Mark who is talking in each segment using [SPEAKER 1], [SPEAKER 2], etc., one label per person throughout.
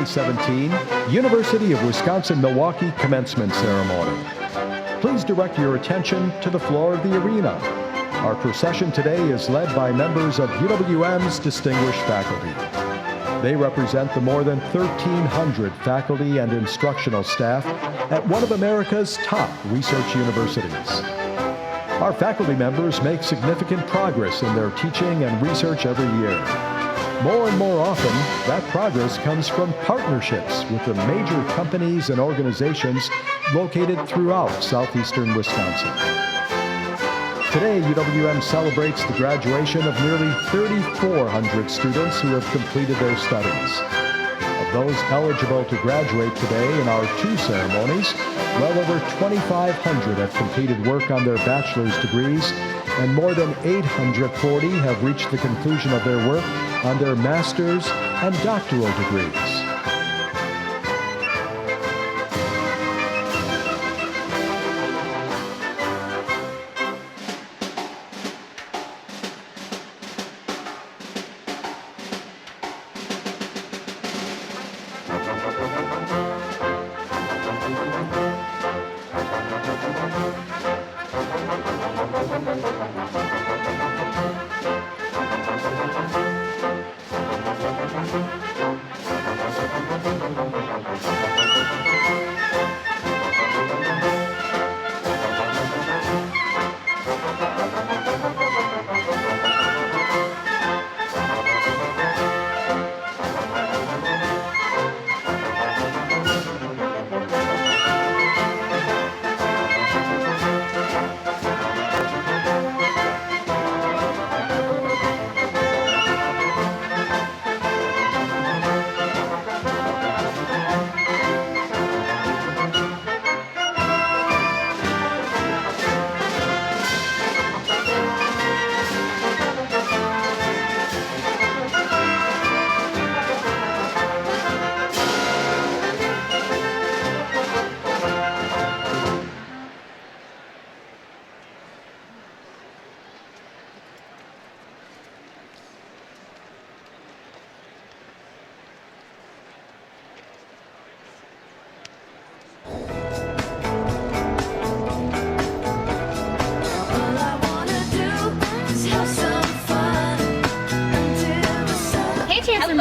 [SPEAKER 1] 2017 University of Wisconsin-Milwaukee Commencement Ceremony. Please direct your attention to the floor of the arena. Our procession today is led by members of UWM's distinguished faculty. They represent the more than 1,300 faculty and instructional staff at one of America's top research universities. Our faculty members make significant progress in their teaching and research every year. More and more often, that progress comes from partnerships with the major companies and organizations located throughout southeastern Wisconsin. Today, UWM celebrates the graduation of nearly 3,400 students who have completed their studies. Of those eligible to graduate today in our two ceremonies, well over 2,500 have completed work on their bachelor's degrees, and more than 840 have reached the conclusion of their work on their master's and doctoral degrees.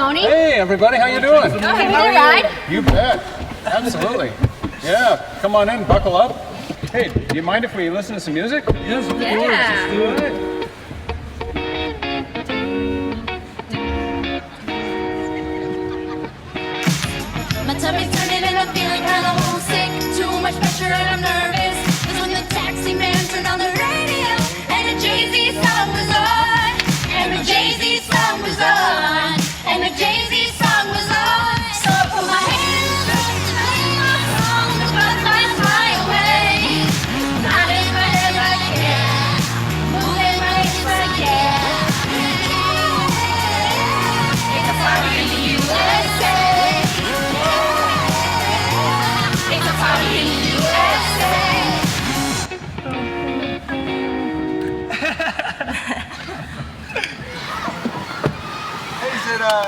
[SPEAKER 2] Hey everybody, how you doing?
[SPEAKER 3] Good. Can we get a ride?
[SPEAKER 2] You bet. Absolutely. Yeah, come on in, buckle up. Hey, do you mind if we listen to some music? Yes, of course. Let's do it.
[SPEAKER 3] My tummy's turning and I'm feeling kinda homesick. Too much pressure and I'm nervous. That's when the taxi man turned on the radio and a Jay-Z song was on. And a Jay-Z song was on. And a Jay-Z song was on. So I put my hands up to play my song to buzz my fly away. Nodding my head like yeah, moving my hips like yeah. It's a party in the USA. It's a party in the USA.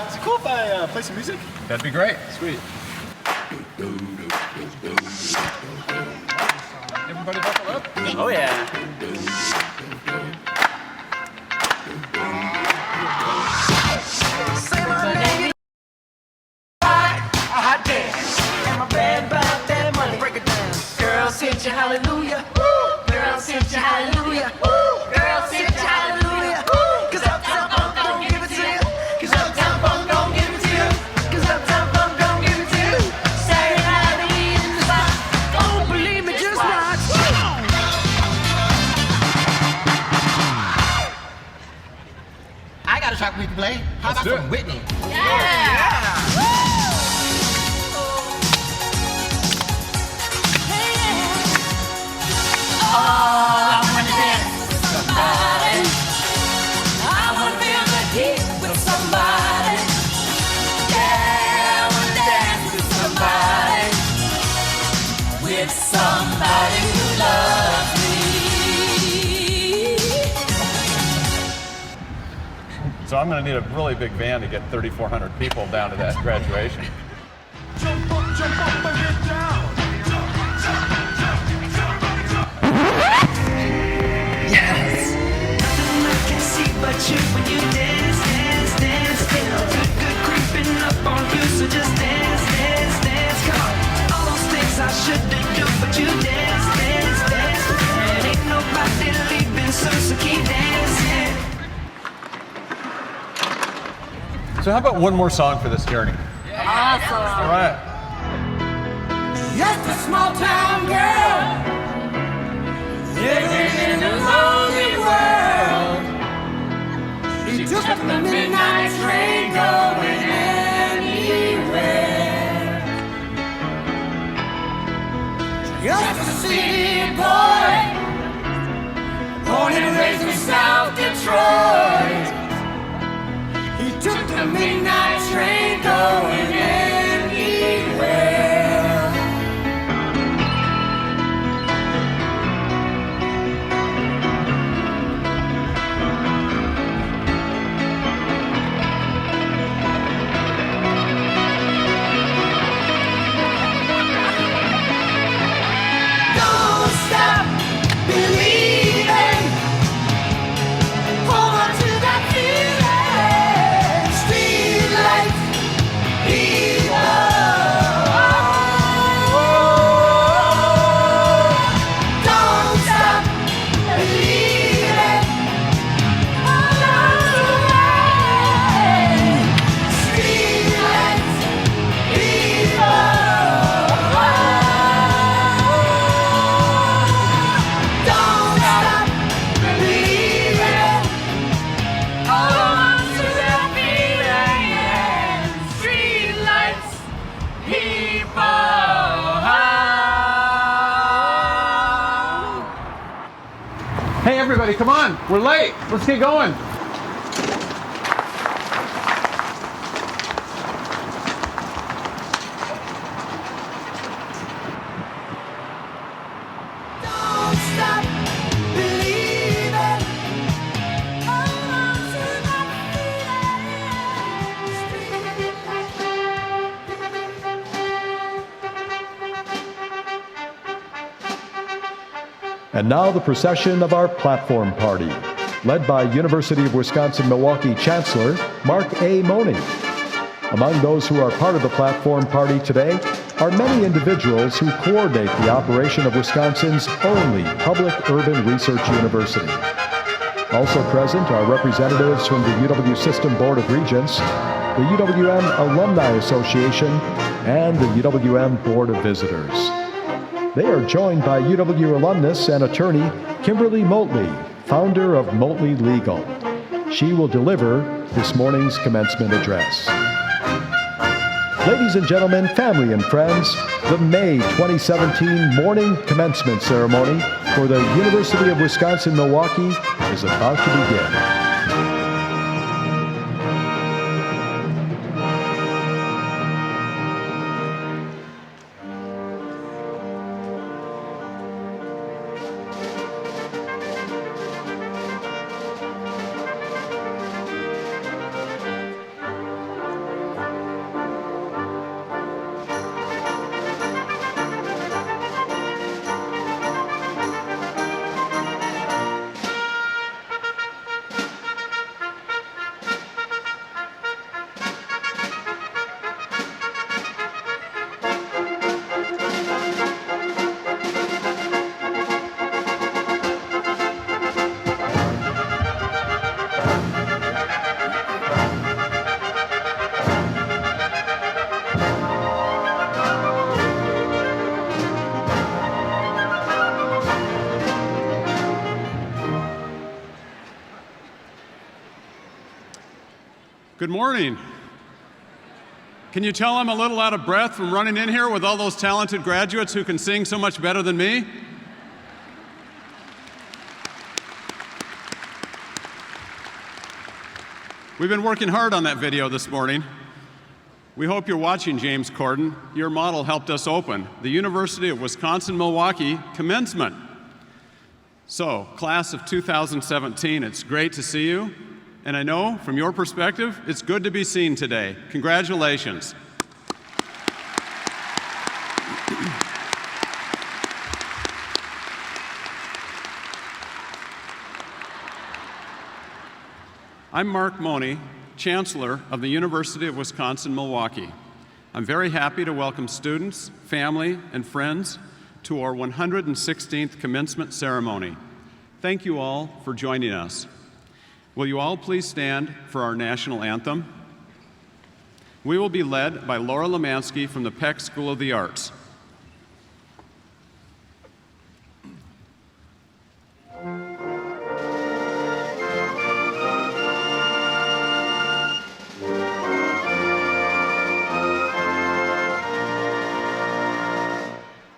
[SPEAKER 4] Is it cool if I play some music?
[SPEAKER 2] That'd be great. Sweet. Everybody buckle up.
[SPEAKER 4] Oh yeah. Say my name. I dance. And my band about that money. Break it down. Girls hit you hallelujah. Girls hit you hallelujah. Girls hit you hallelujah. Cause Uptown Funk don't give it to you. Cause Uptown Funk don't give it to you. Cause Uptown Funk don't give it to you. Saturday night and we in the spot. Don't believe me, just watch. I got a track we can play. How
[SPEAKER 2] Let's
[SPEAKER 4] about
[SPEAKER 2] do it.
[SPEAKER 4] some Whitney?
[SPEAKER 3] I wanna dance with somebody. I wanna feel the heat with somebody. Yeah, I wanna dance with somebody. With somebody who loves me.
[SPEAKER 2] So I'm going to need a really big van to get 3,400 people down to that graduation.
[SPEAKER 4] Jump up and get down. Yes. Nothing I can see but you when you dance, dance, dance. Feel good creeping up on you, so just dance, dance, dance. Come on. All those things I shouldn't do, but you dance, dance, dance. And ain't nobody leaving, so keep dancing.
[SPEAKER 2] So how about one more song for this journey?
[SPEAKER 3] Awesome.
[SPEAKER 2] All right.
[SPEAKER 4] Just a small town girl living in a lonely world. and raised in South Detroit. He took the midnight train going anywhere. Don't stop believing. Hold on to that feeling. Street lights, people. Don't stop believing. Hold on to that. Street lights, people. Don't stop believing. Hold on to that feeling. Street lights, people.
[SPEAKER 2] Hey, everybody, come on. We're late. Let's get going.
[SPEAKER 4] Don't stop believing. Hold on to that feeling.
[SPEAKER 1] And now the procession of our platform party, led by University of Wisconsin-Milwaukee Chancellor Mark A. Money. Among those who are part of the platform party today are many individuals who coordinate the operation of Wisconsin's only public urban research university. Also present are representatives from the UW System Board of Regents, the UWM Alumni Association, and the UWM Board of Visitors. They are joined by UW alumnus and attorney Kimberly Motley, founder of Motley Legal. She will deliver this morning's commencement address. Ladies and gentlemen, family and friends, the May 2017 morning commencement ceremony for the University of Wisconsin-Milwaukee is about to begin.
[SPEAKER 5] Good morning. Can you tell I'm a little out of breath from running in here with all those talented graduates who can sing so much better than me? We've been working hard on that video this morning. We hope you're watching, James Corden. Your model helped us open the University of Wisconsin-Milwaukee commencement. So, class of 2017, it's great to see you. And I know, from your perspective, it's good to be seen today. Congratulations. I'm Mark Money, Chancellor of the University of Wisconsin-Milwaukee. I'm very happy to welcome students, family, and friends to our 116th commencement ceremony. Thank you all for joining us. Will you all please stand for our national anthem? We will be led by Laura Lemansky from the Peck School of the Arts.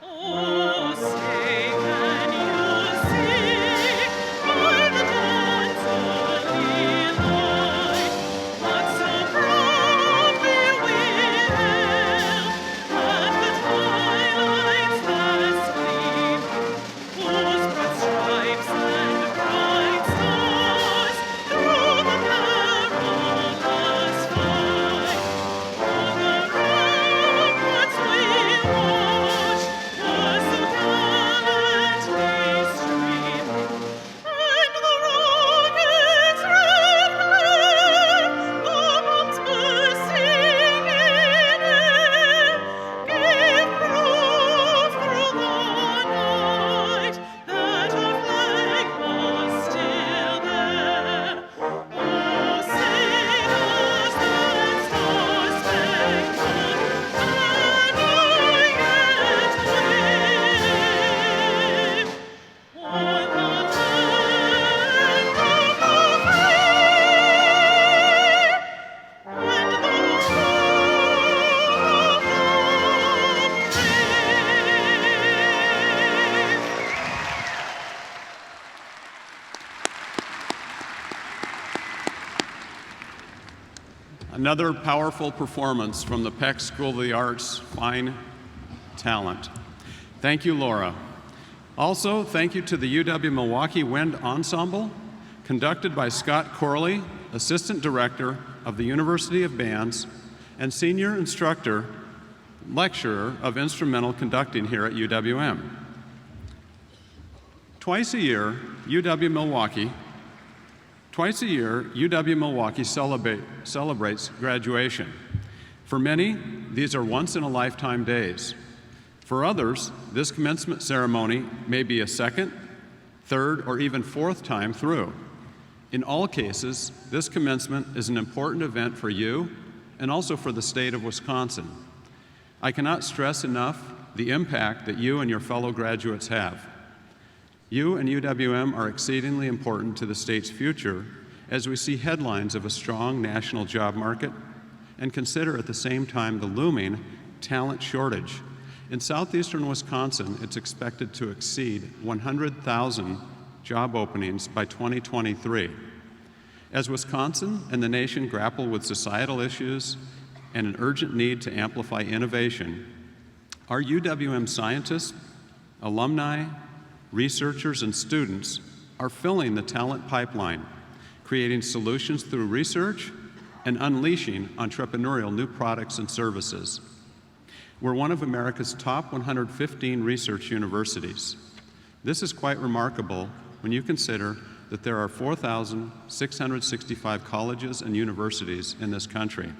[SPEAKER 6] Oh, say can you see
[SPEAKER 5] Another powerful performance from the Peck School of the Arts' fine talent. Thank you, Laura. Also, thank you to the UW-Milwaukee Wind Ensemble, conducted by Scott Corley, Assistant Director of the University of Bands and Senior Instructor, Lecturer of Instrumental Conducting here at UWM. Twice a year, UW-Milwaukee celebrates graduation. For many, these are once-in-a-lifetime days. For others, this commencement ceremony may be a second, third, or even fourth time through. In all cases, this commencement is an important event for you and also for the state of Wisconsin. I cannot stress enough the impact that you and your fellow graduates have. You and UWM are exceedingly important to the state's future as we see headlines of a strong national job market and consider at the same time the looming talent shortage. In southeastern Wisconsin, it's expected to exceed 100,000 job openings by 2023. As Wisconsin and the nation grapple with societal issues and an urgent need to amplify innovation, our UWM scientists, alumni, researchers, and students are filling the talent pipeline, creating solutions through research and unleashing entrepreneurial new products and services. We're one of America's top 115 research universities. This is quite remarkable when you consider that there are 4,665 colleges and universities in this country.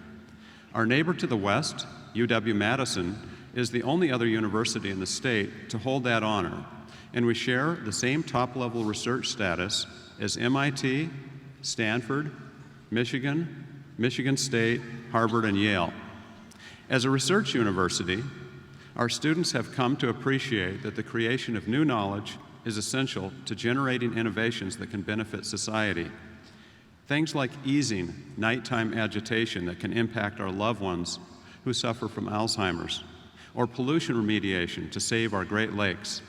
[SPEAKER 5] Our neighbor to the west, UW-Madison, is the only other university in the state to hold that honor, and we share the same top-level research status as MIT, Stanford, Michigan, Michigan State, Harvard, and Yale. As a research university, our students have come to appreciate that the creation of new knowledge is essential to generating innovations that can benefit society. Things like easing nighttime agitation that can impact our loved ones who suffer from Alzheimer's, or pollution remediation to save our Great Lakes.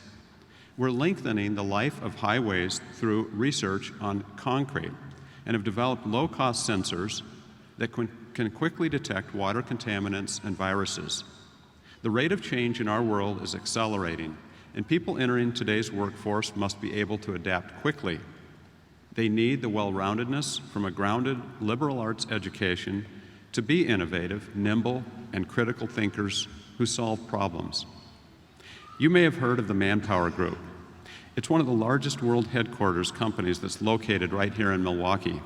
[SPEAKER 5] We're lengthening the life of highways through research on concrete and have developed low-cost sensors that can quickly detect water contaminants and viruses. The rate of change in our world is accelerating, and people entering today's workforce must be able to adapt quickly. They need the well-roundedness from a grounded liberal arts education to be innovative, nimble, and critical thinkers who solve problems. You may have heard of the Manpower Group. It's one of the largest world headquarters companies that's located right here in Milwaukee.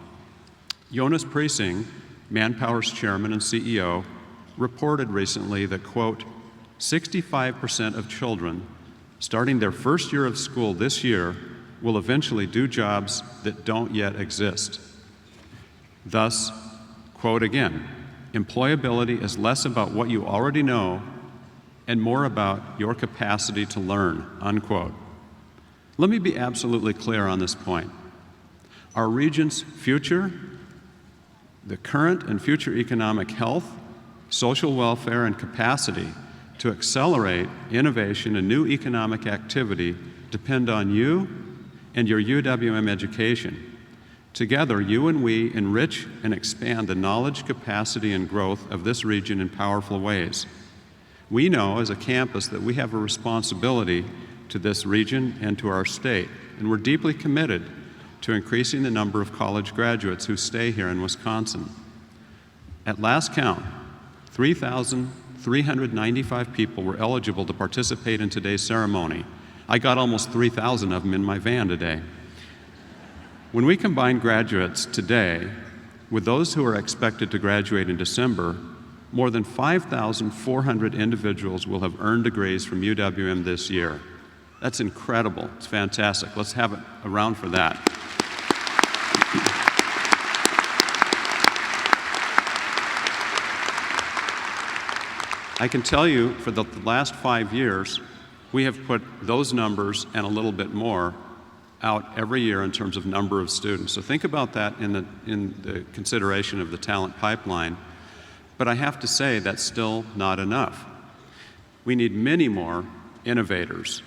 [SPEAKER 5] Jonas Priesing, Manpower's chairman and CEO, reported recently that, quote, 65% of children starting their first year of school this year will eventually do jobs that don't yet exist. Thus, quote again, employability is less about what you already know and more about your capacity to learn, unquote. Let me be absolutely clear on this point. Our region's future, the current and future economic health, social welfare, and capacity to accelerate innovation and new economic activity depend on you and your UWM education. Together, you and we enrich and expand the knowledge, capacity, and growth of this region in powerful ways. We know as a campus that we have a responsibility to this region and to our state, and we're deeply committed to increasing the number of college graduates who stay here in Wisconsin. At last count, 3,395 people were eligible to participate in today's ceremony. I got almost 3,000 of them in my van today. When we combine graduates today with those who are expected to graduate in December, more than 5,400 individuals will have earned degrees from UWM this year. That's incredible. It's fantastic. Let's have a round for that. I can tell you for the last 5 years, we have put those numbers and a little bit more out every year in terms of number of students. So think about that in the consideration of the talent pipeline. But I have to say that's still not enough. We need many more innovators.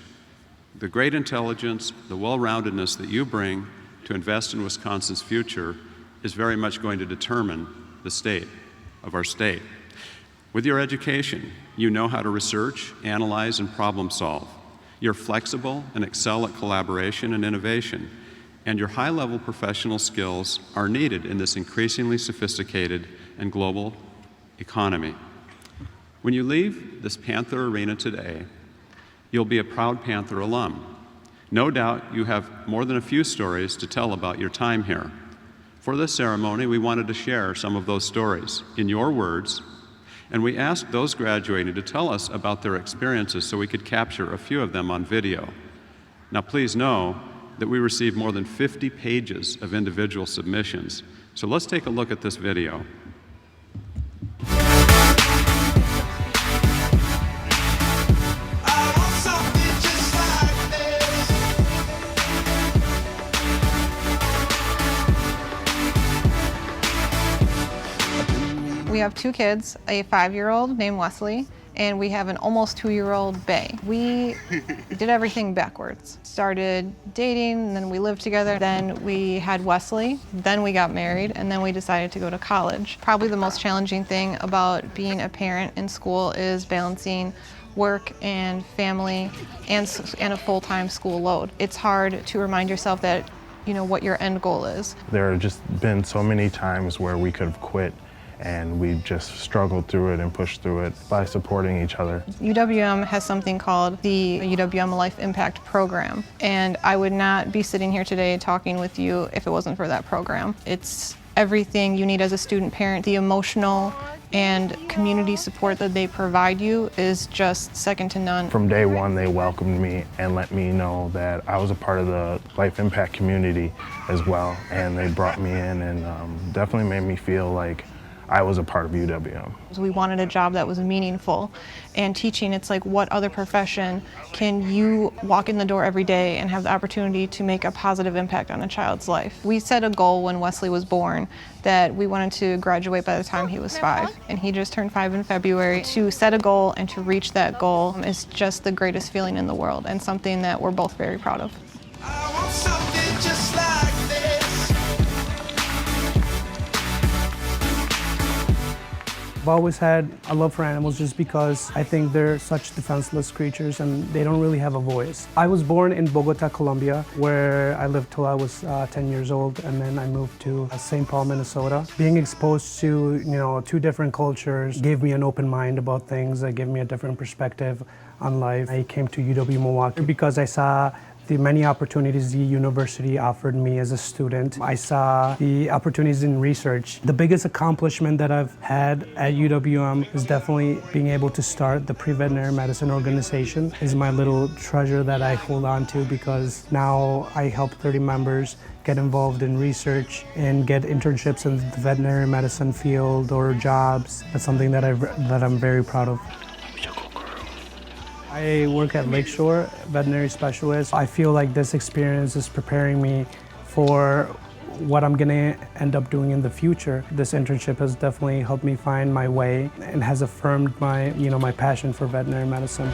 [SPEAKER 5] The great intelligence, the well-roundedness that you bring to invest in Wisconsin's future is very much going to determine the state. of our state. With your education, you know how to research, analyze, and problem solve. You're flexible and excel at collaboration and innovation, and your high-level professional skills are needed in this increasingly sophisticated and global economy. When you leave this Panther Arena today, you'll be a proud Panther alum. No doubt you have more than a few stories to tell about your time here. For this ceremony, we wanted to share some of those stories in your words, and we asked those graduating to tell us about their experiences so we could capture a few of them on video. Now please know that we received more than 50 pages of individual submissions, so let's take a look at this video.
[SPEAKER 6] We have 2 kids, a 5-year-old named Wesley, and we have an almost 2-year-old Bay. We did everything backwards. Started dating, and then we lived together. Then we had Wesley, then we got married, and then we decided to go to college. Probably the most challenging thing about being a parent in school is balancing work and family and a full-time school load. It's hard to remind yourself that, you know, what your end goal is.
[SPEAKER 7] There have just been so many times where we could have quit, and we just struggled through it and pushed through it by supporting each other.
[SPEAKER 6] UWM has something called the UWM Life Impact Program, and I would not be sitting here today talking with you if it wasn't for that program. It's everything you need as a student parent. The emotional and community support that they provide you is just second to none.
[SPEAKER 7] From day one, they welcomed me and let me know that I was a part of the Life Impact community as well, and they brought me in and definitely made me feel like I was a part of UWM.
[SPEAKER 6] We wanted a job that was meaningful, and teaching, it's like, what other profession can you walk in the door every day and have the opportunity to make a positive impact on a child's life? We set a goal when Wesley was born that we wanted to graduate by the time he was 5, and he just turned 5 in February. To set a goal and to reach that goal is just the greatest feeling in the world, and something that we're both very proud of.
[SPEAKER 4] I want something just like this.
[SPEAKER 8] I've always had a love for animals just because I think they're such defenseless creatures and they don't really have a voice. I was born in Bogota, Colombia, where I lived till I was 10 years old, and then I moved to St. Paul, Minnesota. Being exposed to, 2 different cultures gave me an open mind about things. It gave me a different perspective on life. I came to UW-Milwaukee because I saw the many opportunities the university offered me as a student. I saw the opportunities in research. The biggest accomplishment that I've had at UWM is definitely being able to start the pre-veterinary medicine organization. Is my little treasure that I hold on to, because now I help 30 members get involved in research and get internships in the veterinary medicine field or jobs. That's something that I'm very proud of. I work at Lakeshore, veterinary specialist. I feel like this experience is preparing me for what I'm gonna end up doing in the future. This internship has definitely helped me find my way and has affirmed my, my passion for veterinary medicine.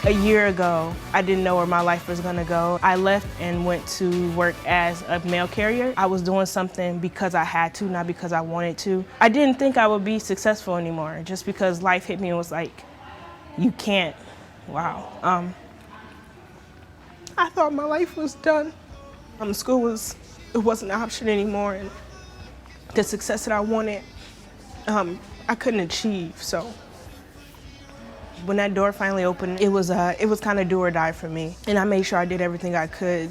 [SPEAKER 9] A year ago, I didn't know where my life was gonna go. I left and went to work as a mail carrier. I was doing something because I had to, not because I wanted to. I didn't think I would be successful anymore, just because life hit me and was like, you can't. Wow. I thought my life was done. School wasn't an option anymore, and the success that I wanted, I couldn't achieve, so. When that door finally opened, it was kind of do or die for me. And I made sure I did everything I could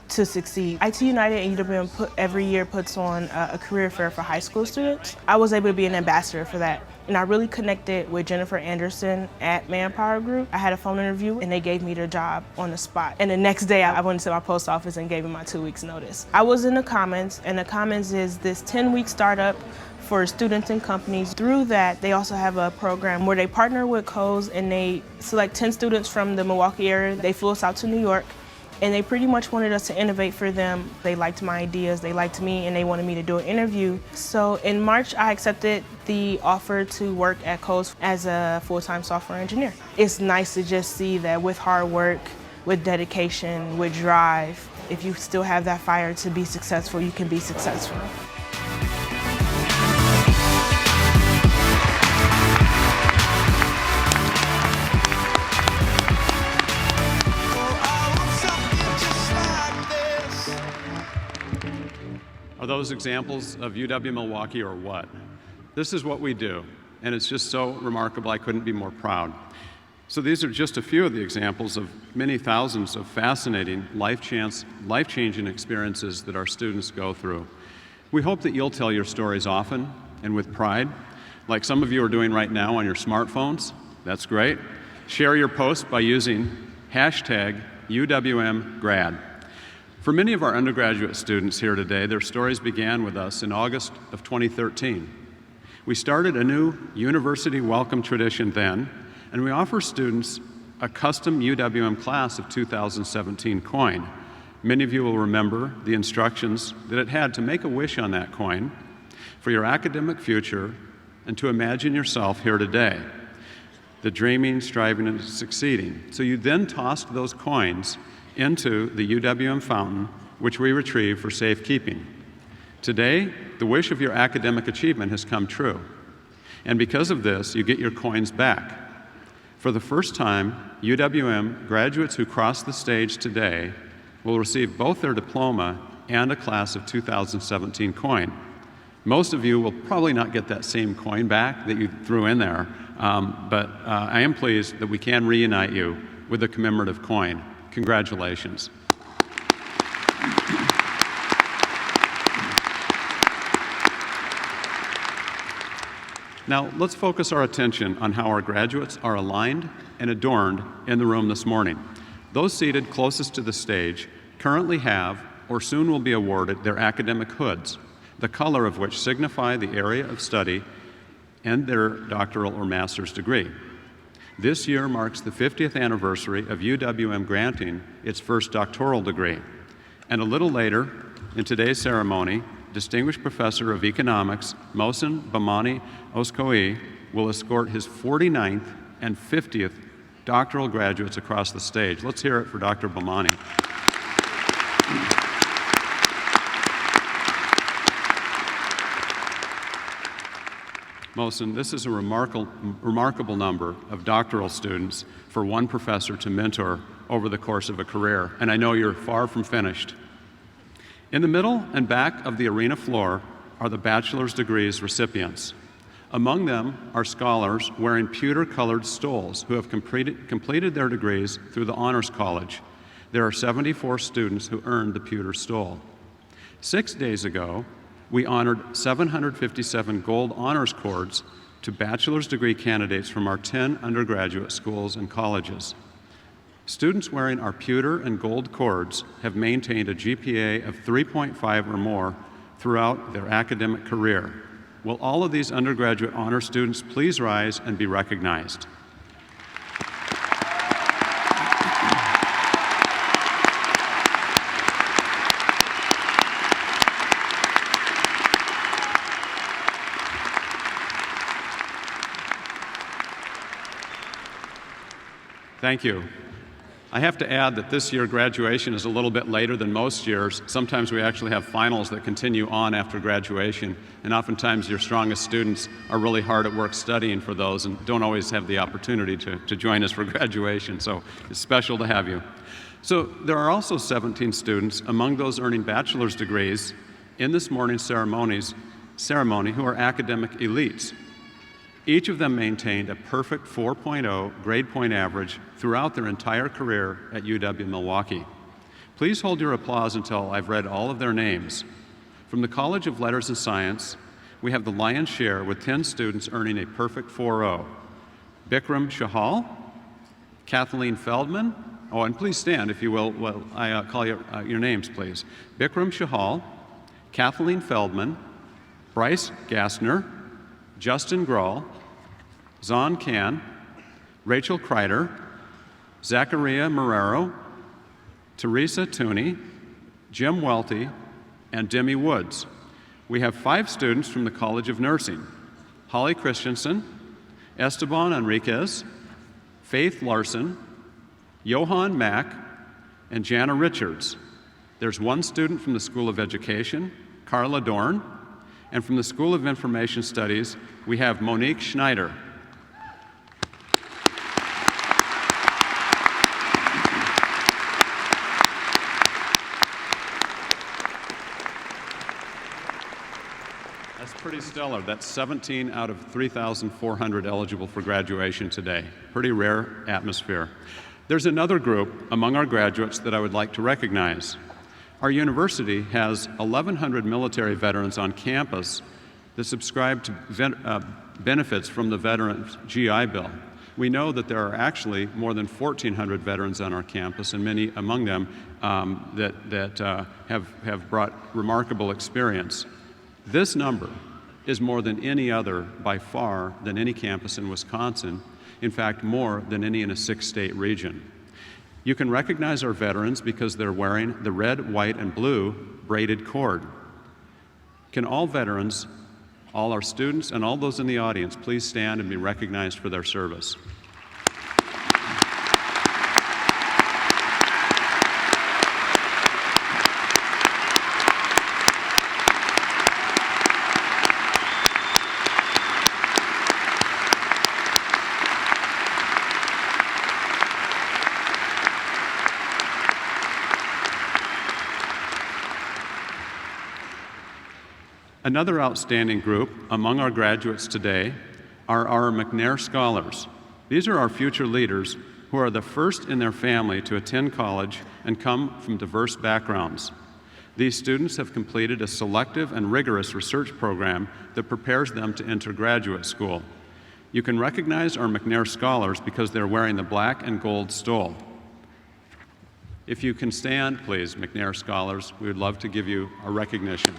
[SPEAKER 9] to succeed. IT United and UWM every year puts on a career fair for high school students. I was able to be an ambassador for that. And I really connected with Jennifer Anderson at Manpower Group. I had a phone interview and they gave me the job on the spot. And the next day I went to my post office and gave them my 2 weeks notice. I was in the Commons, and the Commons is this 10-week startup for students and companies. Through that, they also have a program where they partner with Coase and they select 10 students from the Milwaukee area. They flew us out to New York, and they pretty much wanted us to innovate for them. They liked my ideas, they liked me, and they wanted me to do an interview. So in March, I accepted the offer to work at Coase as a full-time software engineer. It's nice to just see that with hard work, with dedication, with drive. If you still have that fire to be successful, you can be successful.
[SPEAKER 5] Are those examples of UW Milwaukee or what? This is what we do, and it's just so remarkable. I couldn't be more proud. So these are just a few of the examples of many thousands of fascinating, life-changing experiences that our students go through. We hope that you'll tell your stories often and with pride, like some of you are doing right now on your smartphones. That's great. Share your post by using hashtag UWMgrad. For many of our undergraduate students here today, their stories began with us in August of 2013. We started a new university welcome tradition then, and we offer students a custom UWM class of 2017 coin. Many of you will remember the instructions that it had to make a wish on that coin for your academic future and to imagine yourself here today, the dreaming, striving, and succeeding. So you then tossed those coins into the UWM fountain, which we retrieve for safekeeping. Today, the wish of your academic achievement has come true. And because of this, you get your coins back. For the first time, UWM graduates who cross the stage today will receive both their diploma and a class of 2017 coin. Most of you will probably not get that same coin back that you threw in there, but I am pleased that we can reunite you with a commemorative coin. Congratulations. Now, let's focus our attention on how our graduates are aligned and adorned in the room this morning. Those seated closest to the stage currently have or soon will be awarded their academic hoods, the color of which signify the area of study and their doctoral or master's degree. This year marks the 50th anniversary of UWM granting its first doctoral degree. And a little later, in today's ceremony, Distinguished Professor of Economics, Mohsen Bamani Oskoui, will escort his 49th and 50th doctoral graduates across the stage. Let's hear it for Dr. Bamani. Mohsen, this is a remarkable number of doctoral students for one professor to mentor over the course of a career, and I know you're far from finished. In the middle and back of the arena floor are the bachelor's degrees recipients. Among them are scholars wearing pewter-colored stoles who have completed their degrees through the Honors College. There are 74 students who earned the pewter stole. 6 days ago, we honored 757 gold honors cords to bachelor's degree candidates from our 10 undergraduate schools and colleges. Students wearing our pewter and gold cords have maintained a GPA of 3.5 or more throughout their academic career. Will all of these undergraduate honor students please rise and be recognized? Thank you. I have to add that this year graduation is a little bit later than most years. Sometimes we actually have finals that continue on after graduation, and oftentimes your strongest students are really hard at work studying for those and don't always have the opportunity to join us for graduation, so it's special to have you. So there are also 17 students among those earning bachelor's degrees in this morning's ceremony who are academic elites. Each of them maintained a perfect 4.0 grade point average throughout their entire career at UW-Milwaukee. Please hold your applause until I've read all of their names. From the College of Letters and Science, we have the lion's share with 10 students earning a perfect 4.0. Bikram Shahal, Kathleen Feldman, oh, and please stand if you will while I call your names, please. Bikram Shahal, Kathleen Feldman, Bryce Gassner, Justin Grahl, Zahn Khan, Rachel Kreider, Zachariah Marrero, Teresa Tooney, Jim Welty, and Demi Woods. We have 5 students from the College of Nursing: Holly Christensen, Esteban Enriquez, Faith Larson, Johan Mack, and Jana Richards. There's one student from the School of Education, Carla Dorn, and from the School of Information Studies, we have Monique Schneider. That's pretty stellar. That's 17 out of 3,400 eligible for graduation today. Pretty rare atmosphere. There's another group among our graduates that I would like to recognize. Our university has 1,100 military veterans on campus that subscribe to benefits from the Veterans GI Bill. We know that there are actually more than 1,400 veterans on our campus, and many among them that have brought remarkable experience. This number is more than any other, by far, than any campus in Wisconsin, in fact, more than any in a 6-state region. You can recognize our veterans because they're wearing the red, white, and blue braided cord. Can all veterans, all our students, and all those in the audience please stand and be recognized for their service? Another outstanding group among our graduates today are our McNair Scholars. These are our future leaders who are the first in their family to attend college and come from diverse backgrounds. These students have completed a selective and rigorous research program that prepares them to enter graduate school. You can recognize our McNair Scholars because they're wearing the black and gold stole. If you can stand, please, McNair Scholars, we would love to give you a recognition.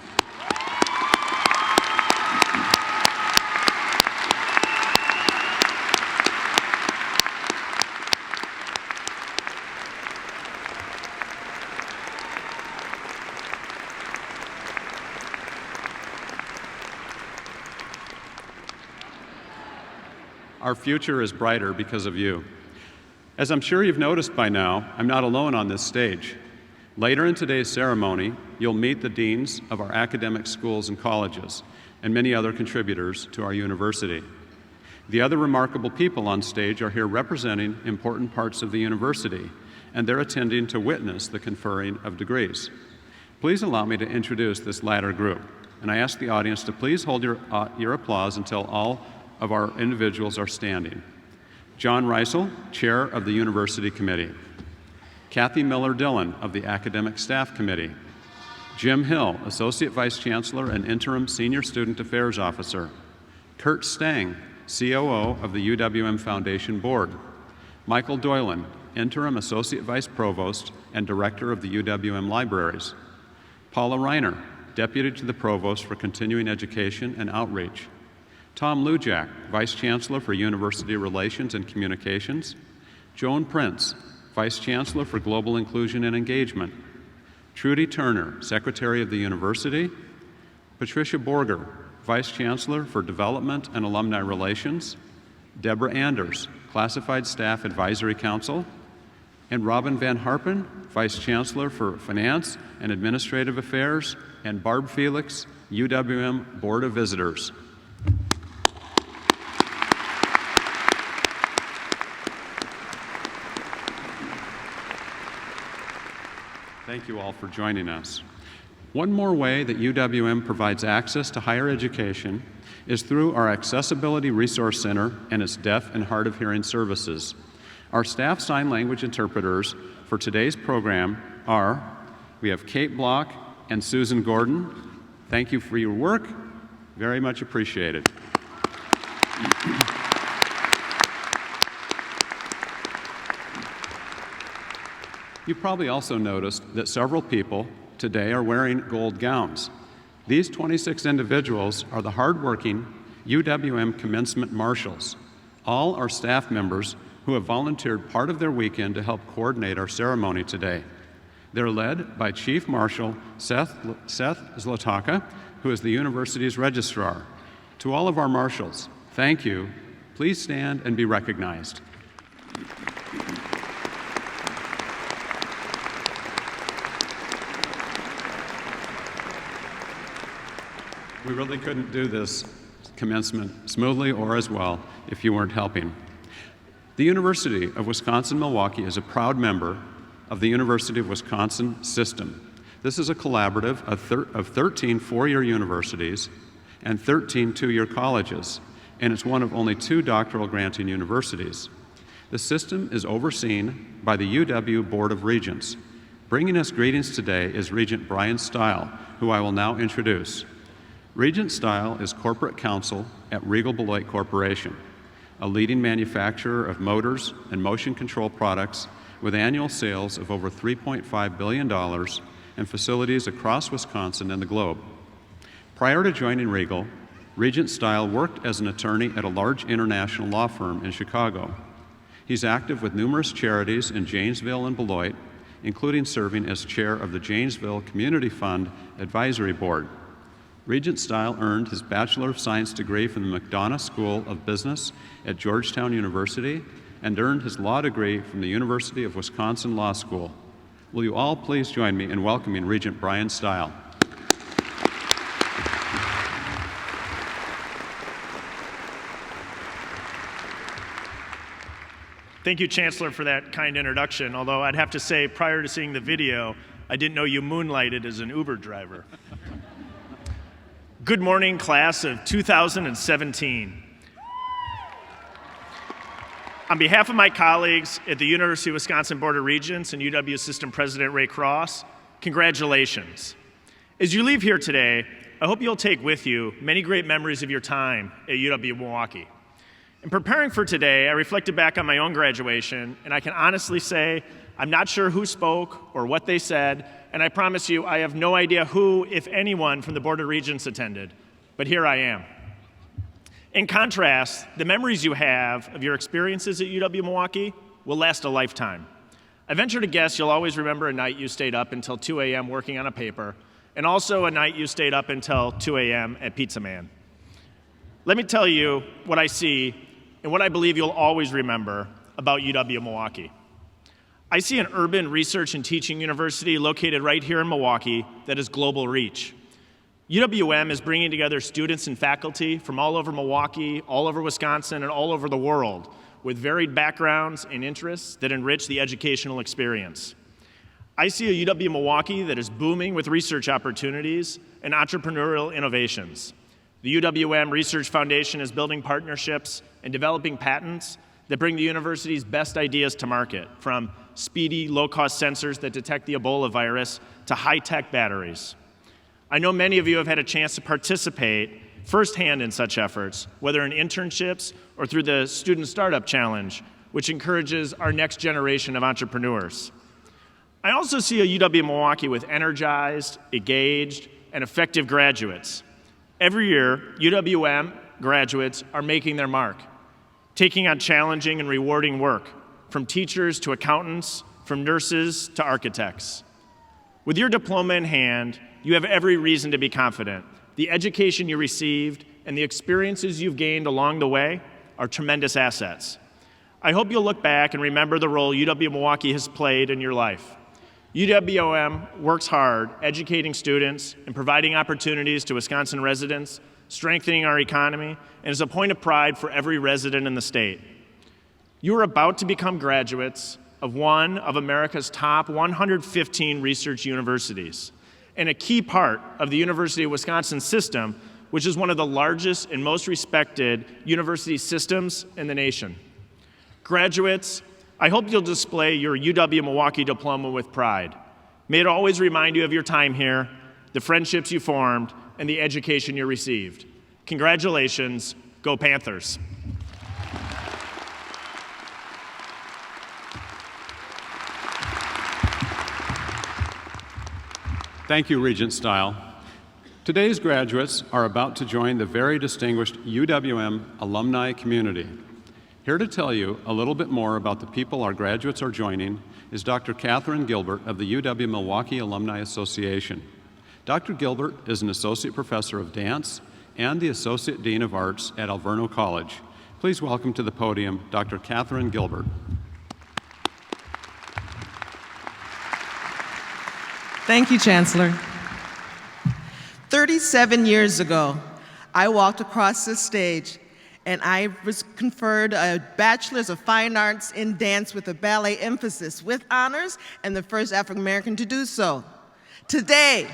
[SPEAKER 5] Our future is brighter because of you. As I'm sure you've noticed by now, I'm not alone on this stage. Later in today's ceremony, you'll meet the deans of our academic schools and colleges and many other contributors to our university. The other remarkable people on stage are here representing important parts of the university, and they're attending to witness the conferring of degrees. Please allow me to introduce this latter group, and I ask the audience to please hold your applause until all of our individuals are standing. John Reisel, Chair of the University Committee. Kathy Miller-Dillon of the Academic Staff Committee. Jim Hill, Associate Vice Chancellor and Interim Senior Student Affairs Officer. Kurt Stang, COO of the UWM Foundation Board. Michael Doylan, Interim Associate Vice Provost and Director of the UWM Libraries. Paula Reiner, Deputy to the Provost for Continuing Education and Outreach. Tom Lujak, Vice Chancellor for University Relations and Communications. Joan Prince, Vice Chancellor for Global Inclusion and Engagement. Trudy Turner, Secretary of the University. Patricia Borger, Vice Chancellor for Development and Alumni Relations. Deborah Anders, Classified Staff Advisory Council. And Robin Van Harpen, Vice Chancellor for Finance and Administrative Affairs. And Barb Felix, UWM Board of Visitors. Thank you all for joining us. One more way that UWM provides access to higher education is through our Accessibility Resource Center and its deaf and hard of hearing services. Our staff sign language interpreters for today's program we have Kate Block and Susan Gordon. Thank you for your work. Very much appreciated. You probably also noticed that several people today are wearing gold gowns. These 26 individuals are the hardworking UWM commencement marshals. All are staff members who have volunteered part of their weekend to help coordinate our ceremony today. They're led by Chief Marshal Seth Zlotaka, who is the university's registrar. To all of our marshals, thank you. Please stand and be recognized. We really couldn't do this commencement smoothly or as well if you weren't helping. The University of Wisconsin-Milwaukee is a proud member of the University of Wisconsin system. This is a collaborative of 13 four-year universities and 13 two-year colleges, and it's one of only 2 doctoral granting universities. The system is overseen by the UW Board of Regents. Bringing us greetings today is Regent Brian Stile, who I will now introduce. Regent Stile is corporate counsel at Regal Beloit Corporation, a leading manufacturer of motors and motion control products with annual sales of over $3.5 billion and facilities across Wisconsin and the globe. Prior to joining Regal, Regent Stile worked as an attorney at a large international law firm in Chicago. He's active with numerous charities in Janesville and Beloit, including serving as chair of the Janesville Community Fund Advisory Board. Regent Stile earned his Bachelor of Science degree from the McDonough School of Business at Georgetown University and earned his law degree from the University of Wisconsin Law School. Will you all please join me in welcoming Regent Brian Stile?
[SPEAKER 10] Thank you, Chancellor, for that kind introduction, although I'd have to say, prior to seeing the video, I didn't know you moonlighted as an Uber driver. Good morning, class of 2017. On behalf of my colleagues at the University of Wisconsin Board of Regents and UW Assistant President Ray Cross, congratulations. As you leave here today, I hope you'll take with you many great memories of your time at UW-Milwaukee. In preparing for today, I reflected back on my own graduation, and I can honestly say I'm not sure who spoke or what they said, and I promise you I have no idea who, if anyone, from the Board of Regents attended, but here I am. In contrast, the memories you have of your experiences at UW-Milwaukee will last a lifetime. I venture to guess you'll always remember a night you stayed up until 2 a.m. working on a paper, and also a night you stayed up until 2 a.m. at Pizza Man. Let me tell you what I see and what I believe you'll always remember about UW-Milwaukee. I see an urban research and teaching university located right here in Milwaukee that has global reach. UWM is bringing together students and faculty from all over Milwaukee, all over Wisconsin, and all over the world with varied backgrounds and interests that enrich the educational experience. I see a UW-Milwaukee that is booming with research opportunities and entrepreneurial innovations. The UWM Research Foundation is building partnerships and developing patents that bring the university's best ideas to market, from speedy, low-cost sensors that detect the Ebola virus to high-tech batteries. I know many of you have had a chance to participate firsthand in such efforts, whether in internships or through the Student Startup Challenge, which encourages our next generation of entrepreneurs. I also see a UW-Milwaukee with energized, engaged, and effective graduates. Every year, UWM graduates are making their mark, taking on challenging and rewarding work, from teachers to accountants, from nurses to architects. With your diploma in hand, you have every reason to be confident. The education you received and the experiences you've gained along the way are tremendous assets. I hope you'll look back and remember the role UW-Milwaukee has played in your life. UWM works hard educating students and providing opportunities to Wisconsin residents, strengthening our economy, and is a point of pride for every resident in the state. You are about to become graduates of one of America's top 115 research universities, and a key part of the University of Wisconsin system, which is one of the largest and most respected university systems in the nation. Graduates, I hope you'll display your UW-Milwaukee diploma with pride. May it always remind you of your time here, the friendships you formed, and the education you received. Congratulations, go Panthers.
[SPEAKER 5] Thank you, Regent Stile. Today's graduates are about to join the very distinguished UWM alumni community. Here to tell you a little bit more about the people our graduates are joining is Dr. Catherine Gilbert of the UW-Milwaukee Alumni Association. Dr. Gilbert is an associate professor of dance and the associate dean of arts at Alverno College. Please welcome to the podium Dr. Catherine Gilbert.
[SPEAKER 11] Thank you, Chancellor. 37 years ago, I walked across this stage and I was conferred a Bachelor's of Fine Arts in Dance with a ballet emphasis with honors and the first African American to do so. Today,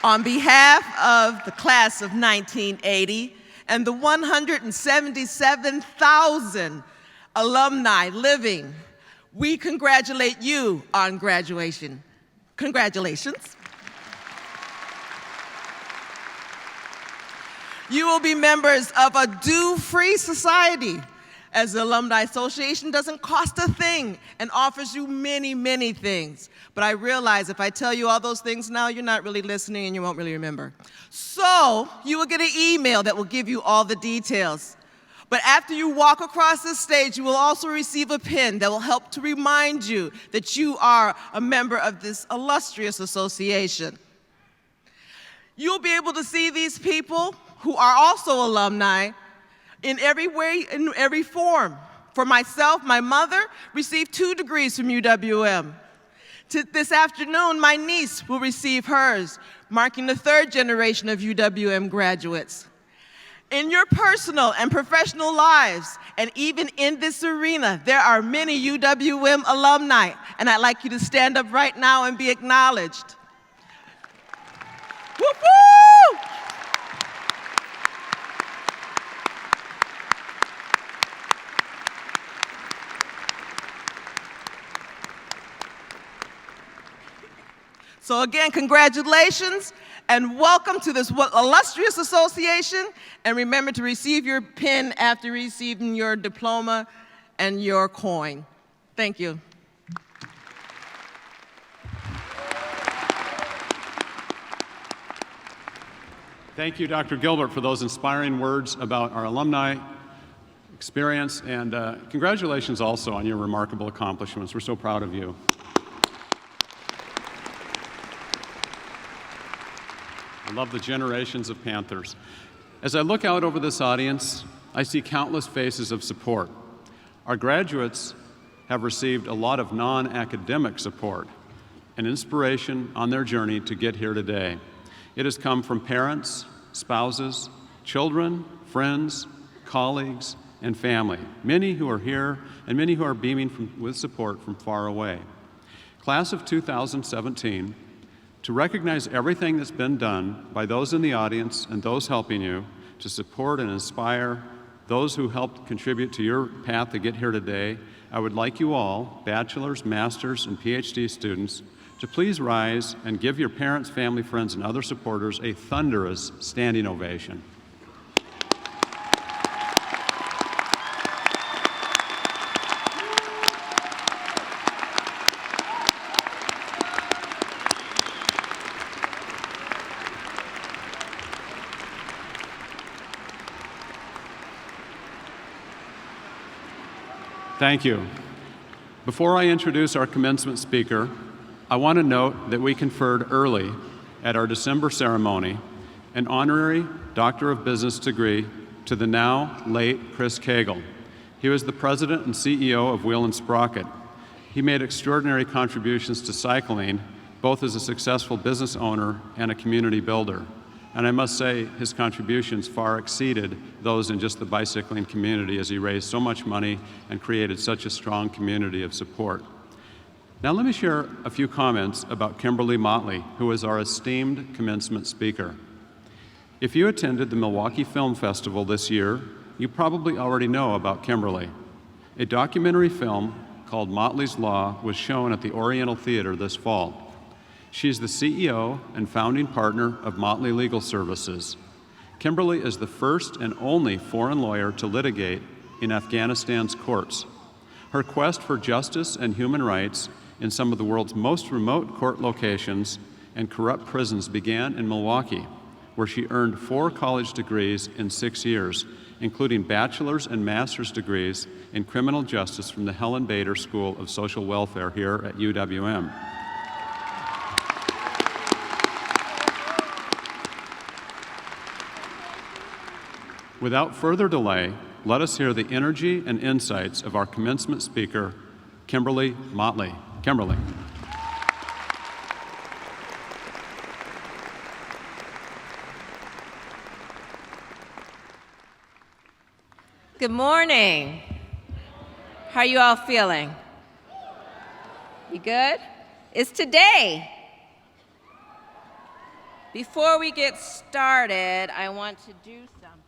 [SPEAKER 11] on behalf of the class of 1980 and the 177,000 alumni living, we congratulate you on graduation. Congratulations. You will be members of a due-free society, as the Alumni Association doesn't cost a thing and offers you many, many things. But I realize if I tell you all those things now, you're not really listening and you won't really remember. So you will get an email that will give you all the details. But after you walk across this stage, you will also receive a pin that will help to remind you that you are a member of this illustrious association. You'll be able to see these people who are also alumni in every way, in every form. For myself, my mother received 2 degrees from UWM. This afternoon, my niece will receive hers, marking the 3rd generation of UWM graduates. In your personal and professional lives, and even in this arena, there are many UWM alumni, and I'd like you to stand up right now and be acknowledged. Woo-hoo! So again, congratulations and welcome to this illustrious association. And remember to receive your pin after receiving your diploma and your coin. Thank you.
[SPEAKER 5] Thank you, Dr. Gilbert, for those inspiring words about our alumni experience, and congratulations also on your remarkable accomplishments. We're so proud of you. I love the generations of Panthers. As I look out over this audience, I see countless faces of support. Our graduates have received a lot of non-academic support and inspiration on their journey to get here today. It has come from parents, spouses, children, friends, colleagues, and family, many who are here and many who are beaming with support from far away. Class of 2017, to recognize everything that's been done by those in the audience and those helping you to support and inspire those who helped contribute to your path to get here today, I would like you all, bachelor's, master's, and PhD students, to please rise and give your parents, family, friends, and other supporters a thunderous standing ovation. Thank you. Before I introduce our commencement speaker, I want to note that we conferred early at our December ceremony an honorary Doctor of Business degree to the now late Chris Cagle. He was the president and CEO of Wheel & Sprocket. He made extraordinary contributions to cycling, both as a successful business owner and a community builder. And I must say, his contributions far exceeded those in just the bicycling community as he raised so much money and created such a strong community of support. Now let me share a few comments about Kimberly Motley, who is our esteemed commencement speaker. If you attended the Milwaukee Film Festival this year, you probably already know about Kimberly. A documentary film called Motley's Law was shown at the Oriental Theater this fall. She's the CEO and founding partner of Motley Legal Services. Kimberly is the first and only foreign lawyer to litigate in Afghanistan's courts. Her quest for justice and human rights in some of the world's most remote court locations and corrupt prisons began in Milwaukee, where she earned 4 college degrees in 6 years, including bachelor's and master's degrees in criminal justice from the Helen Bader School of Social Welfare here at UWM. Without further delay, let us hear the energy and insights of our commencement speaker, Kimberly Motley. Kimberly.
[SPEAKER 12] Good morning. How are you all feeling? You good? It's today. Before we get started, I want to do something.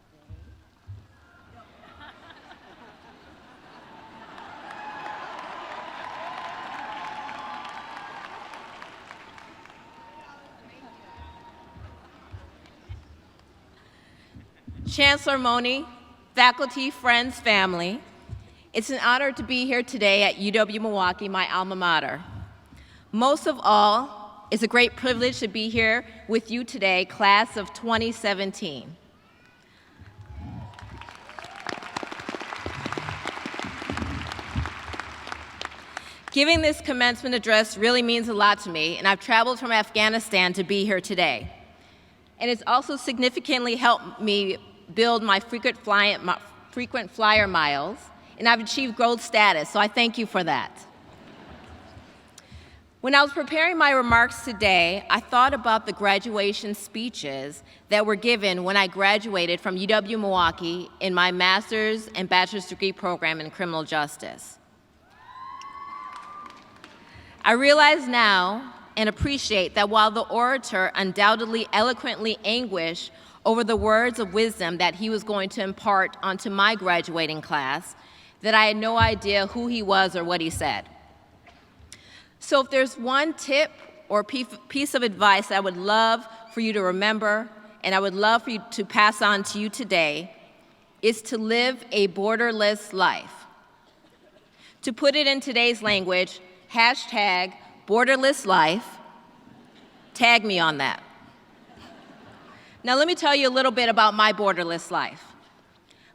[SPEAKER 12] Chancellor Mone, faculty, friends, family, it's an honor to be here today at UW-Milwaukee, my alma mater. Most of all, it's a great privilege to be here with you today, class of 2017. Giving this commencement address really means a lot to me, and I've traveled from Afghanistan to be here today. And it's also significantly helped me build my frequent flyer miles, and I've achieved gold status, so I thank you for that. When I was preparing my remarks today, I thought about the graduation speeches that were given when I graduated from UW-Milwaukee in my master's and bachelor's degree program in criminal justice. I realize now and appreciate that while the orator undoubtedly eloquently anguished over the words of wisdom that he was going to impart onto my graduating class, that I had no idea who he was or what he said. So if there's one tip or piece of advice I would love for you to remember, and I would love for you to pass on to you today, is to live a borderless life. To put it in today's language, hashtag borderless life, tag me on that. Now let me tell you a little bit about my borderless life.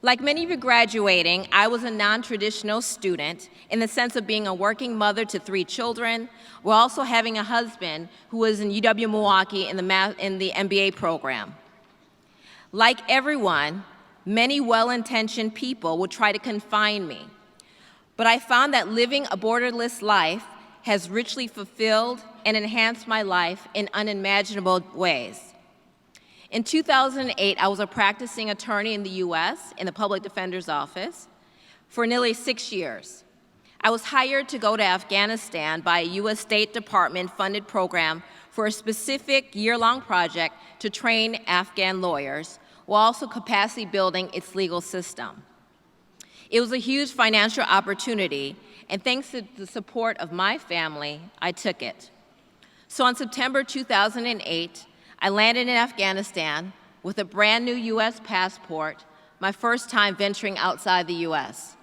[SPEAKER 12] Like many of you graduating, I was a non-traditional student in the sense of being a working mother to 3 children, while also having a husband who was in UW-Milwaukee in the MBA program. Like everyone, many well-intentioned people would try to confine me, but I found that living a borderless life has richly fulfilled and enhanced my life in unimaginable ways. In 2008, I was a practicing attorney in the US in the Public Defender's Office for nearly 6 years. I was hired to go to Afghanistan by a US State Department-funded program for a specific year-long project to train Afghan lawyers, while also capacity building its legal system. It was a huge financial opportunity, and thanks to the support of my family, I took it. So in September 2008, I landed in Afghanistan with a brand new US passport, my first time venturing outside the US.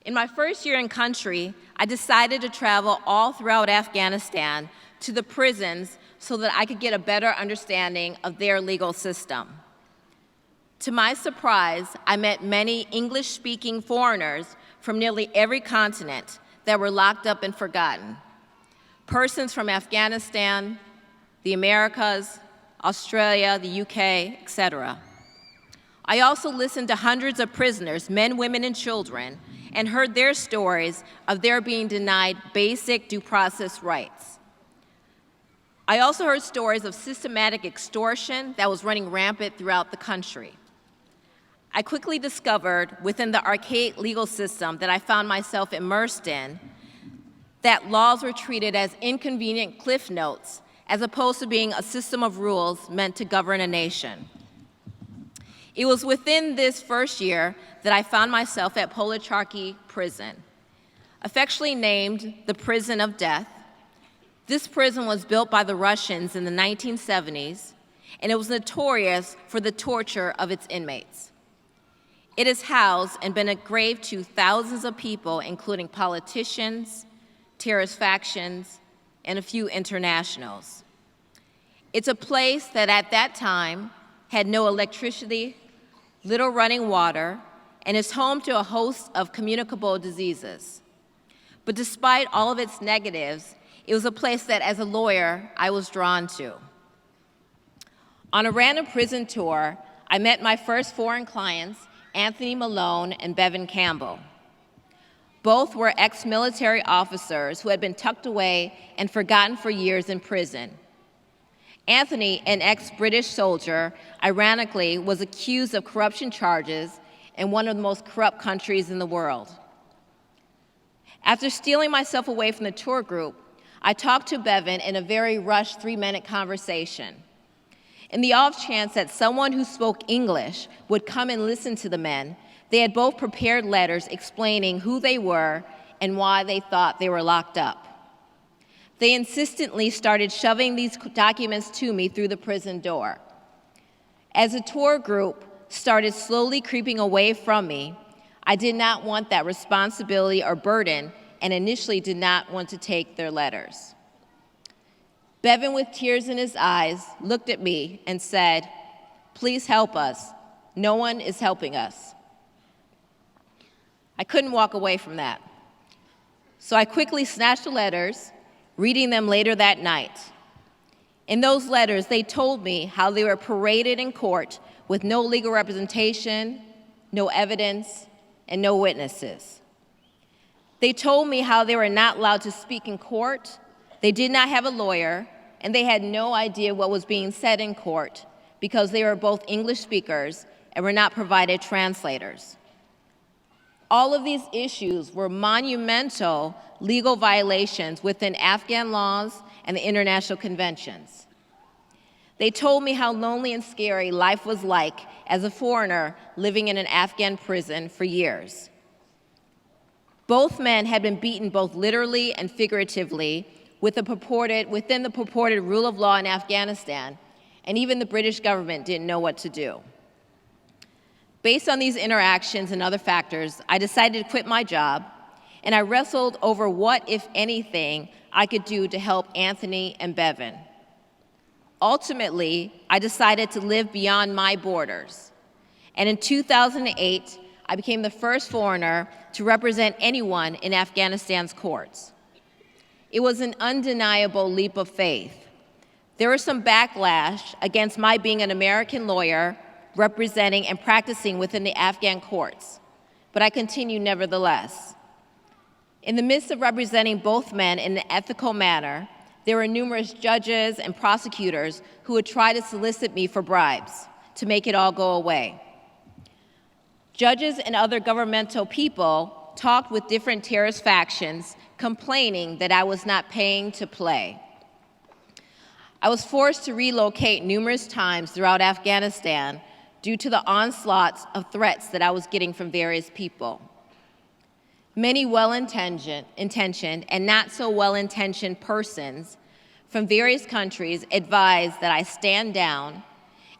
[SPEAKER 12] In my first year in country, I decided to travel all throughout Afghanistan to the prisons so that I could get a better understanding of their legal system. To my surprise, I met many English-speaking foreigners from nearly every continent that were locked up and forgotten. Persons from Afghanistan, the Americas, Australia, the UK, etc. I also listened to hundreds of prisoners, men, women, and children, and heard their stories of their being denied basic due process rights. I also heard stories of systematic extortion that was running rampant throughout the country. I quickly discovered within the archaic legal system that I found myself immersed in that laws were treated as inconvenient cliff notes as opposed to being a system of rules meant to govern a nation. It was within this first year that I found myself at Pol-e-Charkhi Prison, affectionately named the Prison of Death. This prison was built by the Russians in the 1970s, and it was notorious for the torture of its inmates. It has housed and been a grave to thousands of people, including politicians, terrorist factions, and a few internationals. It's a place that at that time had no electricity, little running water, and is home to a host of communicable diseases. But despite all of its negatives, it was a place that as a lawyer, I was drawn to. On a random prison tour, I met my first foreign clients, Anthony Malone and Bevan Campbell. Both were ex-military officers who had been tucked away and forgotten for years in prison. Anthony, an ex-British soldier, ironically was accused of corruption charges in one of the most corrupt countries in the world. After stealing myself away from the tour group, I talked to Bevan in a very rushed 3-minute conversation. In the off chance that someone who spoke English would come and listen to the men, they had both prepared letters explaining who they were and why they thought they were locked up. They insistently started shoving these documents to me through the prison door. As the tour group started slowly creeping away from me, I did not want that responsibility or burden and initially did not want to take their letters. Bevan, with tears in his eyes, looked at me and said, "Please help us. No one is helping us." I couldn't walk away from that. So I quickly snatched the letters, reading them later that night. In those letters, they told me how they were paraded in court with no legal representation, no evidence, and no witnesses. They told me how they were not allowed to speak in court, they did not have a lawyer, and they had no idea what was being said in court because they were both English speakers and were not provided translators. All of these issues were monumental legal violations within Afghan laws and the international conventions. They told me how lonely and scary life was like as a foreigner living in an Afghan prison for years. Both men had been beaten both literally and figuratively within the purported rule of law in Afghanistan, and even the British government didn't know what to do. Based on these interactions and other factors, I decided to quit my job, and I wrestled over what, if anything, I could do to help Anthony and Bevan. Ultimately, I decided to live beyond my borders, and in 2008, I became the first foreigner to represent anyone in Afghanistan's courts. It was an undeniable leap of faith. There was some backlash against my being an American lawyer representing and practicing within the Afghan courts, but I continued nevertheless. In the midst of representing both men in an ethical manner, there were numerous judges and prosecutors who would try to solicit me for bribes to make it all go away. Judges and other governmental people talked with different terrorist factions, complaining that I was not paying to play. I was forced to relocate numerous times throughout Afghanistan due to the onslaughts of threats that I was getting from various people. Many well-intentioned and not so well-intentioned persons from various countries advised that I stand down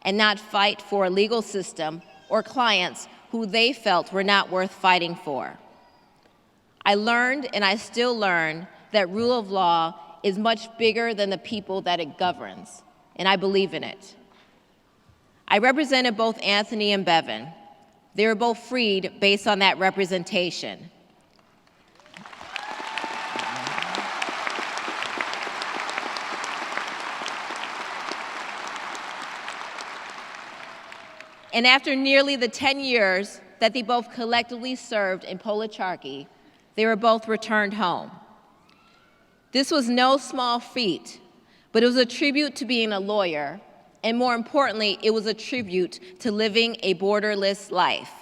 [SPEAKER 12] and not fight for a legal system or clients who they felt were not worth fighting for. I learned, and I still learn, that rule of law is much bigger than the people that it governs, and I believe in it. I represented both Anthony and Bevan. They were both freed based on that representation. And after nearly the 10 years that they both collectively served in Policharki, they were both returned home. This was no small feat, but it was a tribute to being a lawyer, and more importantly, it was a tribute to living a borderless life.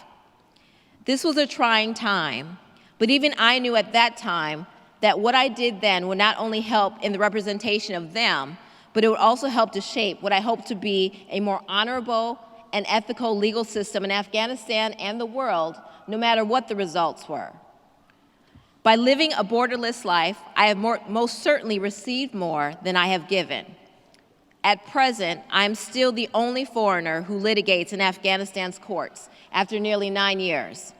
[SPEAKER 12] This was a trying time, but even I knew at that time that what I did then would not only help in the representation of them, but it would also help to shape what I hope to be a more honorable and ethical legal system in Afghanistan and the world, no matter what the results were. By living a borderless life, I have most certainly received more than I have given. At present, I am still the only foreigner who litigates in Afghanistan's courts after nearly 9 years.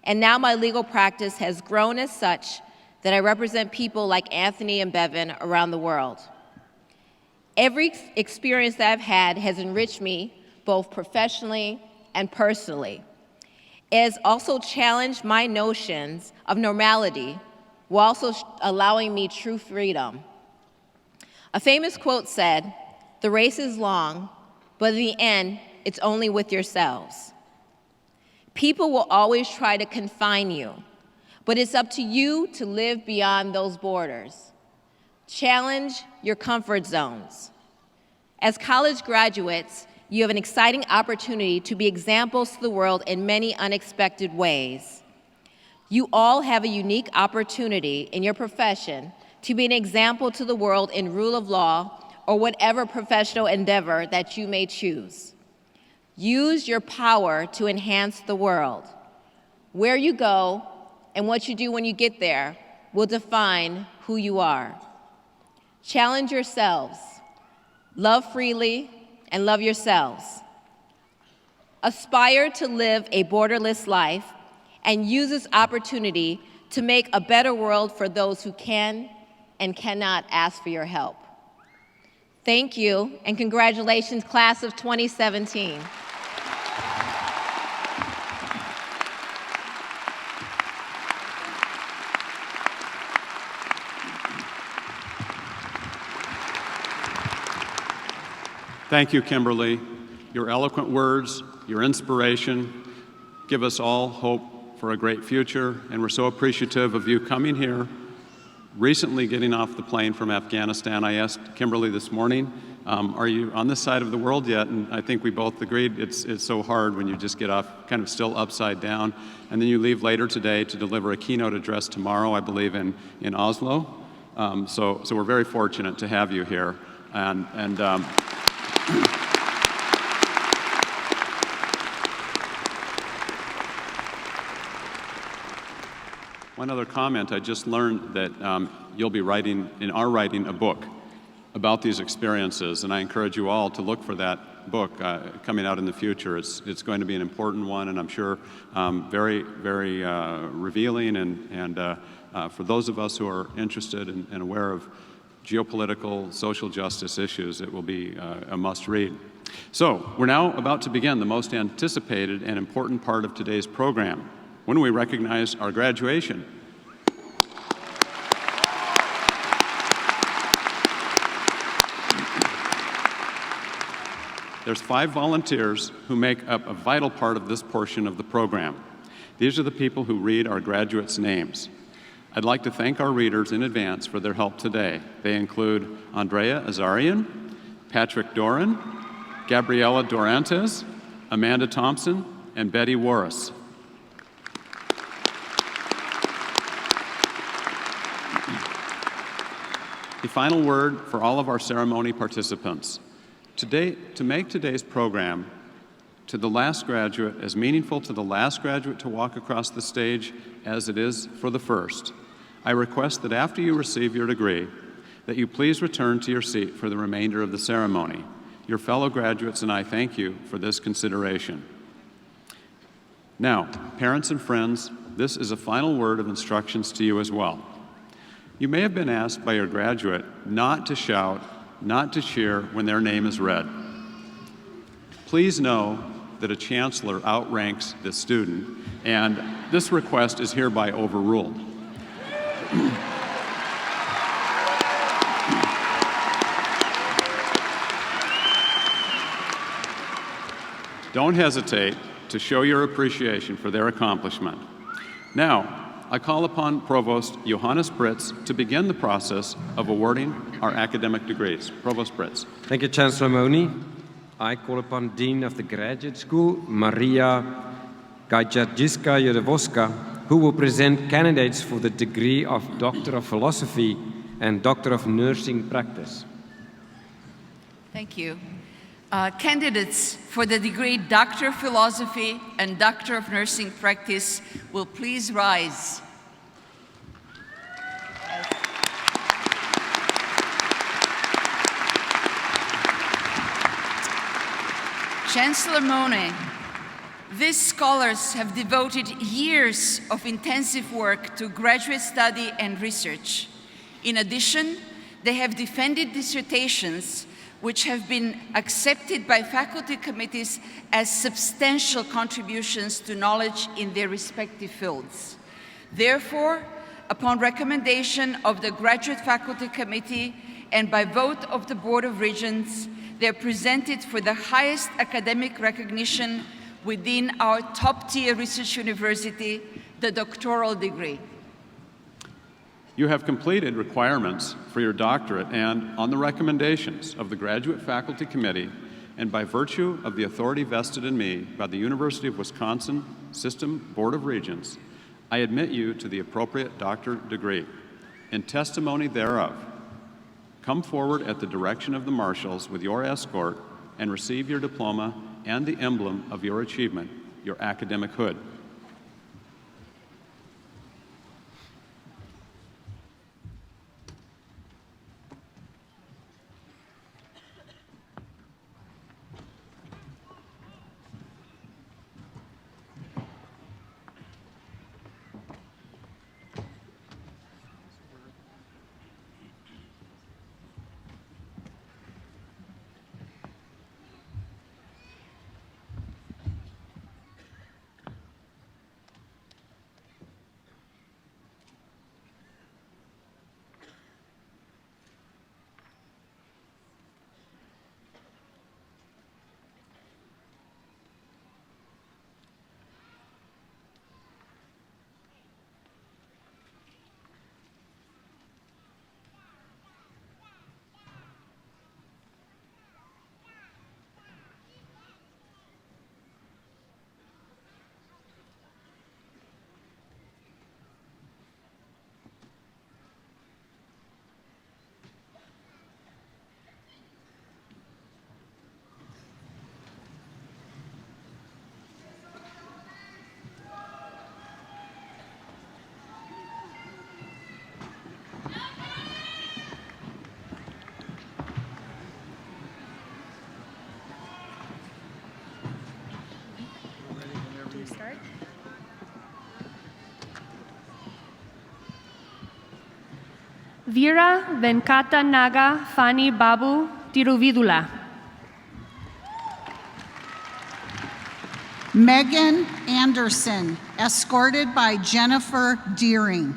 [SPEAKER 12] And now my legal practice has grown as such that I represent people like Anthony and Bevan around the world. Every experience that I've had has enriched me both professionally and personally. It has also challenged my notions of normality while also allowing me true freedom. A famous quote said, "The race is long, but in the end, it's only with yourselves." People will always try to confine you, but it's up to you to live beyond those borders. Challenge your comfort zones. As college graduates, You have an exciting opportunity to be examples to the world in many unexpected ways. You all have a unique opportunity in your profession to be an example to the world in rule of law or whatever professional endeavor that you may choose. Use your power to enhance the world. Where you go and what you do when you get there will define who you are. Challenge yourselves. Love freely and love yourselves. Aspire to live a borderless life and use this opportunity to make a better world for those who can and cannot ask for your help. Thank you, and congratulations, class of 2017.
[SPEAKER 5] Thank you, Kimberly. Your eloquent words, your inspiration, give us all hope for a great future, and we're so appreciative of you coming here, recently getting off the plane from Afghanistan. I asked Kimberly this morning, are you on this side of the world yet? And I think we both agreed it's so hard when you just get off kind of still upside down, and then you leave later today to deliver a keynote address tomorrow, I believe, in Oslo. So we're very fortunate to have you here. One other comment, I just learned that you'll be writing a book about these experiences, and I encourage you all to look for that book coming out in the future. It's going to be an important one, and I'm sure very, very revealing, and for those of us who are interested and aware of geopolitical, social justice issues, it will be a must-read. So, we're now about to begin the most anticipated and important part of today's program, when we recognize our graduation. There's 5 volunteers who make up a vital part of this portion of the program. These are the people who read our graduates' names. I'd like to thank our readers in advance for their help today. They include Andrea Azarian, Patrick Doran, Gabriela Dorantes, Amanda Thompson, and Betty Warris. The final word for all of our ceremony participants. Today, to make today's program to the last graduate as meaningful to the last graduate to walk across the stage as it is for the first, I request that after you receive your degree, that you please return to your seat for the remainder of the ceremony. Your fellow graduates and I thank you for this consideration. Now, parents and friends, this is a final word of instructions to you as well. You may have been asked by your graduate not to shout, not to cheer when their name is read. Please know that a chancellor outranks the student, and this request is hereby overruled. Don't hesitate to show your appreciation for their accomplishment. Now, I call upon Provost Johannes Britz to begin the process of awarding our academic degrees. Provost Britz.
[SPEAKER 13] Thank you, Chancellor Moni. I call upon Dean of the Graduate School, Maria Gajdziska-Jodowoska, who will present candidates for the degree of Doctor of Philosophy and Doctor of Nursing Practice.
[SPEAKER 14] Thank you. Candidates for the degree Doctor of Philosophy and Doctor of Nursing Practice will please rise. Chancellor Mone, these scholars have devoted years of intensive work to graduate study and research. In addition, they have defended dissertations which have been accepted by faculty committees as substantial contributions to knowledge in their respective fields. Therefore, upon recommendation of the Graduate Faculty Committee and by vote of the Board of Regents, they are presented for the highest academic recognition within our top-tier research university, the doctoral degree.
[SPEAKER 5] You have completed requirements for your doctorate, and on the recommendations of the Graduate Faculty Committee, and by virtue of the authority vested in me by the University of Wisconsin System Board of Regents, I admit you to the appropriate doctorate degree. In testimony thereof, come forward at the direction of the marshals with your escort and receive your diploma and the emblem of your achievement, your academic hood.
[SPEAKER 15] Veera Venkata Naga Fani Babu Tiruvidula.
[SPEAKER 16] Megan Anderson, escorted by Jennifer Deering.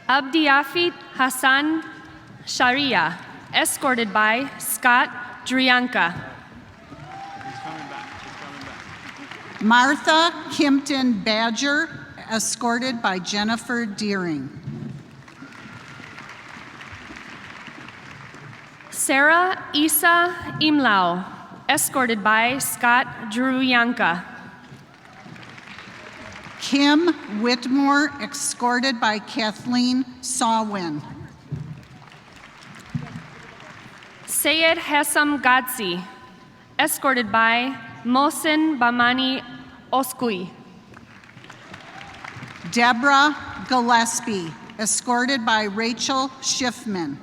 [SPEAKER 15] Abdiafit Hassan Sharia, escorted by Scott Drianka.
[SPEAKER 16] Martha Kimpton Badger, escorted by Jennifer Deering.
[SPEAKER 15] Sarah Isa Imlau, escorted by Scott Drianka.
[SPEAKER 16] Kim Whitmore, escorted by Kathleen Sawin.
[SPEAKER 15] Sayed Hessam Gadzi, escorted by Mohsen Bamani Oskui.
[SPEAKER 16] Deborah Gillespie, escorted by Rachel Schiffman.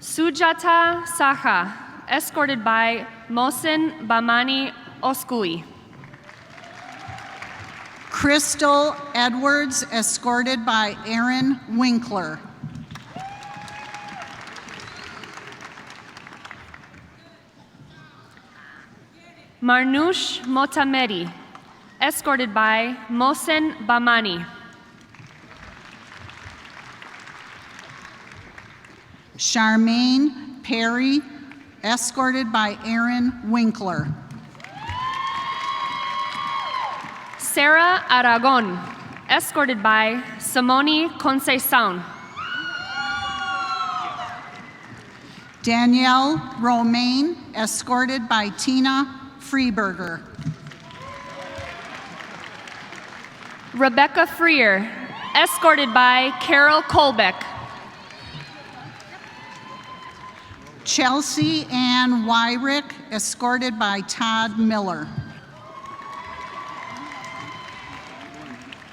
[SPEAKER 15] Sujata Saha, escorted by Mohsen Bamani Oskui.
[SPEAKER 16] Crystal Edwards, escorted by Aaron Winkler.
[SPEAKER 15] Marnoush Motamedi, escorted by Mohsen Bamani.
[SPEAKER 16] Charmaine Perry, escorted by Aaron Winkler.
[SPEAKER 15] Sarah Aragon, escorted by Simone Conceição.
[SPEAKER 16] Danielle Romaine, escorted by Tina Freeberger.
[SPEAKER 15] Rebecca Freer, escorted by Carol Kolbeck.
[SPEAKER 16] Chelsea Ann Wyrick, escorted by Todd Miller.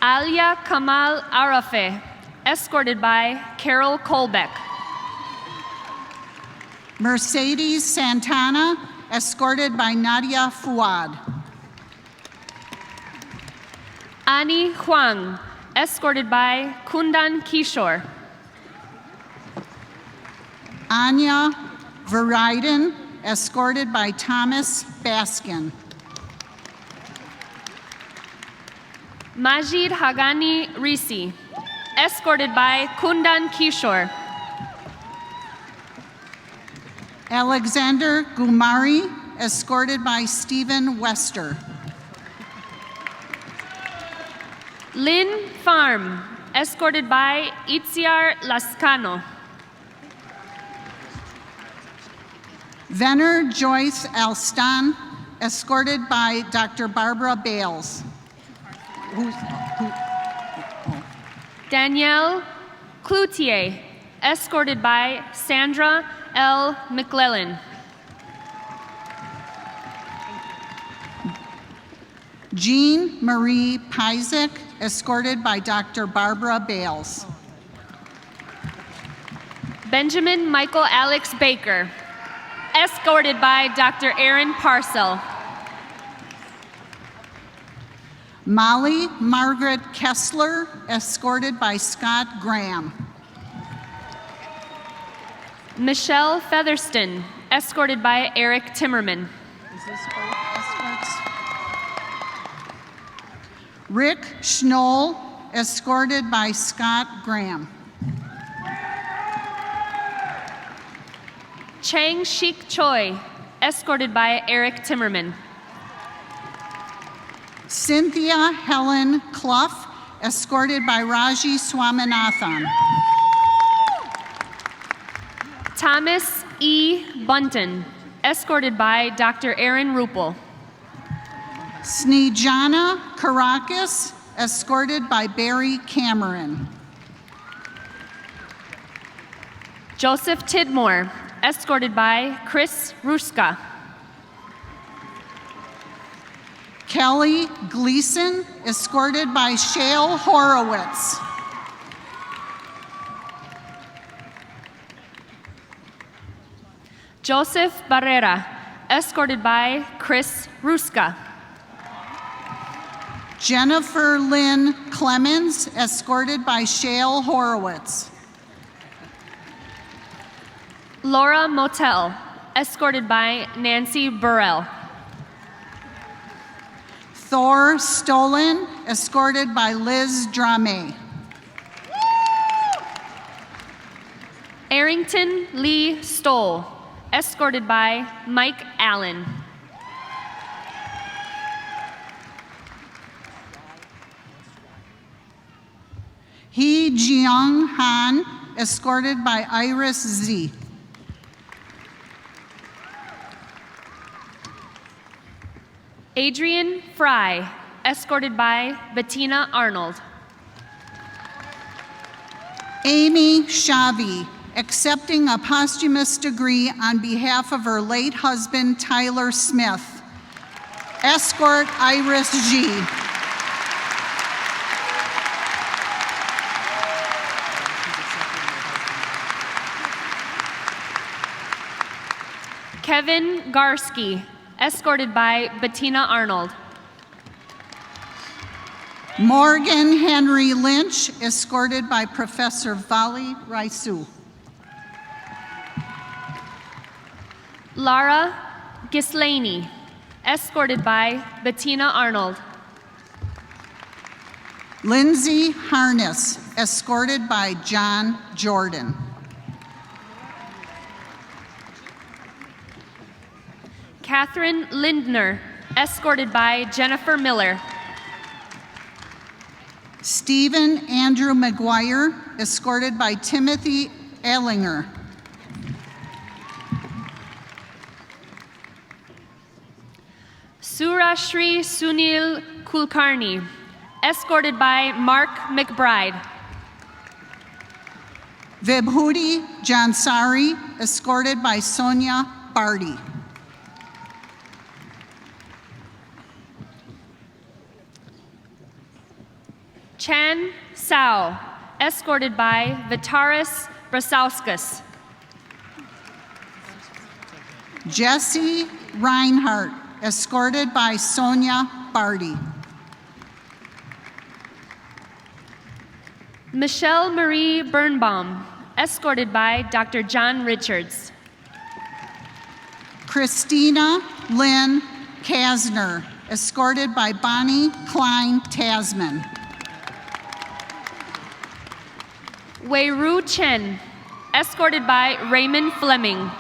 [SPEAKER 15] Alia Kamal Arafe, escorted by Carol Kolbeck.
[SPEAKER 16] Mercedes Santana, escorted by Nadia Fuad.
[SPEAKER 15] Annie Huang, escorted by Kundan Kishore.
[SPEAKER 16] Anya Veriden, escorted by Thomas Baskin.
[SPEAKER 15] Majid Hagani Risi, escorted by Kundan Kishore.
[SPEAKER 16] Alexander Gumari, escorted by Stephen Wester.
[SPEAKER 15] Lynn Farm, escorted by Itziar Lascano.
[SPEAKER 16] Venner Joyce Alston, escorted by Dr. Barbara Bales.
[SPEAKER 15] Danielle Cloutier, escorted by Sandra L. McClellan.
[SPEAKER 16] Jean Marie Pizek, escorted by Dr. Barbara Bales.
[SPEAKER 15] Benjamin Michael Alex Baker, escorted by Dr. Aaron Parcell.
[SPEAKER 16] Molly Margaret Kessler, escorted by Scott Graham.
[SPEAKER 15] Michelle Featherston, escorted by Eric Timmerman.
[SPEAKER 16] Rick Schnoll, escorted by Scott Graham.
[SPEAKER 15] Chang Shik Choi, escorted by Eric Timmerman.
[SPEAKER 16] Cynthia Helen Clough, escorted by Raji Swaminathan.
[SPEAKER 15] Thomas E. Bunton, escorted by Dr. Aaron Rupel.
[SPEAKER 16] Snejana Karakis, escorted by Barry Cameron.
[SPEAKER 15] Joseph Tidmore, escorted by Chris Ruska.
[SPEAKER 16] Kelly Gleason, escorted by Shale Horowitz.
[SPEAKER 15] Joseph Barrera, escorted by Chris Ruska.
[SPEAKER 16] Jennifer Lynn Clemens, escorted by Shale Horowitz.
[SPEAKER 15] Laura Motel, escorted by Nancy Burrell.
[SPEAKER 16] Thor Stolen, escorted by Liz Drame.
[SPEAKER 15] Arrington Lee Stoll, escorted by Mike Allen.
[SPEAKER 16] He Jiang Han, escorted by Iris Z.
[SPEAKER 15] Adrian Fry, escorted by Bettina Arnold.
[SPEAKER 16] Amy Shavi, accepting a posthumous degree on behalf of her late husband, Tyler Smith. Escort Iris G.
[SPEAKER 15] Kevin Garsky, escorted by Bettina Arnold.
[SPEAKER 16] Morgan Henry Lynch, escorted by Professor Vali Raisu.
[SPEAKER 15] Lara Ghislani, escorted by Bettina Arnold.
[SPEAKER 16] Lindsay Harness, escorted by John Jordan.
[SPEAKER 15] Catherine Lindner, escorted by Jennifer Miller.
[SPEAKER 16] Stephen Andrew McGuire, escorted by Timothy Ellinger.
[SPEAKER 15] Surashri Sunil Kulkarni, escorted by Mark McBride.
[SPEAKER 16] Vibhuti Jansari, escorted by Sonia Barty.
[SPEAKER 15] Chan Sao, escorted by Vitaris Brasauskas.
[SPEAKER 16] Jesse Reinhardt, escorted by Sonia Barty.
[SPEAKER 15] Michelle Marie Birnbaum, escorted by Dr. John Richards.
[SPEAKER 16] Christina Lynn Kasner, escorted by Bonnie Klein Tasman.
[SPEAKER 15] Wei Ru Chen, escorted by Raymond Fleming.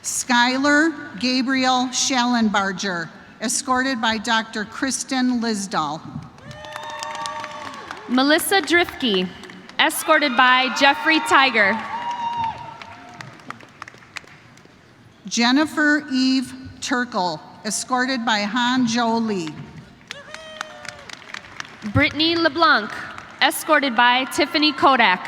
[SPEAKER 16] Skylar Gabriel Schellenbarger, escorted by Dr. Kristen Lisdahl.
[SPEAKER 15] Melissa Drifke, escorted by Jeffrey Tiger.
[SPEAKER 16] Jennifer Eve Turkle, escorted by Han Jo Lee.
[SPEAKER 15] Brittany LeBlanc, escorted by Tiffany Kodak.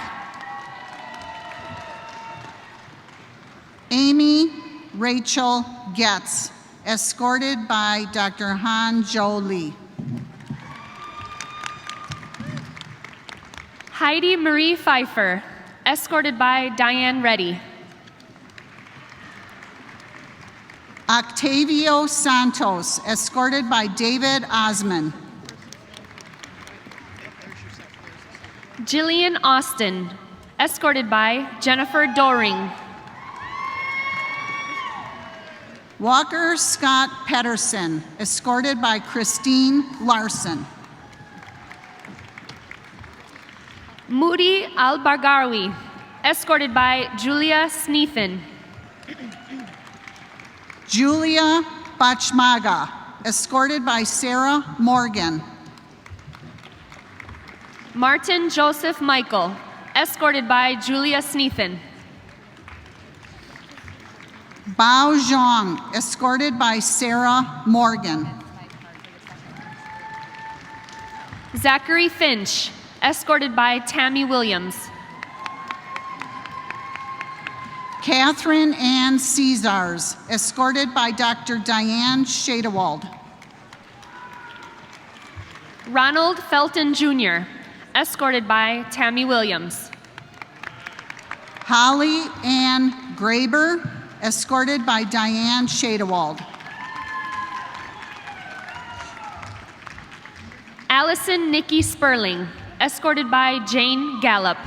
[SPEAKER 16] Amy Rachel Getz, escorted by Dr. Han Jo Lee.
[SPEAKER 15] Heidi Marie Pfeiffer, escorted by Diane Reddy.
[SPEAKER 16] Octavio Santos, escorted by David Osman.
[SPEAKER 15] Jillian Austin, escorted by Jennifer Doring.
[SPEAKER 16] Walker Scott Pedersen, escorted by Christine Larson.
[SPEAKER 15] Moody Al-Bargawi, escorted by Julia Sneathen.
[SPEAKER 16] Julia Bachmaga, escorted by Sarah Morgan.
[SPEAKER 15] Martin Joseph Michael, escorted by Julia Sneathen.
[SPEAKER 16] Bao Zhang, escorted by Sarah Morgan.
[SPEAKER 15] Zachary Finch, escorted by Tammy Williams.
[SPEAKER 16] Catherine Ann Caesars, escorted by Dr. Diane Shadewald.
[SPEAKER 15] Ronald Felton Jr., escorted by Tammy Williams.
[SPEAKER 16] Holly Ann Graber, escorted by Diane Shadewald.
[SPEAKER 15] Allison Nikki Sperling, escorted by Jane Gallup.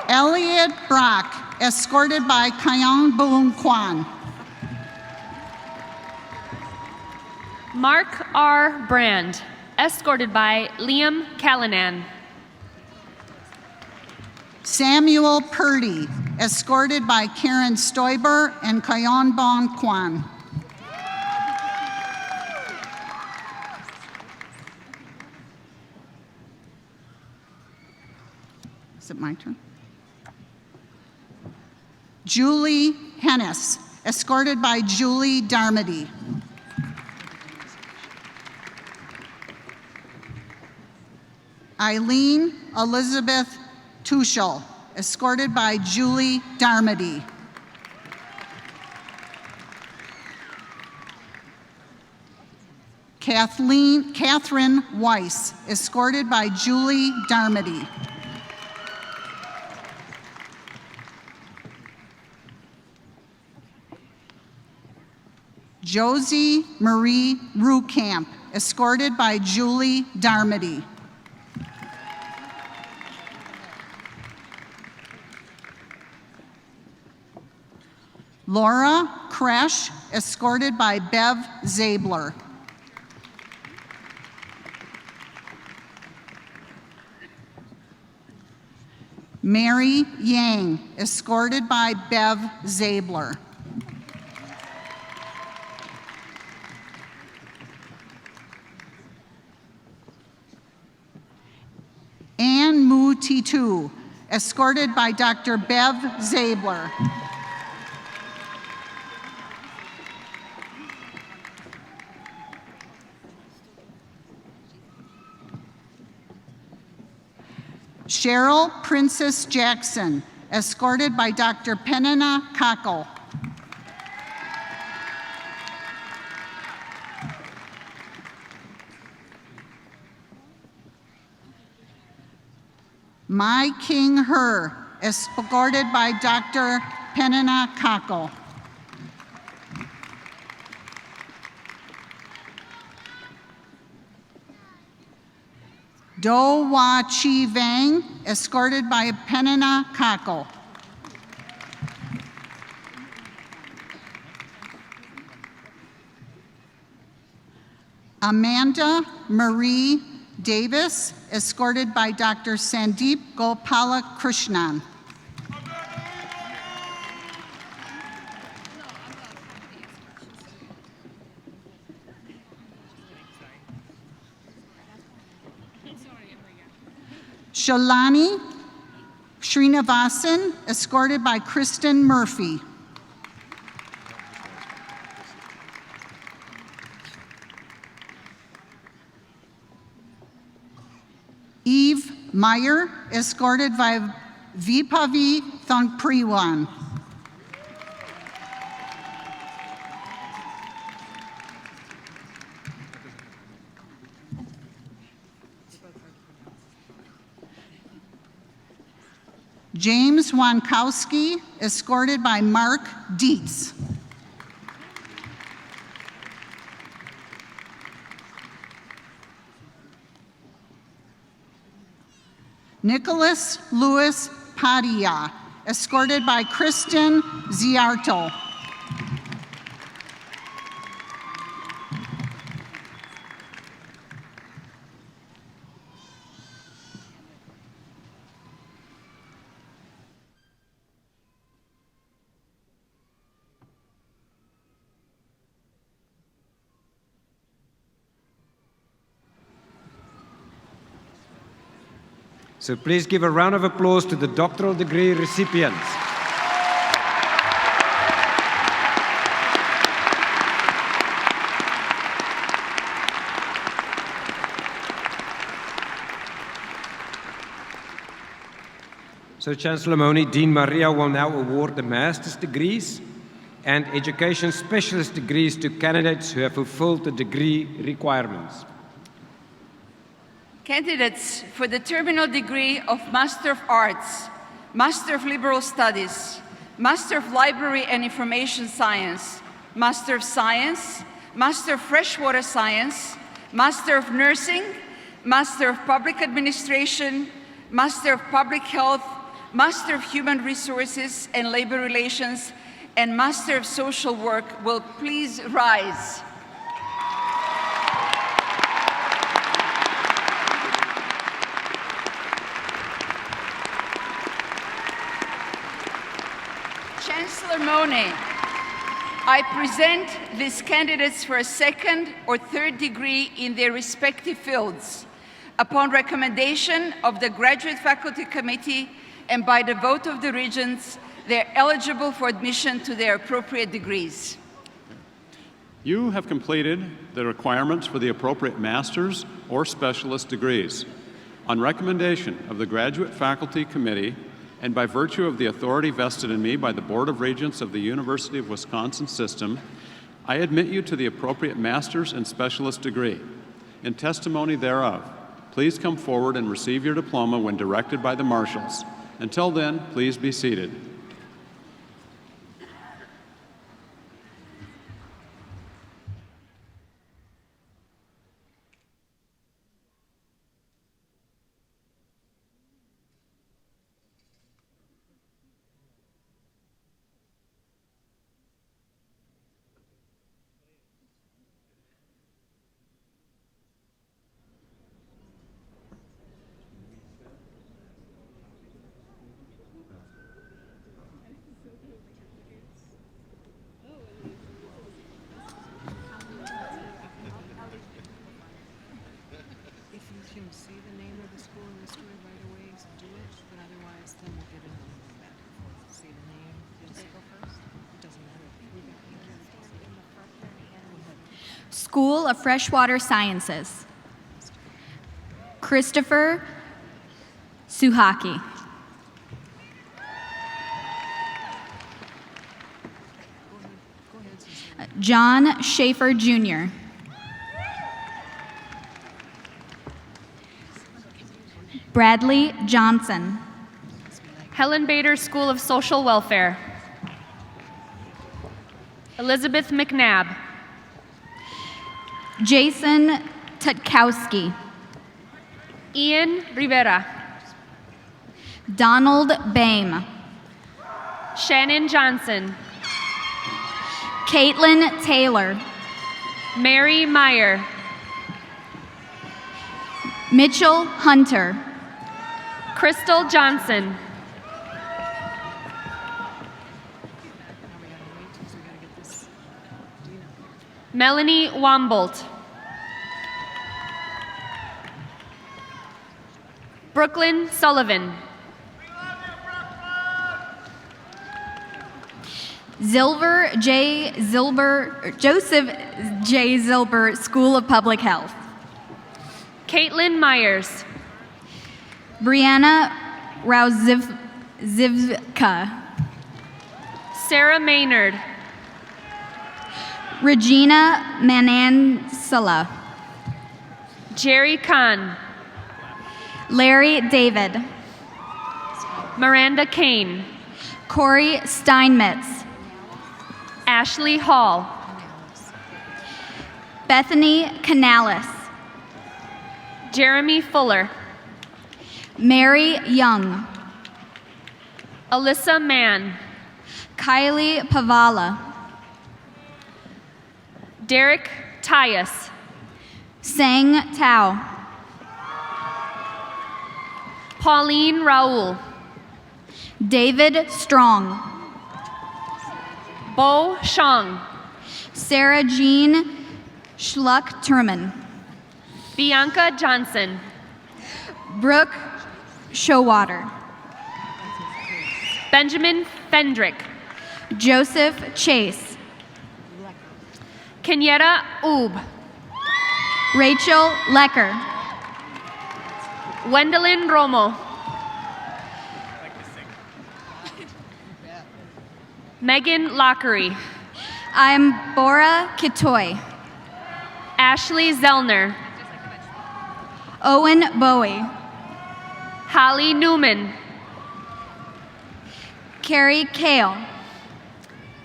[SPEAKER 16] Elliot Brock, escorted by Kyung Boon Kwan.
[SPEAKER 15] Mark R. Brand, escorted by Liam Callanan.
[SPEAKER 16] Samuel Purdy, escorted by Karen Stoiber and Kyung Bon Kwan. Is it my turn? Julie Hennis, escorted by Julie Darmody. Eileen Elizabeth Tuschel, escorted by Julie Darmody. Catherine Weiss, escorted by Julie Darmody. Josie Marie Rukamp, escorted by Julie Darmody. Laura Kresh, escorted by Bev Zabler. Mary Yang, escorted by Bev Zabler. Ann Mu Titu, escorted by Dr. Bev Zabler. Cheryl Princess Jackson, escorted by Dr. Penina Kako. Mai King Her, escorted by Dr. Penina Kako. Do Wa Chi Vang, escorted by Penina Kako. Amanda Marie Davis, escorted by Dr. Sandeep Gopalakrishnan. Shalani Srinivasan, escorted by Kristen Murphy. Eve Meyer, escorted by Vipavi Thongpriwan. James Wankowski, escorted by Mark Dietz. Nicholas Louis Padilla, escorted by Kristen Ziarto.
[SPEAKER 13] So please give a round of applause to the doctoral degree recipients. So Chancellor Mone, Dean Maria will now award the master's degrees and education specialist degrees to candidates who have fulfilled the degree requirements.
[SPEAKER 14] Candidates for the terminal degree of Master of Arts, Master of Liberal Studies, Master of Library and Information Science, Master of Science, Master of Freshwater Science, Master of Nursing, Master of Public Administration, Master of Public Health, Master of Human Resources and Labor Relations, and Master of Social Work will please rise. Chancellor Mone, I present these candidates for a second or third degree in their respective fields. Upon recommendation of the Graduate Faculty Committee and by the vote of the regents, they're eligible for admission to their appropriate degrees.
[SPEAKER 5] You have completed the requirements for the appropriate master's or specialist degrees. On recommendation of the Graduate Faculty Committee and by virtue of the authority vested in me by the Board of Regents of the University of Wisconsin System, I admit you to the appropriate master's and specialist degree. In testimony thereof, please come forward and receive your diploma when directed by the marshals. Until then, please be seated.
[SPEAKER 17] School of Freshwater Sciences. Christopher Suhaki. John Schaefer Jr. Bradley Johnson.
[SPEAKER 15] Helen Bader School of Social Welfare. Elizabeth McNabb.
[SPEAKER 17] Jason Tutkowski.
[SPEAKER 15] Ian Rivera.
[SPEAKER 17] Donald Boehm.
[SPEAKER 15] Shannon Johnson.
[SPEAKER 17] Caitlin Taylor.
[SPEAKER 15] Mary Meyer.
[SPEAKER 17] Mitchell Hunter.
[SPEAKER 15] Crystal Johnson. Melanie Wambolt. Brooklyn Sullivan.
[SPEAKER 17] Joseph J. Zilber, School of Public Health.
[SPEAKER 15] Caitlin Myers.
[SPEAKER 17] Brianna Rauzivka.
[SPEAKER 15] Sarah Maynard.
[SPEAKER 17] Regina Manansala.
[SPEAKER 15] Jerry Kahn.
[SPEAKER 17] Larry David.
[SPEAKER 15] Miranda Kane.
[SPEAKER 17] Corey Steinmetz.
[SPEAKER 15] Ashley Hall.
[SPEAKER 17] Bethany Canales.
[SPEAKER 15] Jeremy Fuller.
[SPEAKER 17] Mary Young.
[SPEAKER 15] Alyssa Mann.
[SPEAKER 17] Kylie Pavala.
[SPEAKER 15] Derek Tyus.
[SPEAKER 17] Sang Tao.
[SPEAKER 15] Pauline Raoul.
[SPEAKER 17] David Strong.
[SPEAKER 15] Bo Shang.
[SPEAKER 17] Sarah Jean Schluck-Turman.
[SPEAKER 15] Bianca Johnson.
[SPEAKER 17] Brooke Showwater.
[SPEAKER 15] Benjamin Fendrick.
[SPEAKER 17] Joseph Chase.
[SPEAKER 15] Kenyetta Oob.
[SPEAKER 17] Rachel Lecker.
[SPEAKER 15] Wendelin Romo. Megan Lockery.
[SPEAKER 17] I'm Bora Kitoy.
[SPEAKER 15] Ashley Zellner.
[SPEAKER 17] Owen Bowie.
[SPEAKER 15] Holly Newman.
[SPEAKER 17] Carrie Kale.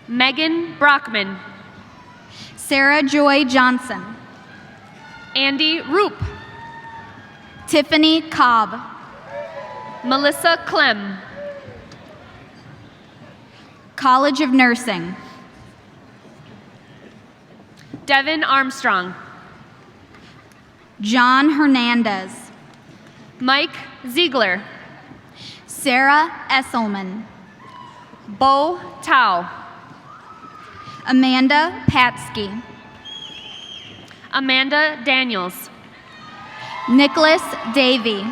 [SPEAKER 15] Megan Brockman.
[SPEAKER 17] Sarah Joy Johnson.
[SPEAKER 15] Andy Roop.
[SPEAKER 17] Tiffany Cobb.
[SPEAKER 15] Melissa Clem.
[SPEAKER 17] College of Nursing.
[SPEAKER 15] Devin Armstrong.
[SPEAKER 17] John Hernandez.
[SPEAKER 15] Mike Ziegler.
[SPEAKER 17] Sarah Esselman.
[SPEAKER 15] Bo Tao.
[SPEAKER 17] Amanda Patsky.
[SPEAKER 15] Amanda Daniels.
[SPEAKER 17] Nicholas Davey.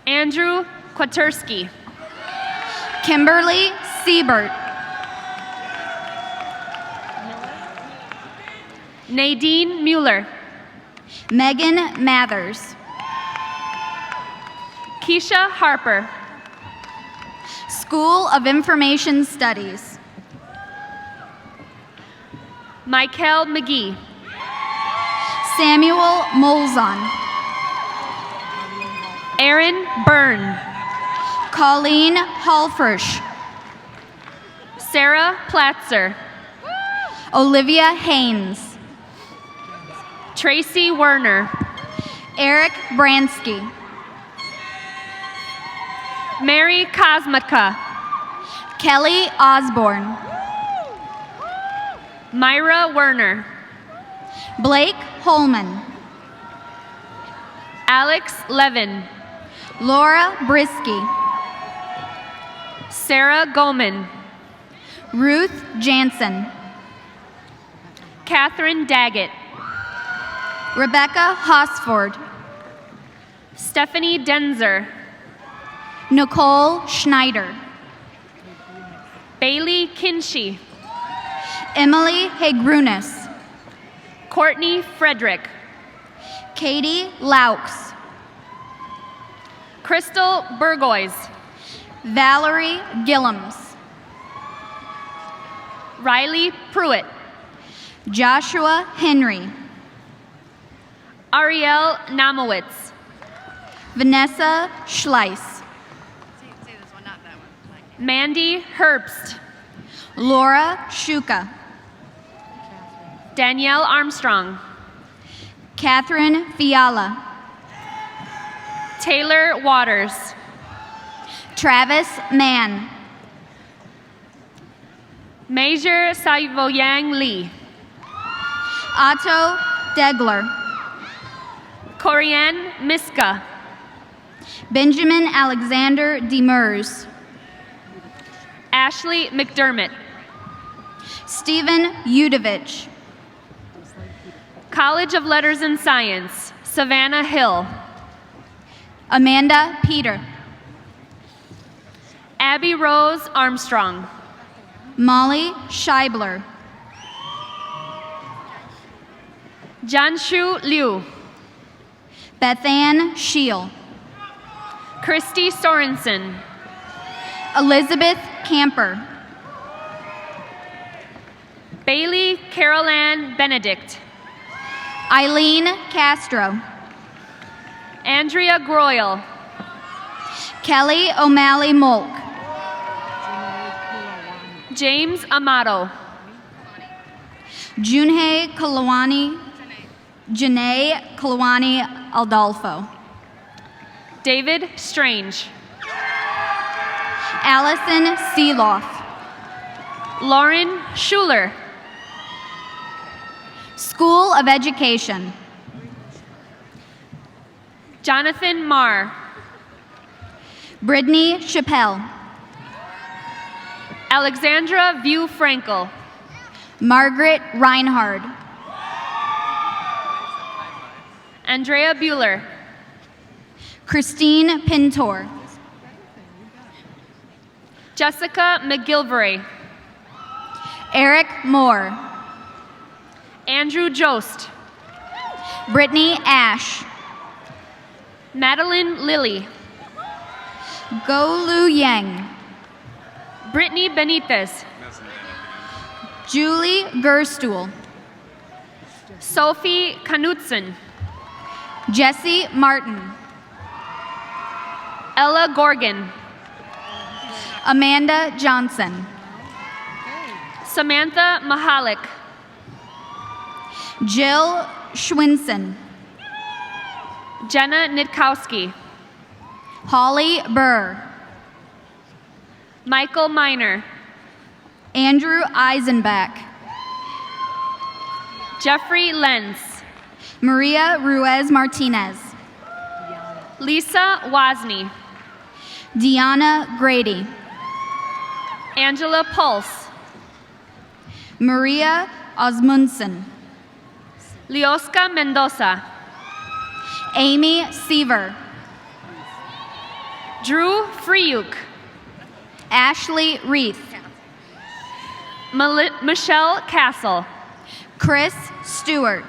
[SPEAKER 15] Andrew Kwaterski.
[SPEAKER 17] Kimberly Siebert.
[SPEAKER 15] Nadine Mueller.
[SPEAKER 17] Megan Mathers.
[SPEAKER 15] Keisha Harper.
[SPEAKER 17] School of Information Studies.
[SPEAKER 15] Michael McGee.
[SPEAKER 17] Samuel Molzon.
[SPEAKER 15] Aaron Byrne.
[SPEAKER 17] Colleen Halfrish.
[SPEAKER 15] Sarah Platzer.
[SPEAKER 17] Olivia Haynes.
[SPEAKER 15] Tracy Werner.
[SPEAKER 17] Eric Bransky.
[SPEAKER 15] Mary Kosmika.
[SPEAKER 17] Kelly Osborne.
[SPEAKER 15] Myra Werner.
[SPEAKER 17] Blake Holman.
[SPEAKER 15] Alex Levin.
[SPEAKER 17] Laura Brisky.
[SPEAKER 15] Sarah Goman.
[SPEAKER 17] Ruth Jansen.
[SPEAKER 15] Catherine Daggett.
[SPEAKER 17] Rebecca Hosford.
[SPEAKER 15] Stephanie Denzer.
[SPEAKER 17] Nicole Schneider.
[SPEAKER 15] Bailey Kinsey.
[SPEAKER 17] Emily Hegrunis.
[SPEAKER 15] Courtney Frederick.
[SPEAKER 17] Katie Laux.
[SPEAKER 15] Crystal Burgoyes.
[SPEAKER 17] Valerie Gillums.
[SPEAKER 15] Riley Pruitt.
[SPEAKER 17] Joshua Henry.
[SPEAKER 15] Ariel Namowitz.
[SPEAKER 17] Vanessa Schleiss.
[SPEAKER 15] Mandy Herbst.
[SPEAKER 17] Laura Shuka.
[SPEAKER 15] Danielle Armstrong.
[SPEAKER 17] Catherine Fiala.
[SPEAKER 15] Taylor Waters.
[SPEAKER 17] Travis Mann.
[SPEAKER 15] Major Saivoyang Lee.
[SPEAKER 17] Otto Degler.
[SPEAKER 15] Corianne Miska.
[SPEAKER 17] Benjamin Alexander Demers.
[SPEAKER 15] Ashley McDermott.
[SPEAKER 17] Stephen Udovich.
[SPEAKER 15] College of Letters and Science, Savannah Hill.
[SPEAKER 17] Amanda Peter.
[SPEAKER 15] Abby Rose Armstrong.
[SPEAKER 17] Molly Scheibler.
[SPEAKER 15] Janshu Liu.
[SPEAKER 17] Bethann Scheel.
[SPEAKER 15] Christy Sorensen.
[SPEAKER 17] Elizabeth Camper.
[SPEAKER 15] Bailey Carol-Ann Benedict.
[SPEAKER 17] Eileen Castro.
[SPEAKER 15] Andrea Groyle.
[SPEAKER 17] Kelly O'Malley Molk.
[SPEAKER 15] James Amato.
[SPEAKER 17] Janae Kalawani Aldolfo.
[SPEAKER 15] David Strange.
[SPEAKER 17] Allison Seeloff.
[SPEAKER 15] Lauren Schuler.
[SPEAKER 17] School of Education.
[SPEAKER 15] Jonathan Marr.
[SPEAKER 17] Brittany Chappelle.
[SPEAKER 15] Alexandra View Frankel.
[SPEAKER 17] Margaret Reinhard.
[SPEAKER 15] Andrea Bueller.
[SPEAKER 17] Christine Pintor.
[SPEAKER 15] Jessica McGilvery.
[SPEAKER 17] Eric Moore.
[SPEAKER 15] Andrew Jost.
[SPEAKER 17] Brittany Ash.
[SPEAKER 15] Madeline Lilly.
[SPEAKER 17] Golu Yang.
[SPEAKER 15] Brittany Benitez.
[SPEAKER 17] Julie Gerstuhl.
[SPEAKER 15] Sophie Knutson.
[SPEAKER 17] Jesse Martin.
[SPEAKER 15] Ella Gorgon.
[SPEAKER 17] Amanda Johnson.
[SPEAKER 15] Samantha Mahalik.
[SPEAKER 17] Jill Schwinson.
[SPEAKER 15] Jenna Nitkowski.
[SPEAKER 17] Holly Burr.
[SPEAKER 15] Michael Miner.
[SPEAKER 17] Andrew Eisenbach.
[SPEAKER 15] Jeffrey Lenz.
[SPEAKER 17] Maria Ruiz Martinez.
[SPEAKER 15] Lisa Wozni.
[SPEAKER 17] Deanna Grady.
[SPEAKER 15] Angela Pulse.
[SPEAKER 17] Maria Osmundson.
[SPEAKER 15] Leoska Mendoza.
[SPEAKER 17] Amy Seaver.
[SPEAKER 15] Drew Friuk.
[SPEAKER 17] Ashley Reith.
[SPEAKER 15] Michelle Castle.
[SPEAKER 17] Chris Stewart.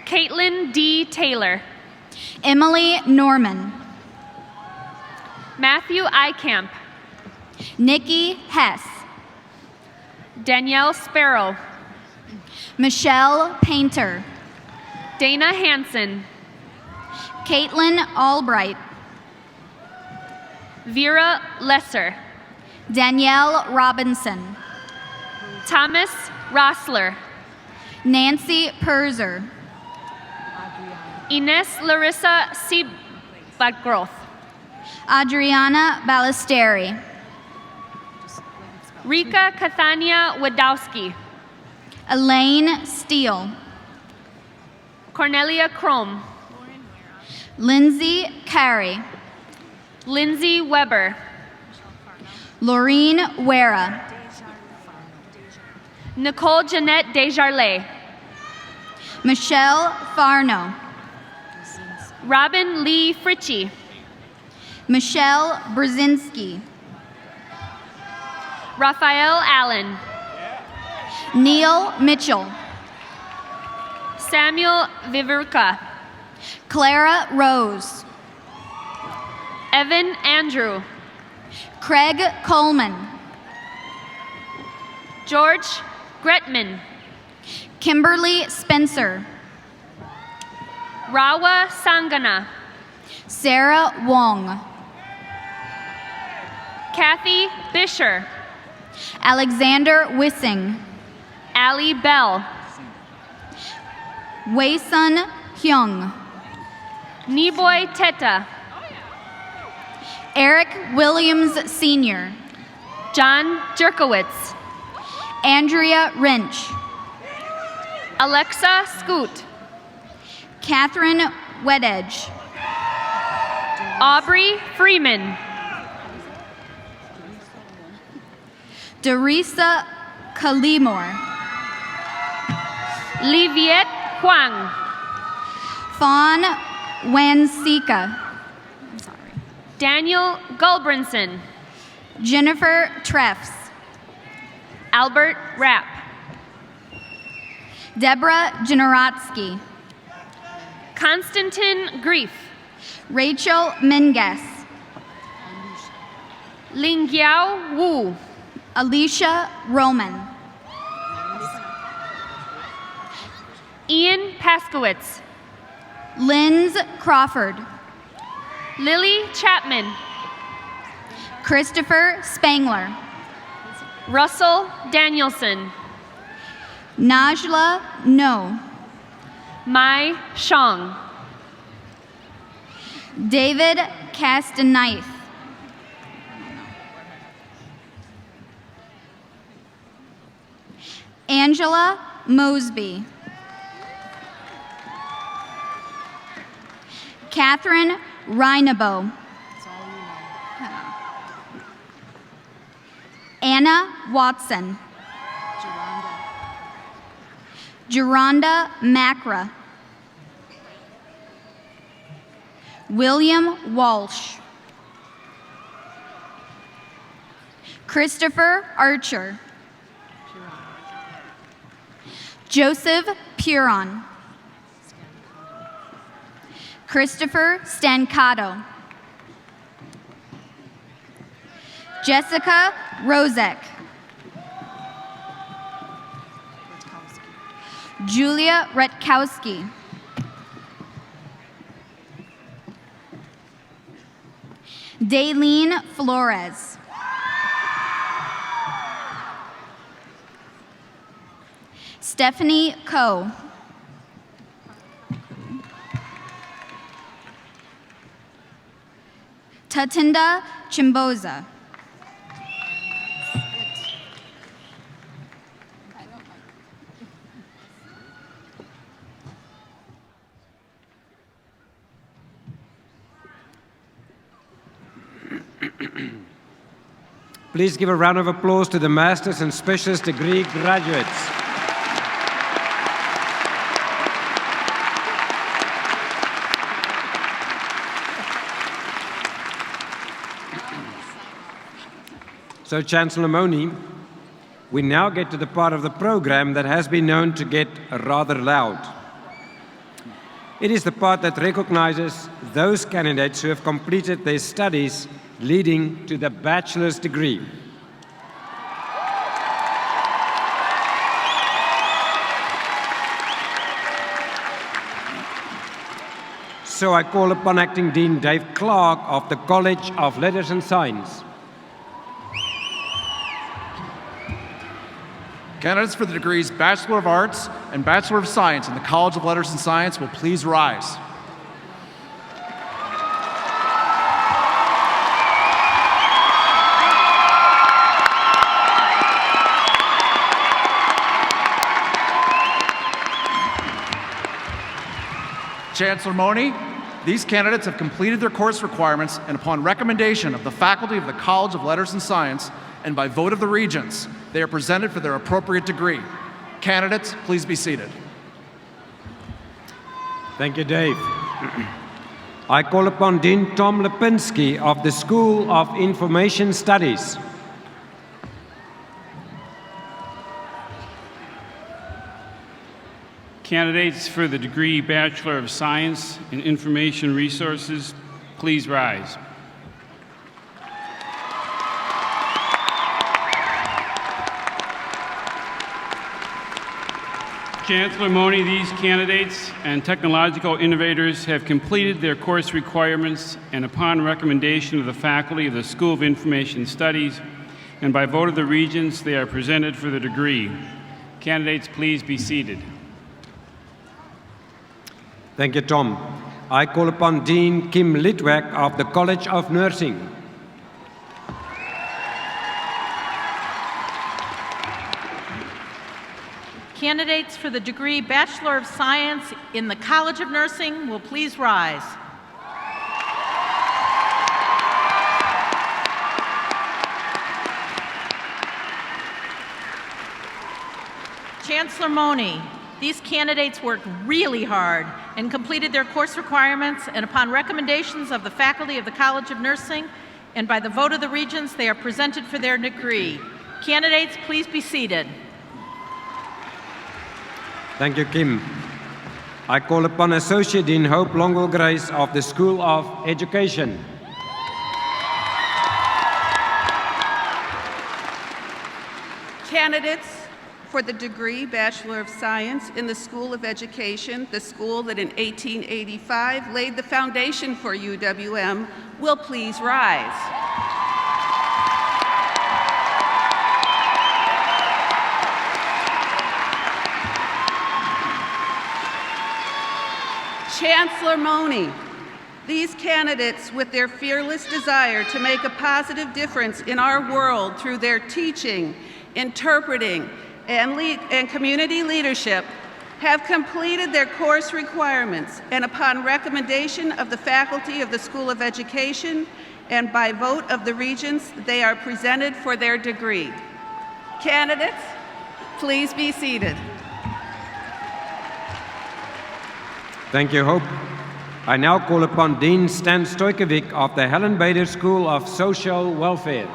[SPEAKER 15] Caitlin D. Taylor.
[SPEAKER 17] Emily Norman.
[SPEAKER 15] Matthew Eikamp.
[SPEAKER 17] Nikki Hess.
[SPEAKER 15] Danielle Sparrow.
[SPEAKER 17] Michelle Painter.
[SPEAKER 15] Dana Hanson.
[SPEAKER 17] Caitlin Albright.
[SPEAKER 15] Vera Lesser.
[SPEAKER 17] Danielle Robinson.
[SPEAKER 15] Thomas Rossler.
[SPEAKER 17] Nancy Perzer.
[SPEAKER 15] Ines Larissa Seabutgroth.
[SPEAKER 17] Adriana Ballesteri.
[SPEAKER 15] Rika Kathania Wadowski.
[SPEAKER 17] Elaine Steele.
[SPEAKER 15] Cornelia Chrome.
[SPEAKER 17] Lindsay Carey.
[SPEAKER 15] Lindsay Weber.
[SPEAKER 17] Laureen Wera.
[SPEAKER 15] Nicole Jeanette Desjarlais.
[SPEAKER 17] Michelle Farno.
[SPEAKER 15] Robin Lee Fritchie.
[SPEAKER 17] Michelle Brzezinski.
[SPEAKER 15] Raphael Allen.
[SPEAKER 17] Neil Mitchell.
[SPEAKER 15] Samuel Viverka.
[SPEAKER 17] Clara Rose.
[SPEAKER 15] Evan Andrew.
[SPEAKER 17] Craig Coleman.
[SPEAKER 15] George Gretman.
[SPEAKER 17] Kimberly Spencer.
[SPEAKER 15] Rawa Sangana.
[SPEAKER 17] Sarah Wong.
[SPEAKER 15] Kathy Bisher.
[SPEAKER 17] Alexander Wissing.
[SPEAKER 15] Allie Bell.
[SPEAKER 17] Wei-sun Hyung.
[SPEAKER 15] Niboy Teta.
[SPEAKER 17] Eric Williams Sr.
[SPEAKER 15] John Jerkowitz.
[SPEAKER 17] Andrea Wrench.
[SPEAKER 15] Alexa Scoot.
[SPEAKER 17] Catherine Wededge.
[SPEAKER 15] Aubrey Freeman.
[SPEAKER 17] Derisa Kalimor.
[SPEAKER 15] Liviette Huang.
[SPEAKER 17] Fawn Wansika.
[SPEAKER 15] Daniel Gulbranson.
[SPEAKER 17] Jennifer Treffs.
[SPEAKER 15] Albert Rapp.
[SPEAKER 17] Deborah Generotsky.
[SPEAKER 15] Konstantin Grief.
[SPEAKER 17] Rachel Mingus.
[SPEAKER 15] Lingyao Wu.
[SPEAKER 17] Alicia Roman.
[SPEAKER 15] Ian Paskowitz.
[SPEAKER 17] Linz Crawford.
[SPEAKER 15] Lily Chapman.
[SPEAKER 17] Christopher Spangler.
[SPEAKER 15] Russell Danielson.
[SPEAKER 17] Najla No.
[SPEAKER 15] Mai Shang.
[SPEAKER 17] David Castanith. Angela Mosby. Catherine Reinebo. Anna Watson. Geronda Macra. William Walsh. Christopher Archer. Joseph Puron. Christopher Stancato. Jessica Rozek. Julia Rutkowski. Daylene Flores. Stephanie Coe. Tatinda Chimboza.
[SPEAKER 13] Please give a round of applause to the master's and specialist degree graduates. So, Chancellor Mone, we now get to the part of the program that has been known to get rather loud. It is the part that recognizes those candidates who have completed their studies leading to the bachelor's degree. So I call upon Acting Dean Dave Clark of the College of Letters and Science.
[SPEAKER 18] Candidates for the degrees Bachelor of Arts and Bachelor of Science in the College of Letters and Science will please rise. Chancellor Mone, these candidates have completed their course requirements, and upon recommendation of the faculty of the College of Letters and Science and by vote of the regents, they are presented for their appropriate degree. Candidates, please be seated.
[SPEAKER 13] Thank you, Dave. I call upon Dean Tom Lipinski of the School of Information Studies.
[SPEAKER 19] Candidates for the degree Bachelor of Science in Information Resources, please rise. Chancellor Mone, these candidates and technological innovators have completed their course requirements, and upon recommendation of the faculty of the School of Information Studies and by vote of the regents, they are presented for the degree. Candidates, please be seated.
[SPEAKER 13] Thank you, Tom. I call upon Dean Kim Litwack of the College of Nursing.
[SPEAKER 20] Candidates for the degree Bachelor of Science in the College of Nursing will please rise. Chancellor Mone, these candidates worked really hard and completed their course requirements, and upon recommendations of the faculty of the College of Nursing and by the vote of the Regents, they are presented for their degree. Candidates, please be seated.
[SPEAKER 13] Thank you, Kim. I call upon Associate Dean Hope Longwell Grace of the School of Education.
[SPEAKER 21] Candidates for the degree Bachelor of Science in the School of Education, the school that in 1885 laid the foundation for UWM, will please rise. Chancellor Mone, these candidates, with their fearless desire to make a positive difference in our world through their teaching, interpreting, and community leadership, have completed their course requirements, and upon recommendation of the faculty of the School of Education and by vote of the Regents, they are presented for their degree. Candidates, please be seated.
[SPEAKER 13] Thank you, Hope. I now call upon Dean Stan Stojkovic of the Helen Bader School of Social Welfare.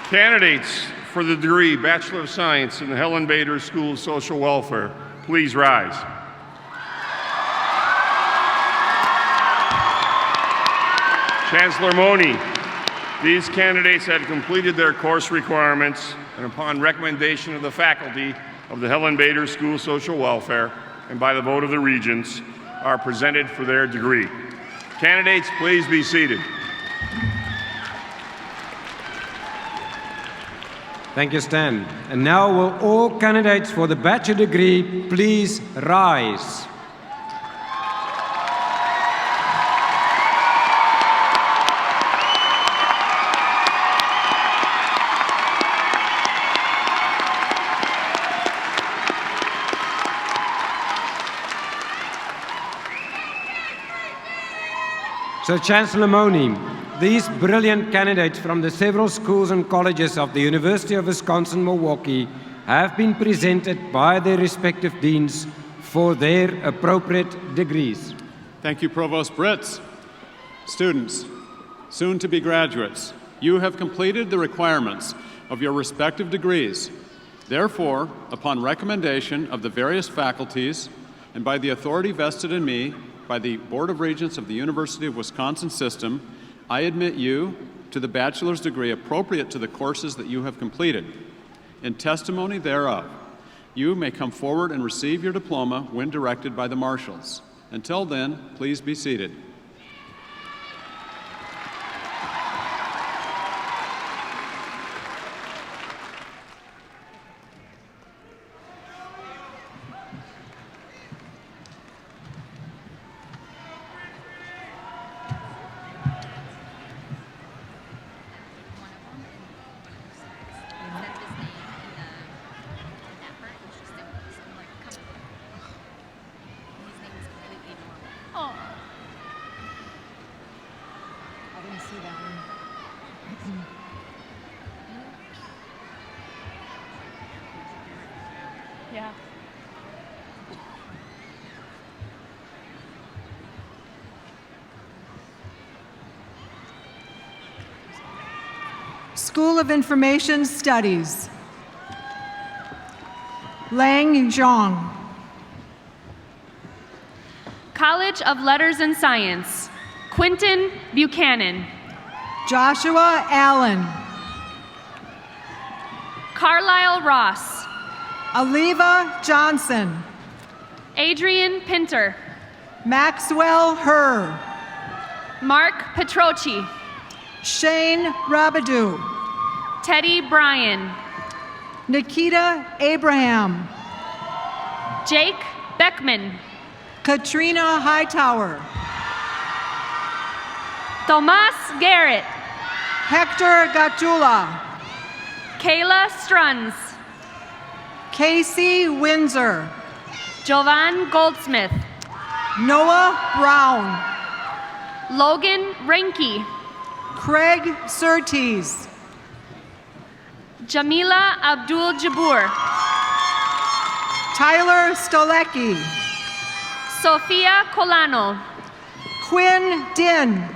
[SPEAKER 22] Candidates for the degree Bachelor of Science in the Helen Bader School of Social Welfare, please rise. Chancellor Mone, these candidates had completed their course requirements and upon recommendation of the faculty of the Helen Bader School of Social Welfare and by the vote of the Regents are presented for their degree. Candidates, please be seated.
[SPEAKER 13] Thank you, Stan. And now will all candidates for the bachelor degree please rise. So, Chancellor Mone, these brilliant candidates from the several schools and colleges of the University of Wisconsin-Milwaukee have been presented by their respective deans for their appropriate degrees.
[SPEAKER 5] Thank you, Provost Britz. Students, soon-to-be graduates, you have completed the requirements of your respective degrees. Therefore, upon recommendation of the various faculties and by the authority vested in me by the Board of Regents of the University of Wisconsin System, I admit you to the bachelor's degree appropriate to the courses that you have completed. In testimony thereof, you may come forward and receive your diploma when directed by the marshals. Until then, please be seated.
[SPEAKER 20] Yeah.
[SPEAKER 23] School of Information Studies. Lang Zhang.
[SPEAKER 15] College of Letters and Science, Quinton Buchanan.
[SPEAKER 23] Joshua Allen.
[SPEAKER 15] Carlisle Ross.
[SPEAKER 23] Aliva Johnson.
[SPEAKER 15] Adrian Pinter.
[SPEAKER 23] Maxwell Herr.
[SPEAKER 15] Mark Petrochi.
[SPEAKER 23] Shane Rabidou.
[SPEAKER 15] Teddy Bryan.
[SPEAKER 23] Nikita Abraham.
[SPEAKER 15] Jake Beckman.
[SPEAKER 23] Katrina Hightower.
[SPEAKER 15] Tomas Garrett.
[SPEAKER 23] Hector Gatula.
[SPEAKER 15] Kayla Struns.
[SPEAKER 23] Casey Windsor.
[SPEAKER 15] Jovan Goldsmith.
[SPEAKER 23] Noah Brown.
[SPEAKER 15] Logan Renke.
[SPEAKER 23] Craig Surtees.
[SPEAKER 15] Jamila Abdul Jabur.
[SPEAKER 23] Tyler Stolecki.
[SPEAKER 15] Sofia Colano.
[SPEAKER 23] Quinn Din.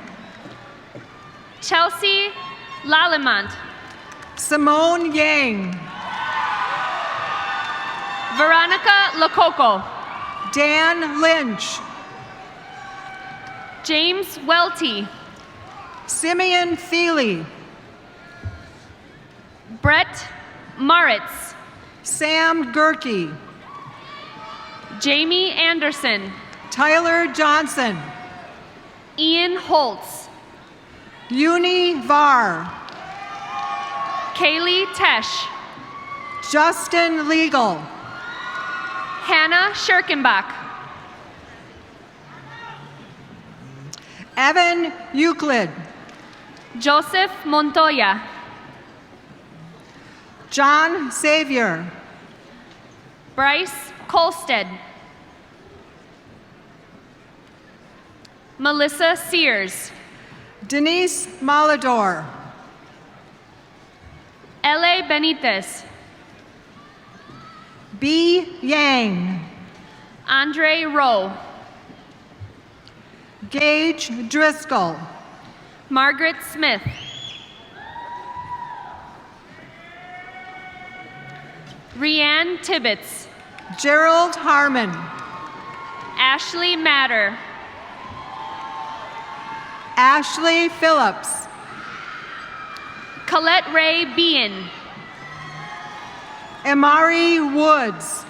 [SPEAKER 15] Chelsea Lalemant.
[SPEAKER 23] Simone Yang.
[SPEAKER 15] Veronica Lococo.
[SPEAKER 23] Dan Lynch.
[SPEAKER 15] James Welty.
[SPEAKER 23] Simeon Feely.
[SPEAKER 15] Brett Moritz.
[SPEAKER 23] Sam Gerke.
[SPEAKER 15] Jamie Anderson.
[SPEAKER 23] Tyler Johnson.
[SPEAKER 15] Ian Holtz.
[SPEAKER 23] Uni Var.
[SPEAKER 15] Kaylee Tesh.
[SPEAKER 23] Justin Legal.
[SPEAKER 15] Hannah Schirkenbach.
[SPEAKER 23] Evan Euclid.
[SPEAKER 15] Joseph Montoya.
[SPEAKER 23] John Xavier.
[SPEAKER 15] Bryce Kolstead. Melissa Sears.
[SPEAKER 23] Denise Malador.
[SPEAKER 15] L.A. Benitez.
[SPEAKER 23] B. Yang.
[SPEAKER 15] Andre Rowe.
[SPEAKER 23] Gage Driscoll.
[SPEAKER 15] Margaret Smith. Rianne Tibbetts.
[SPEAKER 23] Gerald Harmon.
[SPEAKER 15] Ashley Matter.
[SPEAKER 23] Ashley Phillips.
[SPEAKER 15] Colette Ray Bean.
[SPEAKER 23] Amari Woods.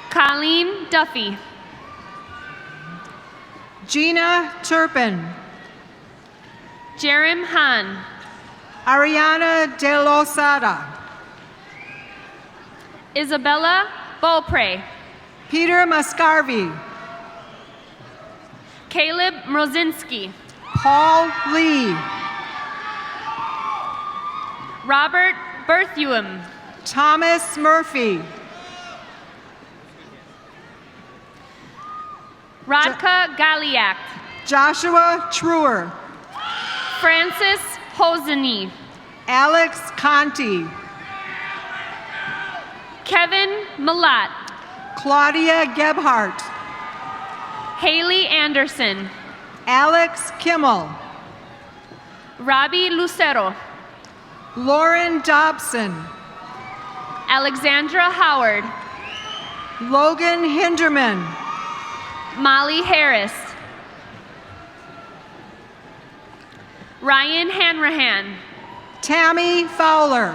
[SPEAKER 15] Colleen Duffy.
[SPEAKER 23] Gina Turpin.
[SPEAKER 15] Jerem Han.
[SPEAKER 23] Ariana De Losada.
[SPEAKER 15] Isabella Beaupre.
[SPEAKER 23] Peter Muscarvy.
[SPEAKER 15] Caleb Mrozinski.
[SPEAKER 23] Paul Lee.
[SPEAKER 15] Robert Berthuim.
[SPEAKER 23] Thomas Murphy.
[SPEAKER 15] Radka Galiak.
[SPEAKER 23] Joshua Truer.
[SPEAKER 15] Francis Hosany.
[SPEAKER 23] Alex Conti.
[SPEAKER 15] Kevin Malat.
[SPEAKER 23] Claudia Gebhardt.
[SPEAKER 15] Haley Anderson.
[SPEAKER 23] Alex Kimmel.
[SPEAKER 15] Robbie Lucero.
[SPEAKER 23] Lauren Dobson.
[SPEAKER 15] Alexandra Howard.
[SPEAKER 23] Logan Hinderman.
[SPEAKER 15] Molly Harris. Ryan Hanrahan.
[SPEAKER 23] Tammy Fowler.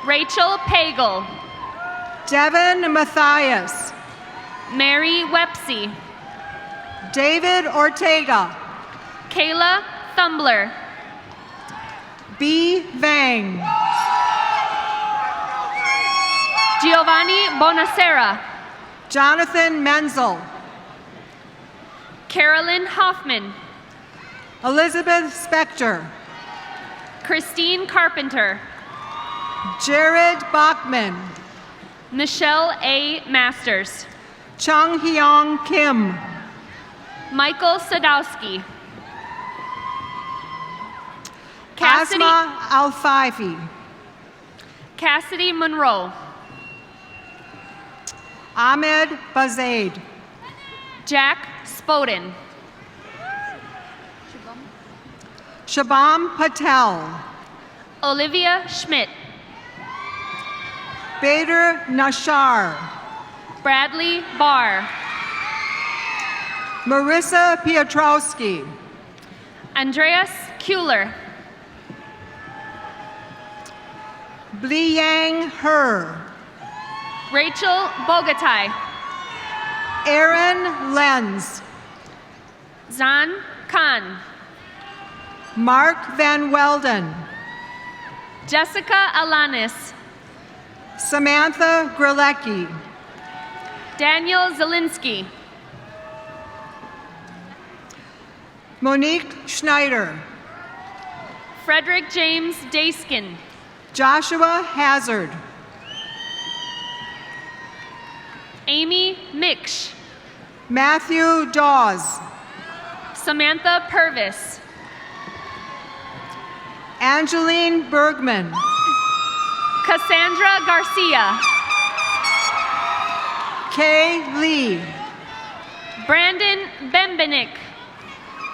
[SPEAKER 15] Rachel Pagel.
[SPEAKER 23] Devin Matthias.
[SPEAKER 15] Mary Wepsey.
[SPEAKER 23] David Ortega.
[SPEAKER 15] Kayla Thumbler.
[SPEAKER 23] B. Vang.
[SPEAKER 15] Giovanni Bonacera.
[SPEAKER 23] Jonathan Menzel.
[SPEAKER 15] Carolyn Hoffman.
[SPEAKER 23] Elizabeth Spector.
[SPEAKER 15] Christine Carpenter.
[SPEAKER 23] Jared Bachman.
[SPEAKER 15] Michelle A. Masters.
[SPEAKER 23] Chung Hyung Kim.
[SPEAKER 15] Michael Sadowski. Cassidy,
[SPEAKER 23] Asma Alfaifi.
[SPEAKER 15] Cassidy Monroe.
[SPEAKER 23] Ahmed Bazaid.
[SPEAKER 15] Jack Spoden.
[SPEAKER 23] Shabam Patel.
[SPEAKER 15] Olivia Schmidt.
[SPEAKER 23] Bader Nashar.
[SPEAKER 15] Bradley Barr.
[SPEAKER 23] Marissa Piotrowski.
[SPEAKER 15] Andreas Kuehler.
[SPEAKER 23] Bliyang Her.
[SPEAKER 15] Rachel Bogatai.
[SPEAKER 23] Aaron Lenz.
[SPEAKER 15] Zan Khan.
[SPEAKER 23] Mark Van Welden.
[SPEAKER 15] Jessica Alanis.
[SPEAKER 23] Samantha Grelecki.
[SPEAKER 15] Daniel Zielinski.
[SPEAKER 23] Monique Schneider.
[SPEAKER 15] Frederick James Dayskin.
[SPEAKER 23] Joshua Hazard.
[SPEAKER 15] Amy Miksh.
[SPEAKER 23] Matthew Dawes.
[SPEAKER 15] Samantha Purvis.
[SPEAKER 23] Angeline Bergman.
[SPEAKER 15] Cassandra Garcia.
[SPEAKER 23] Kay Lee.
[SPEAKER 15] Brandon Bembenik.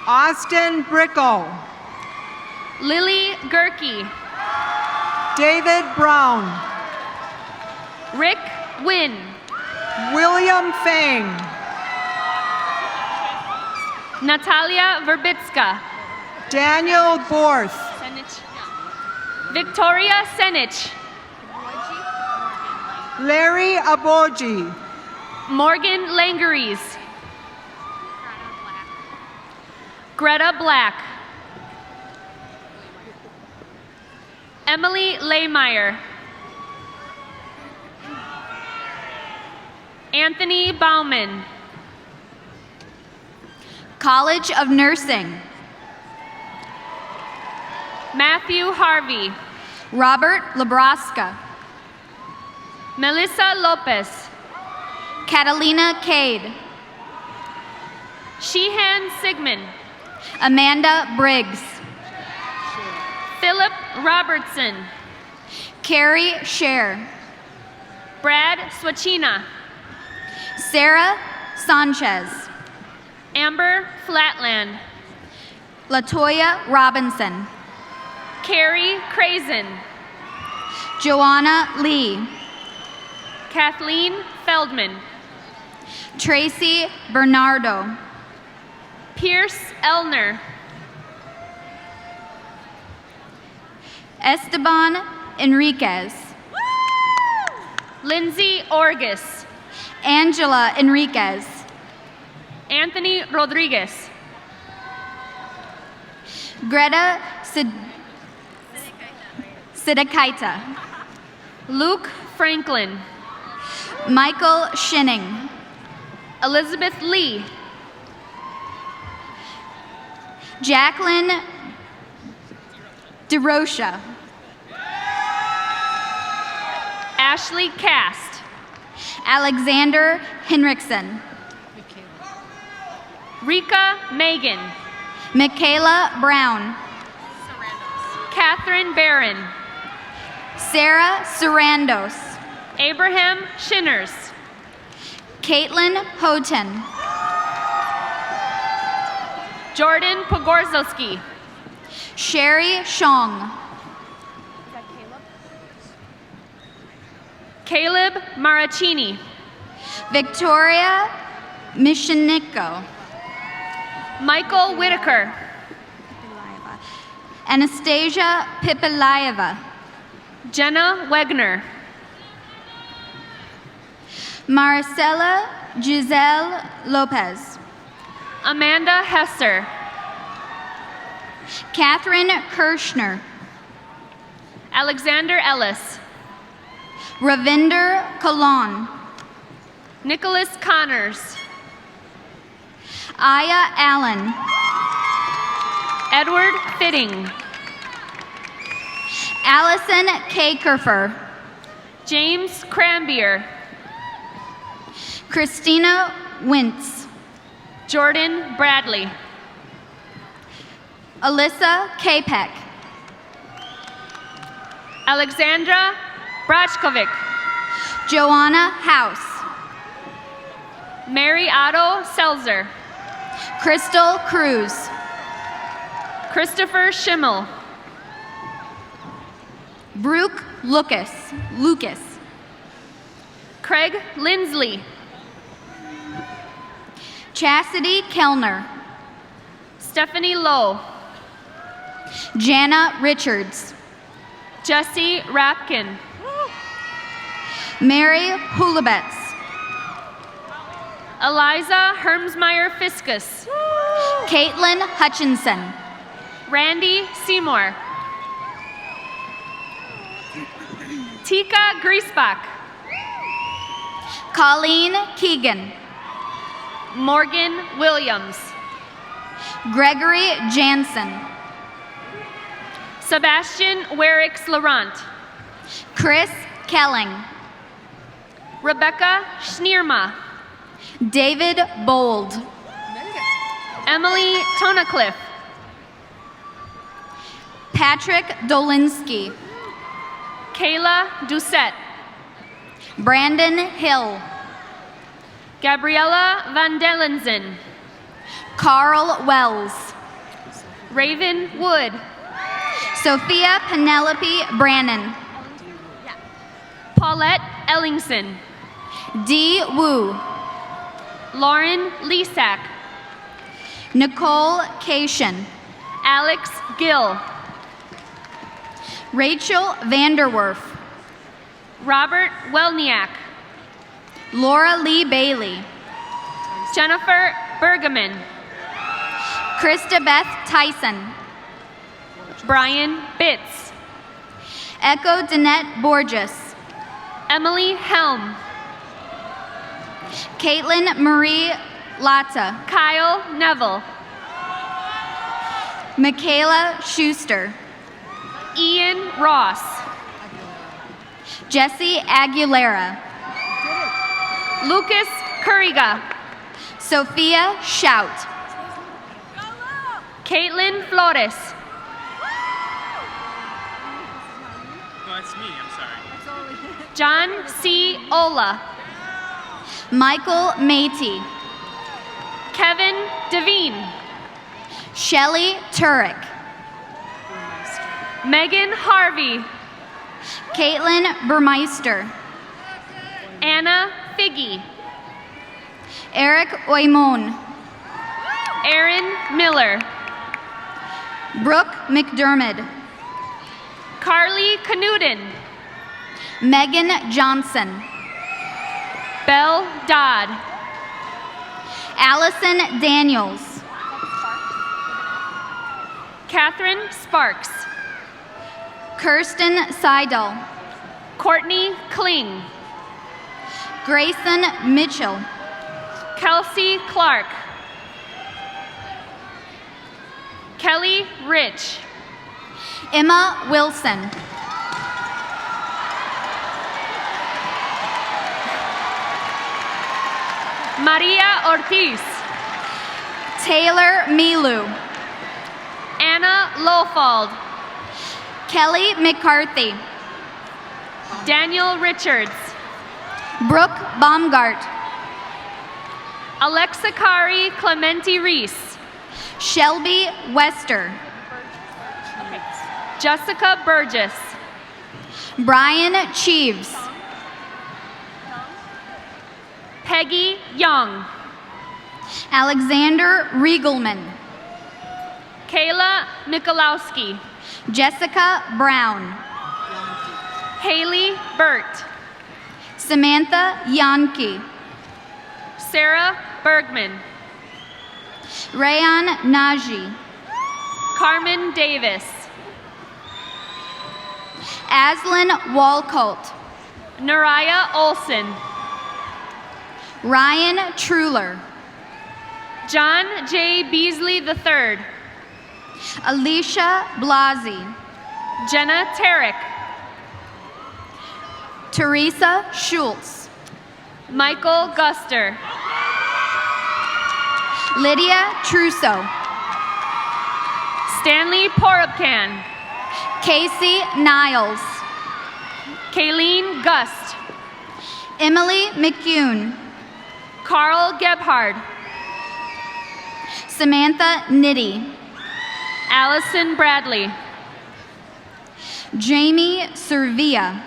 [SPEAKER 23] Austin Bricko.
[SPEAKER 15] Lily Gerke.
[SPEAKER 23] David Brown.
[SPEAKER 15] Rick Wynn.
[SPEAKER 23] William Fang.
[SPEAKER 15] Natalia Verbitska.
[SPEAKER 23] Daniel Borth.
[SPEAKER 15] Victoria Senich.
[SPEAKER 23] Larry Aboji.
[SPEAKER 15] Morgan Langeries. Greta Black. Emily Laymeyer. Anthony Bauman.
[SPEAKER 17] College of Nursing.
[SPEAKER 15] Matthew Harvey.
[SPEAKER 17] Robert Labraska.
[SPEAKER 15] Melissa Lopez.
[SPEAKER 17] Catalina Cade.
[SPEAKER 15] Sheehan Sigmund.
[SPEAKER 17] Amanda Briggs.
[SPEAKER 15] Philip Robertson.
[SPEAKER 17] Carrie Scher.
[SPEAKER 15] Brad Swachina.
[SPEAKER 17] Sarah Sanchez.
[SPEAKER 15] Amber Flatland.
[SPEAKER 17] Latoya Robinson.
[SPEAKER 15] Carrie Crazen.
[SPEAKER 17] Joanna Lee.
[SPEAKER 15] Kathleen Feldman.
[SPEAKER 17] Tracy Bernardo.
[SPEAKER 15] Pierce Elner.
[SPEAKER 17] Esteban Enriquez.
[SPEAKER 15] Lindsay Orgus.
[SPEAKER 17] Angela Enriquez.
[SPEAKER 15] Anthony Rodriguez.
[SPEAKER 17] Greta Sidikaita.
[SPEAKER 15] Luke Franklin.
[SPEAKER 17] Michael Shinning.
[SPEAKER 15] Elizabeth Lee.
[SPEAKER 17] Jacqueline DeRocha.
[SPEAKER 15] Ashley Cast.
[SPEAKER 17] Alexander Henriksen.
[SPEAKER 15] Rika Megan.
[SPEAKER 17] Michaela Brown.
[SPEAKER 15] Catherine Barron.
[SPEAKER 17] Sarah Sarandos.
[SPEAKER 15] Abraham Shinners.
[SPEAKER 17] Caitlin Houghton.
[SPEAKER 15] Jordan Pogorzelski.
[SPEAKER 17] Sherry Shong.
[SPEAKER 15] Caleb Maracini.
[SPEAKER 17] Victoria Mishiniko.
[SPEAKER 15] Michael Whitaker.
[SPEAKER 17] Anastasia Pipilaeva.
[SPEAKER 15] Jenna Wegner.
[SPEAKER 17] Marcela Giselle Lopez.
[SPEAKER 15] Amanda Hesser.
[SPEAKER 17] Catherine Kirschner.
[SPEAKER 15] Alexander Ellis.
[SPEAKER 17] Ravinder Kalan.
[SPEAKER 15] Nicholas Connors.
[SPEAKER 17] Aya Allen.
[SPEAKER 15] Edward Fitting.
[SPEAKER 17] Allison K. Kerfer.
[SPEAKER 15] James Crambier.
[SPEAKER 17] Christina Wintz.
[SPEAKER 15] Jordan Bradley.
[SPEAKER 17] Alyssa Kapek.
[SPEAKER 15] Alexandra Brachkovic.
[SPEAKER 17] Joanna House.
[SPEAKER 15] Mary Otto Selzer.
[SPEAKER 17] Crystal Cruz.
[SPEAKER 15] Christopher Schimmel.
[SPEAKER 17] Brooke Lucas.
[SPEAKER 15] Craig Lindsley.
[SPEAKER 17] Chastity Kellner.
[SPEAKER 15] Stephanie Lowe.
[SPEAKER 17] Jana Richards.
[SPEAKER 15] Jesse Rapkin.
[SPEAKER 17] Mary Hulabetz.
[SPEAKER 15] Eliza Hermsmeyer Fiskus.
[SPEAKER 17] Caitlin Hutchinson.
[SPEAKER 15] Randy Seymour. Tika Griesbach.
[SPEAKER 17] Colleen Keegan.
[SPEAKER 15] Morgan Williams.
[SPEAKER 17] Gregory Jansen.
[SPEAKER 15] Sebastian Werix Laurent.
[SPEAKER 17] Chris Kelling.
[SPEAKER 15] Rebecca Schneerma.
[SPEAKER 17] David Bold.
[SPEAKER 15] Emily Tonacliffe.
[SPEAKER 17] Patrick Dolinsky.
[SPEAKER 15] Kayla Doucette.
[SPEAKER 17] Brandon Hill.
[SPEAKER 15] Gabriella Van Delenzen.
[SPEAKER 17] Carl Wells.
[SPEAKER 15] Raven Wood.
[SPEAKER 17] Sophia Penelope Brannon.
[SPEAKER 15] Paulette Ellingson.
[SPEAKER 17] Dee Wu.
[SPEAKER 15] Lauren Lisak.
[SPEAKER 17] Nicole Cation.
[SPEAKER 15] Alex Gill.
[SPEAKER 17] Rachel Vanderwerf.
[SPEAKER 15] Robert Welniak.
[SPEAKER 17] Laura Lee Bailey.
[SPEAKER 15] Jennifer Bergaman.
[SPEAKER 17] Krista Beth Tyson.
[SPEAKER 15] Brian Bitts.
[SPEAKER 17] Echo Danette Borges.
[SPEAKER 15] Emily Helm.
[SPEAKER 17] Caitlin Marie Latta.
[SPEAKER 15] Kyle Neville.
[SPEAKER 17] Michaela Schuster.
[SPEAKER 15] Ian Ross.
[SPEAKER 17] Jesse Aguilera.
[SPEAKER 15] Lucas Curriga.
[SPEAKER 17] Sophia Shout.
[SPEAKER 15] Caitlin Flores.
[SPEAKER 10] No, it's me. I'm sorry.
[SPEAKER 15] John C. Ola.
[SPEAKER 17] Michael Matey.
[SPEAKER 15] Kevin Devine.
[SPEAKER 17] Shelley Turek.
[SPEAKER 15] Megan Harvey.
[SPEAKER 17] Caitlin Burmeister.
[SPEAKER 15] Anna Figgy.
[SPEAKER 17] Eric Oimon.
[SPEAKER 15] Aaron Miller.
[SPEAKER 17] Brooke McDermott.
[SPEAKER 15] Carly Knudin.
[SPEAKER 17] Megan Johnson.
[SPEAKER 15] Belle Dodd.
[SPEAKER 17] Allison Daniels.
[SPEAKER 15] Catherine Sparks.
[SPEAKER 17] Kirsten Seidel.
[SPEAKER 15] Courtney Kling.
[SPEAKER 17] Grayson Mitchell.
[SPEAKER 15] Kelsey Clark. Kelly Rich.
[SPEAKER 17] Emma Wilson.
[SPEAKER 15] Maria Ortiz.
[SPEAKER 17] Taylor Milu.
[SPEAKER 15] Anna Lofald.
[SPEAKER 17] Kelly McCarthy.
[SPEAKER 15] Daniel Richards.
[SPEAKER 17] Brooke Baumgart.
[SPEAKER 15] Alexa Kari Clementi Reese.
[SPEAKER 17] Shelby Wester.
[SPEAKER 15] Jessica Burgess.
[SPEAKER 17] Brian Cheeves.
[SPEAKER 15] Peggy Young.
[SPEAKER 17] Alexander Riegelman.
[SPEAKER 15] Kayla Mikulowski.
[SPEAKER 17] Jessica Brown.
[SPEAKER 15] Haley Burt.
[SPEAKER 17] Samantha Yankee.
[SPEAKER 15] Sarah Bergman.
[SPEAKER 17] Rayan Naji.
[SPEAKER 15] Carmen Davis.
[SPEAKER 17] Aslan Walcott.
[SPEAKER 15] Naraya Olson.
[SPEAKER 17] Ryan Truler.
[SPEAKER 15] John J. Beasley III.
[SPEAKER 17] Alicia Blasi.
[SPEAKER 15] Jenna Tarek.
[SPEAKER 17] Teresa Schultz.
[SPEAKER 15] Michael Guster.
[SPEAKER 17] Lydia Trusso.
[SPEAKER 15] Stanley Porupcan.
[SPEAKER 17] Casey Niles.
[SPEAKER 15] Kayleen Gust.
[SPEAKER 17] Emily McCune.
[SPEAKER 15] Carl Gebhard.
[SPEAKER 17] Samantha Nitty.
[SPEAKER 15] Allison Bradley.
[SPEAKER 17] Jamie Servia.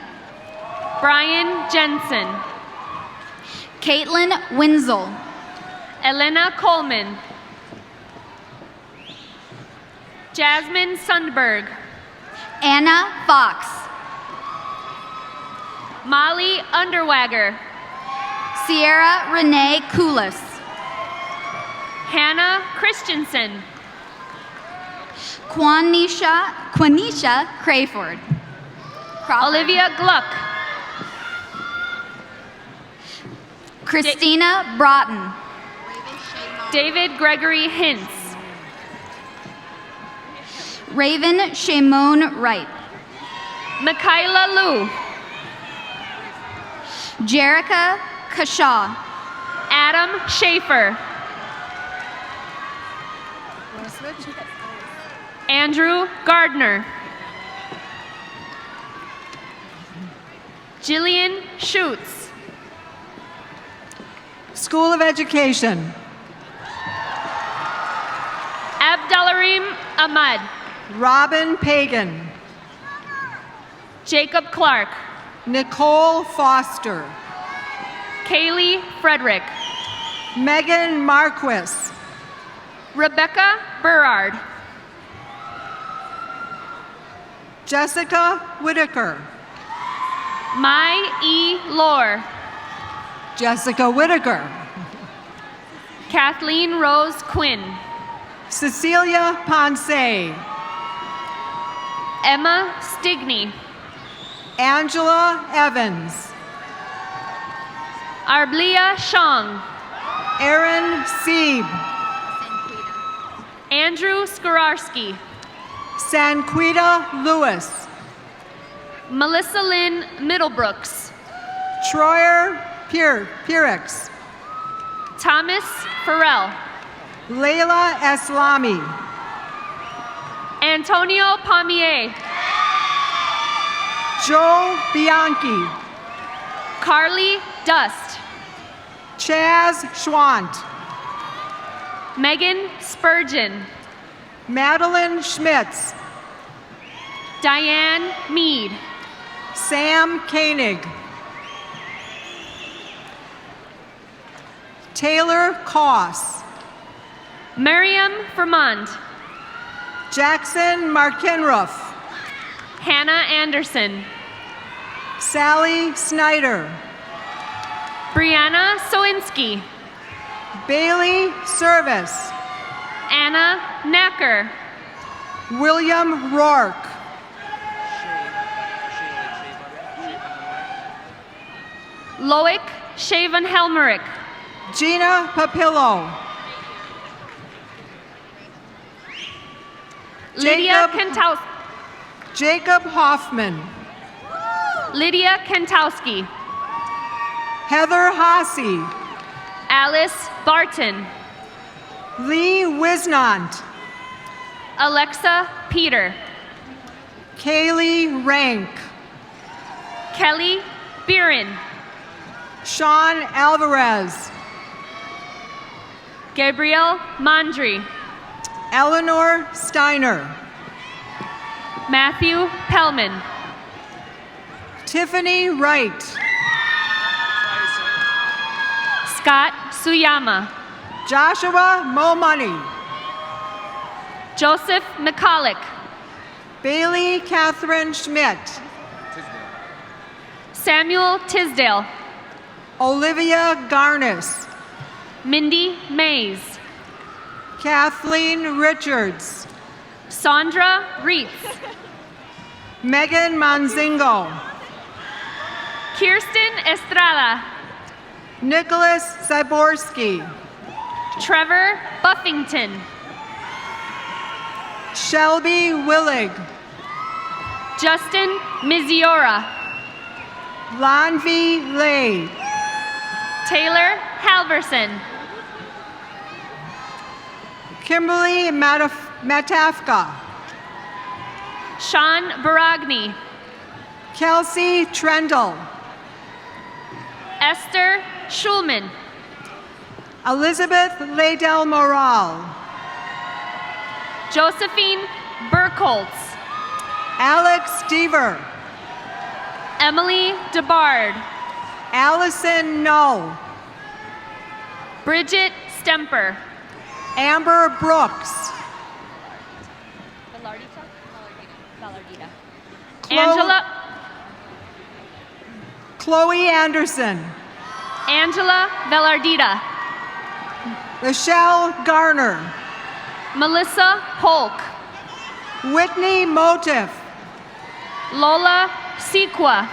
[SPEAKER 15] Brian Jensen.
[SPEAKER 17] Caitlin Wenzel.
[SPEAKER 15] Elena Coleman. Jasmine Sundberg.
[SPEAKER 17] Anna Fox.
[SPEAKER 15] Molly Underwager.
[SPEAKER 17] Sierra Renee Koulis.
[SPEAKER 15] Hannah Christensen.
[SPEAKER 17] Quanisha Crayford. Crawford.
[SPEAKER 15] Olivia Gluck.
[SPEAKER 17] Christina Broughton.
[SPEAKER 15] David Gregory Hintz.
[SPEAKER 17] Raven Shimon Wright.
[SPEAKER 15] Michaela Liu.
[SPEAKER 17] Jerica Kashaw.
[SPEAKER 15] Adam Schaefer. Andrew Gardner. Jillian Schutz.
[SPEAKER 23] School of Education.
[SPEAKER 15] Abdalarim Ahmad.
[SPEAKER 23] Robin Pagan.
[SPEAKER 15] Jacob Clark.
[SPEAKER 23] Nicole Foster.
[SPEAKER 15] Kaylee Frederick.
[SPEAKER 23] Megan Marquis.
[SPEAKER 15] Rebecca Burrard.
[SPEAKER 23] Jessica Whitaker.
[SPEAKER 15] Mai E. Lore.
[SPEAKER 23] Jessica Whitaker.
[SPEAKER 15] Kathleen Rose Quinn.
[SPEAKER 23] Cecilia Ponce.
[SPEAKER 15] Emma Stigney.
[SPEAKER 23] Angela Evans.
[SPEAKER 15] Arblia Shong.
[SPEAKER 23] Aaron Sieb.
[SPEAKER 15] Andrew Skorarski.
[SPEAKER 23] Sanquita Lewis.
[SPEAKER 15] Melissa Lynn Middlebrooks.
[SPEAKER 23] Troyer Pirix.
[SPEAKER 15] Thomas Farrell.
[SPEAKER 23] Layla Eslami.
[SPEAKER 15] Antonio Palmier.
[SPEAKER 23] Joe Bianchi.
[SPEAKER 15] Carly Dust.
[SPEAKER 23] Chaz Schwant.
[SPEAKER 15] Megan Spurgeon.
[SPEAKER 23] Madeline Schmitz.
[SPEAKER 15] Diane Mead.
[SPEAKER 23] Sam Koenig. Taylor Koss.
[SPEAKER 15] Miriam Vermont.
[SPEAKER 23] Jackson Markinruff.
[SPEAKER 15] Hannah Anderson.
[SPEAKER 23] Sally Snyder.
[SPEAKER 15] Brianna Sowinski.
[SPEAKER 23] Bailey Service.
[SPEAKER 15] Anna Knacker.
[SPEAKER 23] William Rourke.
[SPEAKER 15] Loic Shaven Helmerich.
[SPEAKER 23] Gina Papillo.
[SPEAKER 15] Lydia Kentowski.
[SPEAKER 23] Jacob Hoffman.
[SPEAKER 15] Lydia Kentowski.
[SPEAKER 23] Heather Hasse.
[SPEAKER 15] Alice Barton.
[SPEAKER 23] Lee Wisnant.
[SPEAKER 15] Alexa Peter.
[SPEAKER 23] Kaylee Rank.
[SPEAKER 15] Kelly Beerin.
[SPEAKER 23] Sean Alvarez.
[SPEAKER 15] Gabrielle Mondry.
[SPEAKER 23] Eleanor Steiner.
[SPEAKER 15] Matthew Pellman.
[SPEAKER 23] Tiffany Wright.
[SPEAKER 15] Scott Suyama.
[SPEAKER 23] Joshua Momoney.
[SPEAKER 15] Joseph McCulloch.
[SPEAKER 23] Bailey Catherine Schmidt.
[SPEAKER 15] Samuel Tisdale.
[SPEAKER 23] Olivia Garnis.
[SPEAKER 15] Mindy Mays.
[SPEAKER 23] Kathleen Richards.
[SPEAKER 15] Sandra Reitz.
[SPEAKER 23] Megan Manzingo.
[SPEAKER 15] Kirsten Estrada.
[SPEAKER 23] Nicholas Zaborski.
[SPEAKER 15] Trevor Buffington.
[SPEAKER 23] Shelby Willig.
[SPEAKER 15] Justin Miziora.
[SPEAKER 23] Lanvi Lay.
[SPEAKER 15] Taylor Halverson.
[SPEAKER 23] Kimberly Matafka.
[SPEAKER 15] Sean Baragni.
[SPEAKER 23] Kelsey Trendle.
[SPEAKER 15] Esther Schulman.
[SPEAKER 23] Elizabeth Laydell Moral.
[SPEAKER 15] Josephine Burkholtz.
[SPEAKER 23] Alex Deaver.
[SPEAKER 15] Emily DeBard.
[SPEAKER 23] Allison Null.
[SPEAKER 15] Bridget Stemper.
[SPEAKER 23] Amber Brooks.
[SPEAKER 15] Angela.
[SPEAKER 23] Chloe Anderson.
[SPEAKER 15] Angela Velardita.
[SPEAKER 23] Michelle Garner.
[SPEAKER 15] Melissa Holk.
[SPEAKER 23] Whitney Motif.
[SPEAKER 15] Lola Sequa.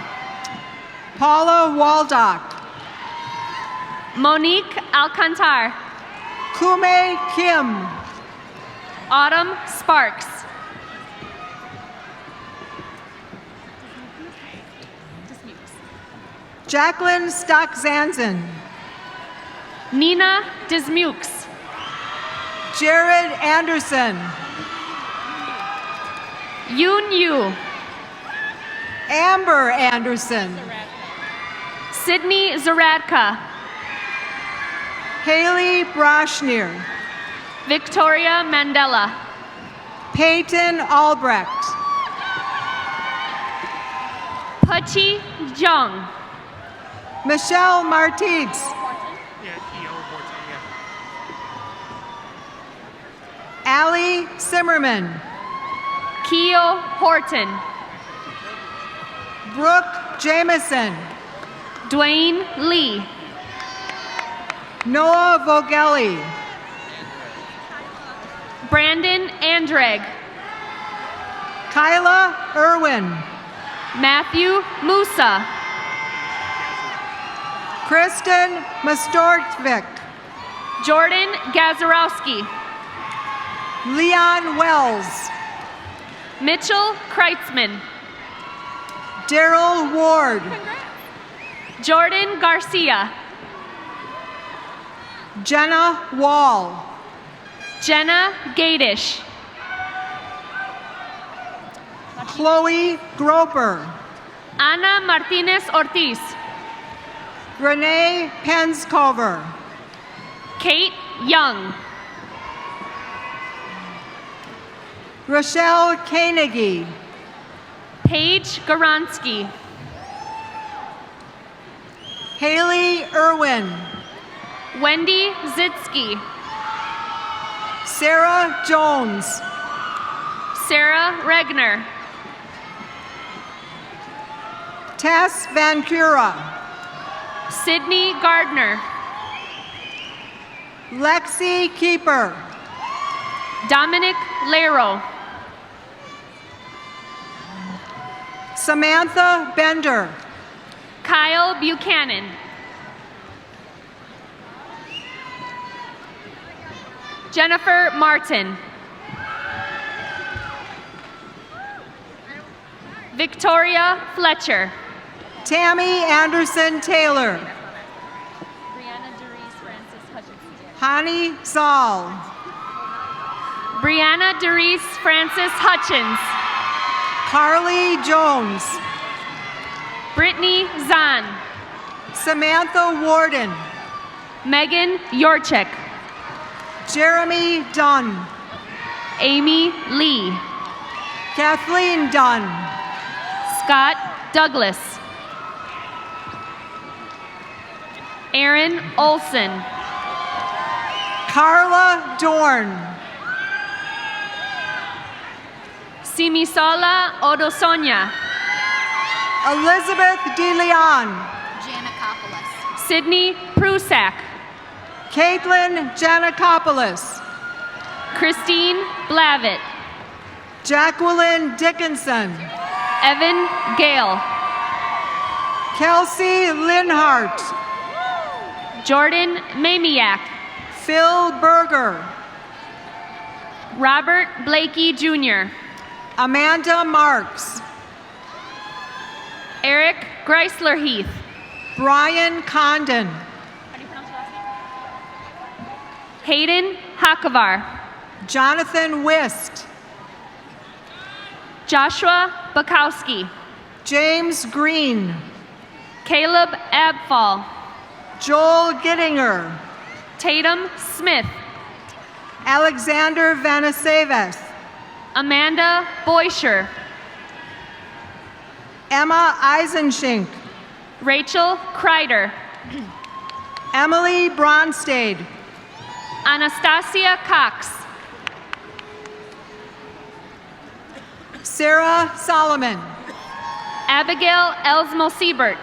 [SPEAKER 23] Paula Waldock.
[SPEAKER 15] Monique Alcantar.
[SPEAKER 23] Kume Kim.
[SPEAKER 15] Autumn Sparks.
[SPEAKER 23] Jacqueline Stock-Zanzen.
[SPEAKER 15] Nina Dismukes.
[SPEAKER 23] Jared Anderson.
[SPEAKER 15] Yoon Yu.
[SPEAKER 23] Amber Anderson.
[SPEAKER 15] Sydney Zaradka.
[SPEAKER 23] Haley Broshneer.
[SPEAKER 15] Victoria Mandela.
[SPEAKER 23] Peyton Albrecht.
[SPEAKER 15] Pachi Jung.
[SPEAKER 23] Michelle Martins. Allie Zimmerman.
[SPEAKER 15] Keo Horton.
[SPEAKER 23] Brooke Jameson.
[SPEAKER 15] Dwayne Lee.
[SPEAKER 23] Noah Vogelli.
[SPEAKER 15] Brandon Andreg.
[SPEAKER 23] Kyla Irwin.
[SPEAKER 15] Matthew Musa.
[SPEAKER 23] Kristen Mastortvik.
[SPEAKER 15] Jordan Gazarowski.
[SPEAKER 23] Leon Wells.
[SPEAKER 15] Mitchell Kreitzman.
[SPEAKER 23] Daryl Ward.
[SPEAKER 15] Jordan Garcia.
[SPEAKER 23] Jenna Wall.
[SPEAKER 15] Jenna Gadish.
[SPEAKER 23] Chloe Groper.
[SPEAKER 15] Ana Martinez Ortiz.
[SPEAKER 23] Renee Penscover.
[SPEAKER 15] Kate Young.
[SPEAKER 23] Rochelle Koenige.
[SPEAKER 15] Paige Garansky.
[SPEAKER 23] Haley Irwin.
[SPEAKER 15] Wendy Zitsky.
[SPEAKER 23] Sarah Jones.
[SPEAKER 15] Sarah Regner.
[SPEAKER 23] Tess Van Cura.
[SPEAKER 15] Sydney Gardner.
[SPEAKER 23] Lexi Keeper.
[SPEAKER 15] Dominic Lero.
[SPEAKER 23] Samantha Bender.
[SPEAKER 15] Kyle Buchanan. Jennifer Martin. Victoria Fletcher.
[SPEAKER 23] Tammy Anderson Taylor. Hani Saul.
[SPEAKER 15] Brianna Derice Francis Hutchins.
[SPEAKER 23] Carly Jones.
[SPEAKER 15] Brittany Zahn.
[SPEAKER 23] Samantha Warden.
[SPEAKER 15] Megan Yorchek.
[SPEAKER 23] Jeremy Dunn.
[SPEAKER 15] Amy Lee.
[SPEAKER 23] Kathleen Dunn.
[SPEAKER 15] Scott Douglas. Aaron Olson.
[SPEAKER 23] Carla Dorn.
[SPEAKER 15] Simisola Odosonia.
[SPEAKER 23] Elizabeth DeLeon.
[SPEAKER 17] Janikopoulos.
[SPEAKER 15] Sydney Prusak.
[SPEAKER 23] Caitlin Janakopoulos.
[SPEAKER 15] Christine Blavitt.
[SPEAKER 23] Jacqueline Dickinson.
[SPEAKER 15] Evan Gale.
[SPEAKER 23] Kelsey Linhart.
[SPEAKER 15] Jordan Mamiak.
[SPEAKER 23] Phil Berger.
[SPEAKER 15] Robert Blakey Jr.
[SPEAKER 23] Amanda Marks.
[SPEAKER 15] Eric Greisler Heath.
[SPEAKER 23] Brian Condon.
[SPEAKER 15] Hayden Hakovar.
[SPEAKER 23] Jonathan Wist.
[SPEAKER 15] Joshua Bukowski.
[SPEAKER 23] James Green.
[SPEAKER 15] Caleb Abfall.
[SPEAKER 23] Joel Gittinger.
[SPEAKER 15] Tatum Smith.
[SPEAKER 23] Alexander Vanaseves.
[SPEAKER 15] Amanda Boysher.
[SPEAKER 23] Emma Eisenschink.
[SPEAKER 15] Rachel Kreider.
[SPEAKER 23] Emily Bronstade.
[SPEAKER 15] Anastasia Cox.
[SPEAKER 23] Sarah Solomon.
[SPEAKER 15] Abigail Elsmo Siebert.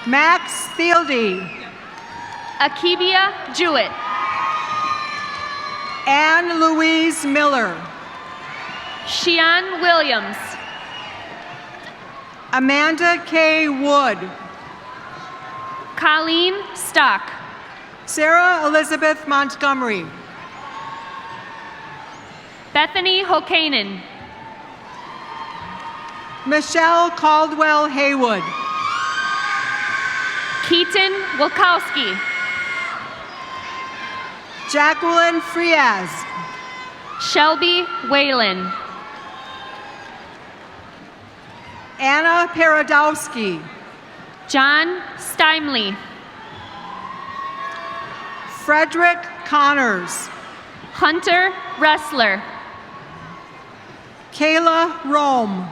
[SPEAKER 23] Max Thieldy.
[SPEAKER 15] Akibia Jewett.
[SPEAKER 23] Anne Louise Miller.
[SPEAKER 15] Shian Williams.
[SPEAKER 23] Amanda K. Wood.
[SPEAKER 15] Colleen Stock.
[SPEAKER 23] Sarah Elizabeth Montgomery.
[SPEAKER 15] Bethany Hokanen.
[SPEAKER 23] Michelle Caldwell Haywood.
[SPEAKER 15] Keaton Wilkowski.
[SPEAKER 23] Jacqueline Friaz.
[SPEAKER 15] Shelby Whalen.
[SPEAKER 23] Anna Paradowski.
[SPEAKER 15] John Steinley.
[SPEAKER 23] Frederick Connors.
[SPEAKER 15] Hunter Ressler.
[SPEAKER 23] Kayla Rome.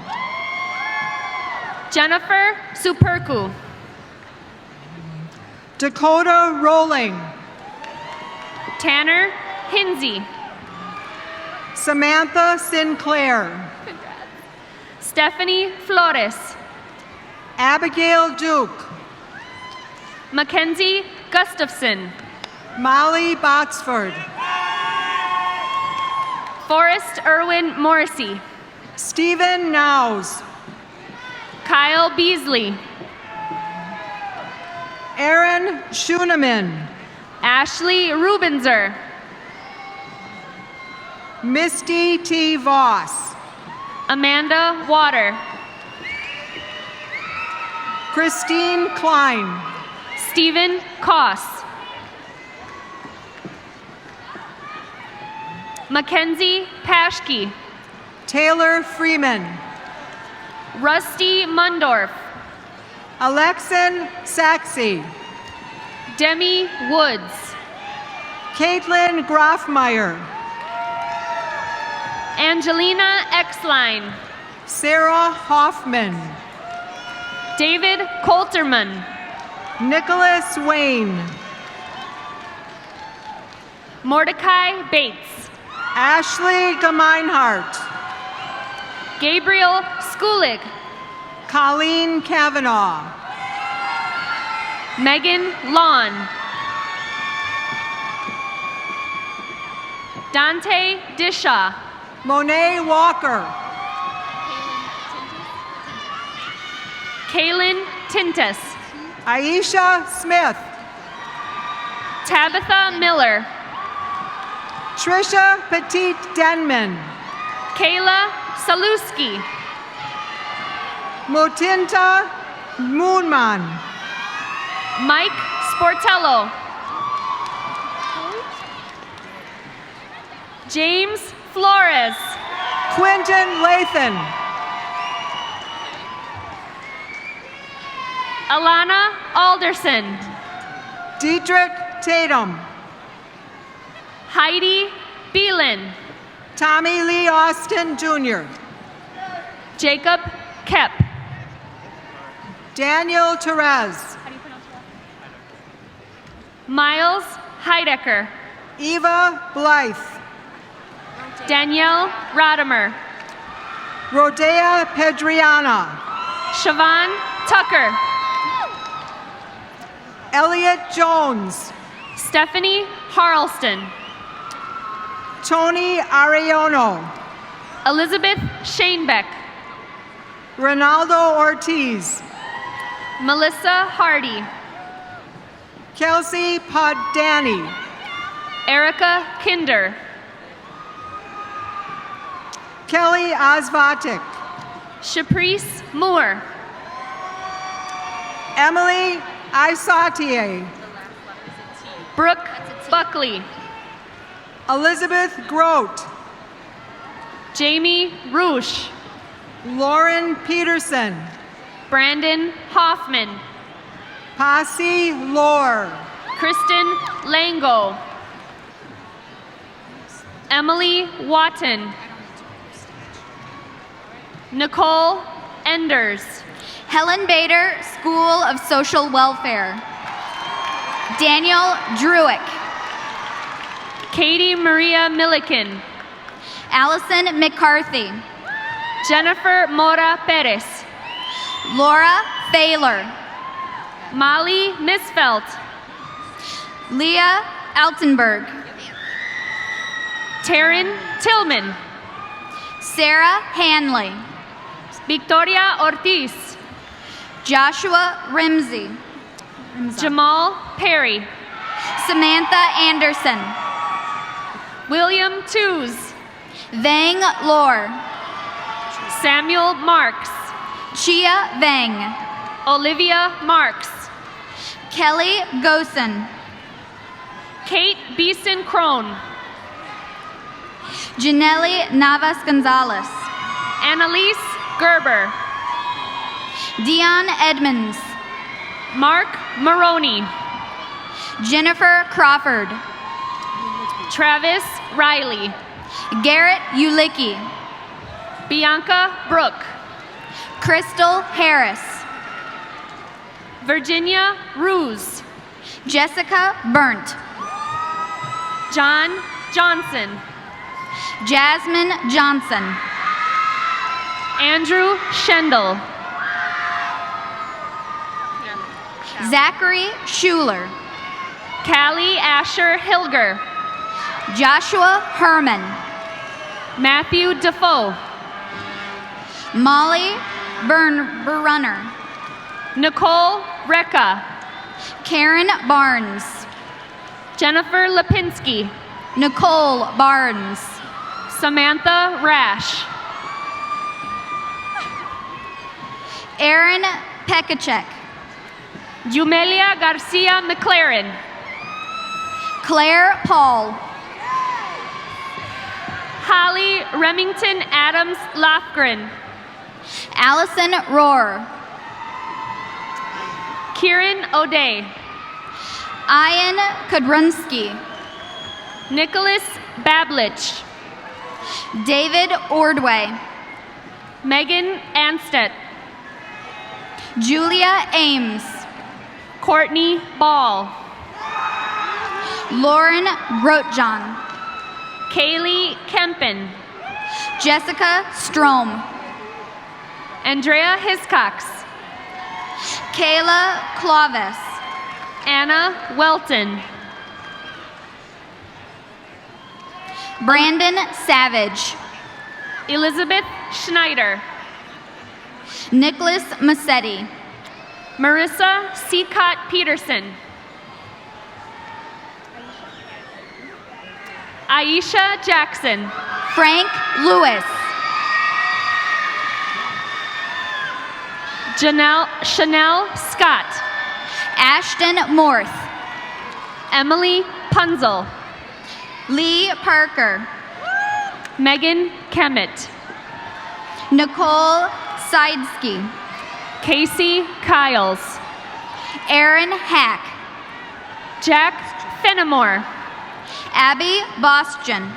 [SPEAKER 15] Jennifer Superku.
[SPEAKER 23] Dakota Rowling.
[SPEAKER 15] Tanner Hinsey.
[SPEAKER 23] Samantha Sinclair.
[SPEAKER 15] Stephanie Flores.
[SPEAKER 23] Abigail Duke.
[SPEAKER 15] Mackenzie Gustafson.
[SPEAKER 23] Molly Botsford.
[SPEAKER 15] Forrest Irwin Morrissey.
[SPEAKER 23] Stephen Nowes.
[SPEAKER 15] Kyle Beasley.
[SPEAKER 23] Aaron Schuneman.
[SPEAKER 15] Ashley Rubenzer.
[SPEAKER 23] Misty T. Voss.
[SPEAKER 15] Amanda Water.
[SPEAKER 23] Christine Klein.
[SPEAKER 15] Stephen Koss. Mackenzie Paschke.
[SPEAKER 23] Taylor Freeman.
[SPEAKER 15] Rusty Mundorf.
[SPEAKER 23] Alexin Saxey.
[SPEAKER 15] Demi Woods.
[SPEAKER 23] Caitlin Grafmeyer.
[SPEAKER 15] Angelina Exline.
[SPEAKER 23] Sarah Hoffman.
[SPEAKER 15] David Coulterman.
[SPEAKER 23] Nicholas Wayne.
[SPEAKER 15] Mordecai Bates.
[SPEAKER 23] Ashley Gemeinhart.
[SPEAKER 15] Gabriel Skulig.
[SPEAKER 23] Colleen Kavanaugh.
[SPEAKER 15] Megan Lawn. Dante Dishaw.
[SPEAKER 23] Monet Walker.
[SPEAKER 15] Kaylin Tintas.
[SPEAKER 23] Aisha Smith.
[SPEAKER 15] Tabitha Miller.
[SPEAKER 23] Trisha Petit Denman.
[SPEAKER 15] Kayla Saluski.
[SPEAKER 23] Motinta Moonman.
[SPEAKER 15] Mike Sportello. James Flores.
[SPEAKER 23] Quentin Lathan.
[SPEAKER 15] Alana Alderson.
[SPEAKER 23] Dietrich Tatum.
[SPEAKER 15] Heidi Beelan.
[SPEAKER 23] Tommy Lee Austin Jr.
[SPEAKER 15] Jacob Kep.
[SPEAKER 23] Daniel Therese.
[SPEAKER 15] Miles Heidecker.
[SPEAKER 23] Eva Blythe.
[SPEAKER 15] Danielle Rodimer.
[SPEAKER 23] Rodea Pedriana.
[SPEAKER 15] Siobhan Tucker.
[SPEAKER 23] Elliot Jones.
[SPEAKER 15] Stephanie Harleston.
[SPEAKER 23] Tony Arellano.
[SPEAKER 15] Elizabeth Shanebeck.
[SPEAKER 23] Ronaldo Ortiz.
[SPEAKER 15] Melissa Hardy.
[SPEAKER 23] Kelsey Poddani.
[SPEAKER 15] Erica Kinder.
[SPEAKER 23] Kelly Osvatic.
[SPEAKER 15] Shaprice Moore.
[SPEAKER 23] Emily Isatier.
[SPEAKER 15] Brooke Buckley.
[SPEAKER 23] Elizabeth Grote.
[SPEAKER 15] Jamie Roosh.
[SPEAKER 23] Lauren Peterson.
[SPEAKER 15] Brandon Hoffman.
[SPEAKER 23] Posse Lore.
[SPEAKER 15] Kristen Lango. Emily Watton. Nicole Enders.
[SPEAKER 17] Helen Bader, School of Social Welfare. Daniel Druick.
[SPEAKER 15] Katie Maria Milliken.
[SPEAKER 17] Allison McCarthy.
[SPEAKER 15] Jennifer Mora Perez.
[SPEAKER 17] Laura Thaler.
[SPEAKER 15] Molly Misfelt.
[SPEAKER 17] Leah Altenberg.
[SPEAKER 15] Taryn Tillman.
[SPEAKER 17] Sarah Hanley.
[SPEAKER 15] Victoria Ortiz.
[SPEAKER 17] Joshua Rimsey.
[SPEAKER 15] Jamal Perry.
[SPEAKER 17] Samantha Anderson.
[SPEAKER 15] William Tews.
[SPEAKER 17] Vang Lore.
[SPEAKER 15] Samuel Marks.
[SPEAKER 17] Chia Vang.
[SPEAKER 15] Olivia Marks.
[SPEAKER 17] Kelly Gosen.
[SPEAKER 15] Kate Beeson Crone.
[SPEAKER 17] Janelli Navas Gonzalez.
[SPEAKER 15] Annalise Gerber.
[SPEAKER 17] Dion Edmonds.
[SPEAKER 15] Mark Maroney.
[SPEAKER 17] Jennifer Crawford.
[SPEAKER 15] Travis Riley.
[SPEAKER 17] Garrett Ulicki.
[SPEAKER 15] Bianca Brooke.
[SPEAKER 17] Crystal Harris.
[SPEAKER 15] Virginia Ruse.
[SPEAKER 17] Jessica Burnt.
[SPEAKER 15] John Johnson.
[SPEAKER 17] Jasmine Johnson.
[SPEAKER 15] Andrew Schendel.
[SPEAKER 17] Zachary Schuler.
[SPEAKER 15] Callie Asher Hilger.
[SPEAKER 17] Joshua Herman.
[SPEAKER 15] Matthew Defoe.
[SPEAKER 17] Molly Brunner.
[SPEAKER 15] Nicole Recca.
[SPEAKER 17] Karen Barnes.
[SPEAKER 15] Jennifer Lipinski.
[SPEAKER 17] Nicole Barnes.
[SPEAKER 15] Samantha Rash.
[SPEAKER 17] Aaron Pekacek.
[SPEAKER 15] Jumelia Garcia McLaren.
[SPEAKER 17] Claire Paul.
[SPEAKER 15] Holly Remington Adams Lofgren.
[SPEAKER 17] Allison Rohr.
[SPEAKER 15] Kieran O'Day.
[SPEAKER 17] Ian Kudrunsky.
[SPEAKER 15] Nicholas Bablich.
[SPEAKER 17] David Ordway.
[SPEAKER 15] Megan Anstedt.
[SPEAKER 17] Julia Ames.
[SPEAKER 15] Courtney Ball.
[SPEAKER 17] Lauren Grotjohn.
[SPEAKER 15] Kaylee Kempen.
[SPEAKER 17] Jessica Strom.
[SPEAKER 15] Andrea Hiscox.
[SPEAKER 17] Kayla Clavis.
[SPEAKER 15] Anna Welton.
[SPEAKER 17] Brandon Savage.
[SPEAKER 15] Elizabeth Schneider.
[SPEAKER 17] Nicholas Massetti.
[SPEAKER 15] Marissa Seacott Peterson. Aisha Jackson.
[SPEAKER 17] Frank Lewis.
[SPEAKER 15] Chanel Scott.
[SPEAKER 17] Ashton Morth.
[SPEAKER 15] Emily Punzel.
[SPEAKER 17] Lee Parker.
[SPEAKER 15] Megan Kemet.
[SPEAKER 17] Nicole Sidesky.
[SPEAKER 15] Casey Kiles.
[SPEAKER 17] Aaron Hack.
[SPEAKER 15] Jack Fenimore.
[SPEAKER 17] Abby Bostjan.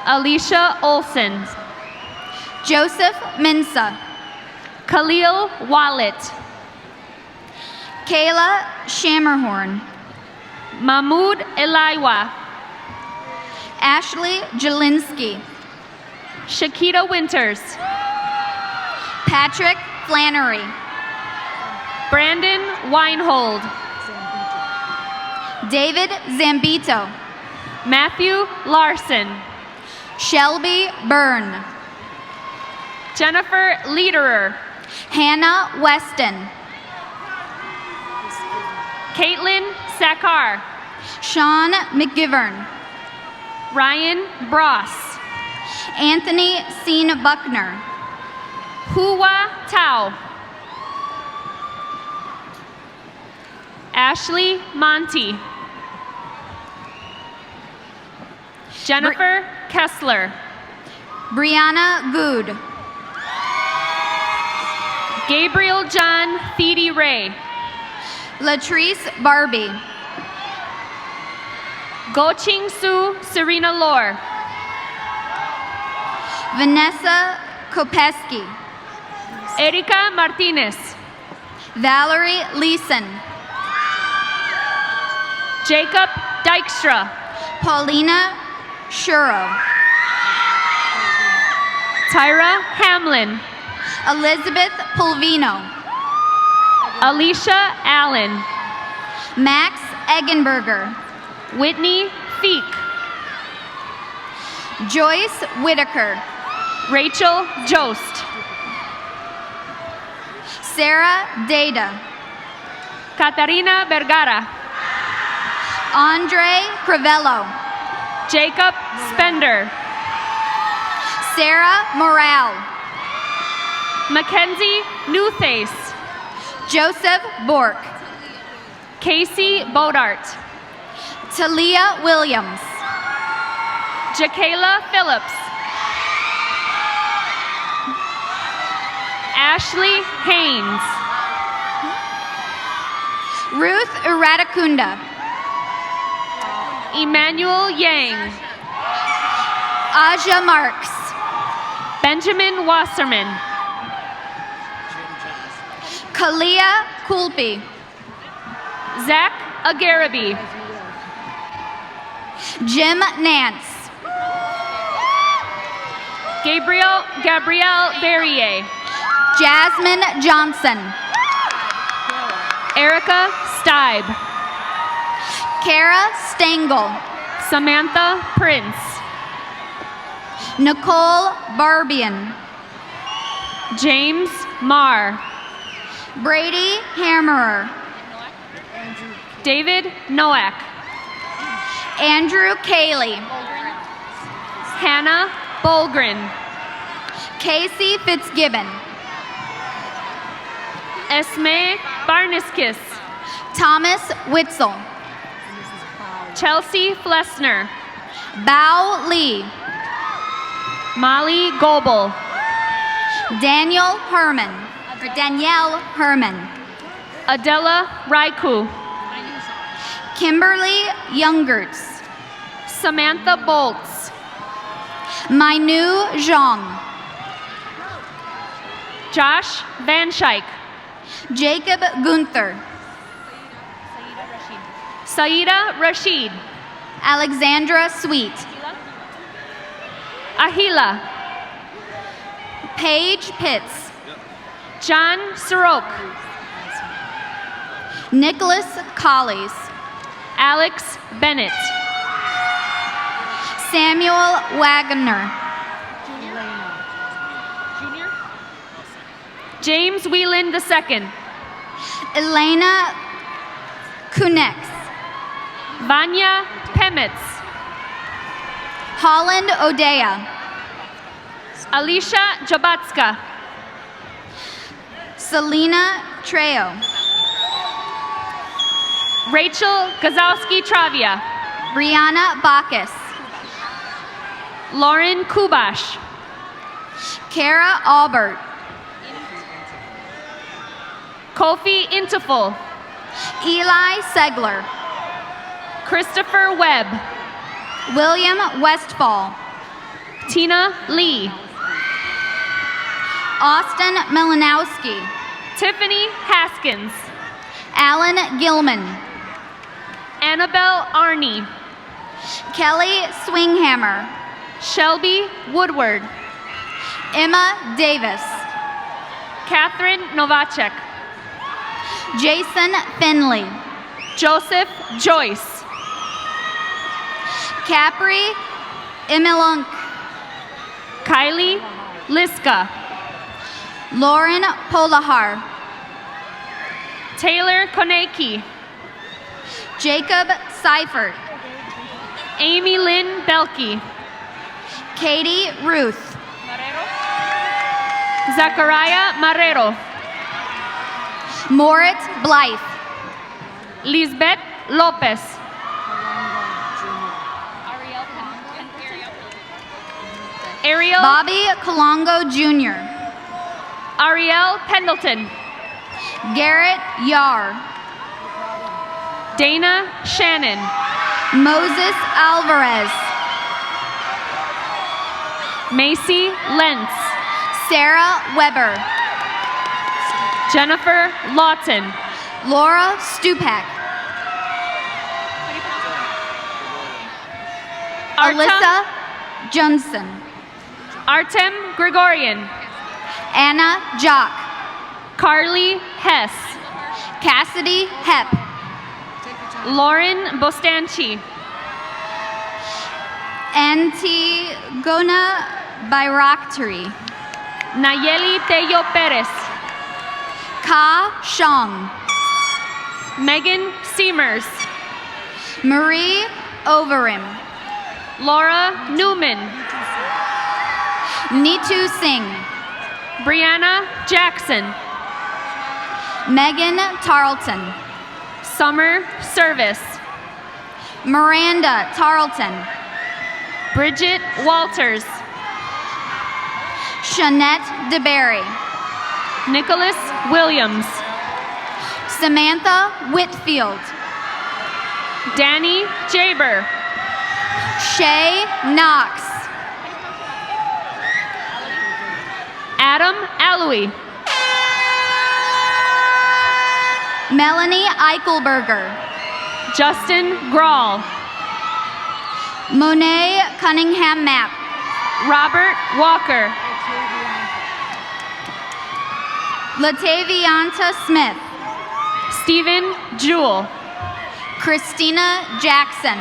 [SPEAKER 15] Alicia Olson.
[SPEAKER 17] Joseph Minsa.
[SPEAKER 15] Khalil Wallet.
[SPEAKER 17] Kayla Shammerhorn.
[SPEAKER 15] Mahmoud Elaiwa.
[SPEAKER 17] Ashley Jelinski.
[SPEAKER 15] Shakita Winters.
[SPEAKER 17] Patrick Flannery.
[SPEAKER 15] Brandon Weinhold.
[SPEAKER 17] David Zambito.
[SPEAKER 15] Matthew Larson.
[SPEAKER 17] Shelby Byrne.
[SPEAKER 15] Jennifer Lederer.
[SPEAKER 17] Hannah Weston.
[SPEAKER 15] Caitlin Sakar.
[SPEAKER 17] Sean McGivern.
[SPEAKER 15] Ryan Bross.
[SPEAKER 17] Anthony Sean Buckner.
[SPEAKER 15] Hua Tao. Ashley Monty. Jennifer Kessler.
[SPEAKER 17] Brianna Good.
[SPEAKER 15] Gabriel John Thede Ray.
[SPEAKER 17] Latrice Barbie.
[SPEAKER 15] Goching Su Serena Lore.
[SPEAKER 17] Vanessa Kopeski.
[SPEAKER 15] Erika Martinez.
[SPEAKER 17] Valerie Leeson.
[SPEAKER 15] Jacob Dykstra.
[SPEAKER 17] Paulina Shuro.
[SPEAKER 15] Tyra Hamlin.
[SPEAKER 17] Elizabeth Pulvino.
[SPEAKER 15] Alicia Allen.
[SPEAKER 17] Max Eggenberger.
[SPEAKER 15] Whitney Feek.
[SPEAKER 17] Joyce Whitaker.
[SPEAKER 15] Rachel Jost.
[SPEAKER 17] Sarah Data.
[SPEAKER 15] Katarina Vergara.
[SPEAKER 17] Andre Crivello.
[SPEAKER 15] Jacob Spender.
[SPEAKER 17] Sarah Morale.
[SPEAKER 15] Mackenzie Newface.
[SPEAKER 17] Joseph Bork.
[SPEAKER 15] Casey Bodart.
[SPEAKER 17] Talia Williams.
[SPEAKER 15] Jakayla Phillips. Ashley Haynes.
[SPEAKER 17] Ruth Iradakunda.
[SPEAKER 15] Emmanuel Yang.
[SPEAKER 17] Aja Marks.
[SPEAKER 15] Benjamin Wasserman.
[SPEAKER 17] Kalia Kulpi.
[SPEAKER 15] Zach Agarabi.
[SPEAKER 17] Jim Nance.
[SPEAKER 15] Gabrielle Berrier.
[SPEAKER 17] Jasmine Johnson.
[SPEAKER 15] Erica Steib.
[SPEAKER 17] Kara Stengel.
[SPEAKER 15] Samantha Prince.
[SPEAKER 17] Nicole Barbian.
[SPEAKER 15] James Marr.
[SPEAKER 17] Brady Hammerer.
[SPEAKER 15] David Noack.
[SPEAKER 17] Andrew Cayley.
[SPEAKER 15] Hannah Bolgren.
[SPEAKER 17] Casey Fitzgibbon.
[SPEAKER 15] Esme Barniskis.
[SPEAKER 17] Thomas Witzel.
[SPEAKER 15] Chelsea Flessner.
[SPEAKER 17] Bao Lee.
[SPEAKER 15] Molly Goebel.
[SPEAKER 17] Danielle Herman.
[SPEAKER 15] Adela Raiku.
[SPEAKER 17] Kimberly Youngerts.
[SPEAKER 15] Samantha Bolts.
[SPEAKER 17] Mainu Zhang.
[SPEAKER 15] Josh Van Schaik.
[SPEAKER 17] Jacob Gunther.
[SPEAKER 15] Saida Rashid.
[SPEAKER 17] Alexandra Sweet.
[SPEAKER 15] Ahila.
[SPEAKER 17] Paige Pitts.
[SPEAKER 15] John Sirok.
[SPEAKER 17] Nicholas Collies.
[SPEAKER 15] Alex Bennett.
[SPEAKER 17] Samuel Wagner.
[SPEAKER 15] James Whelan II.
[SPEAKER 17] Elena Kunex.
[SPEAKER 15] Vanya Pemetz.
[SPEAKER 17] Holland Odea.
[SPEAKER 15] Alicia Jabatska.
[SPEAKER 17] Selena Treo.
[SPEAKER 15] Rachel Gazowski-Travia.
[SPEAKER 17] Brianna Bacchus.
[SPEAKER 15] Lauren Kubash.
[SPEAKER 17] Kara Albert.
[SPEAKER 15] Kofi Intefel.
[SPEAKER 17] Eli Segler.
[SPEAKER 15] Christopher Webb.
[SPEAKER 17] William Westfall.
[SPEAKER 15] Tina Lee.
[SPEAKER 17] Austin Melanowski.
[SPEAKER 15] Tiffany Haskins.
[SPEAKER 17] Alan Gilman.
[SPEAKER 15] Annabelle Arney.
[SPEAKER 17] Kelly Swinghammer.
[SPEAKER 15] Shelby Woodward.
[SPEAKER 17] Emma Davis.
[SPEAKER 15] Catherine Novacek.
[SPEAKER 17] Jason Finley.
[SPEAKER 15] Joseph Joyce.
[SPEAKER 17] Capri Emilunk.
[SPEAKER 15] Kylie Liska.
[SPEAKER 17] Lauren Polahar.
[SPEAKER 15] Taylor Konecki.
[SPEAKER 17] Jacob Seifert.
[SPEAKER 15] Amy Lynn Belkey.
[SPEAKER 17] Katie Ruth.
[SPEAKER 15] Zachariah Marrero.
[SPEAKER 17] Moritz Blythe.
[SPEAKER 15] Lisbeth Lopez. Ariel
[SPEAKER 17] Bobby Colongo Jr.
[SPEAKER 15] Ariel Pendleton.
[SPEAKER 17] Garrett Yar.
[SPEAKER 15] Dana Shannon.
[SPEAKER 17] Moses Alvarez.
[SPEAKER 15] Macy Lentz.
[SPEAKER 17] Sarah Weber.
[SPEAKER 15] Jennifer Lawton.
[SPEAKER 17] Laura Stupak. Alyssa Johnson.
[SPEAKER 15] Artem Gregorian.
[SPEAKER 17] Anna Jock.
[SPEAKER 15] Carly Hess.
[SPEAKER 17] Cassidy Hepp.
[SPEAKER 15] Lauren Bostanchi.
[SPEAKER 17] Antigona Bayraktari.
[SPEAKER 15] Nayeli Tello Perez.
[SPEAKER 17] Ka Shang.
[SPEAKER 15] Megan Seamers.
[SPEAKER 17] Marie Overim.
[SPEAKER 15] Laura Newman.
[SPEAKER 17] Neetu Singh.
[SPEAKER 15] Brianna Jackson.
[SPEAKER 17] Megan Tarleton.
[SPEAKER 15] Summer Service.
[SPEAKER 17] Miranda Tarleton.
[SPEAKER 15] Bridget Walters.
[SPEAKER 17] Shanette DeBerry.
[SPEAKER 15] Nicholas Williams.
[SPEAKER 17] Samantha Whitfield.
[SPEAKER 15] Danny Jaber.
[SPEAKER 17] Shay Knox.
[SPEAKER 15] Adam Alloy.
[SPEAKER 17] Melanie Eichelberger.
[SPEAKER 15] Justin Grawl.
[SPEAKER 17] Monet Cunningham Mapp.
[SPEAKER 15] Robert Walker.
[SPEAKER 17] Latavianta Smith.
[SPEAKER 15] Stephen Jewell.
[SPEAKER 17] Christina Jackson.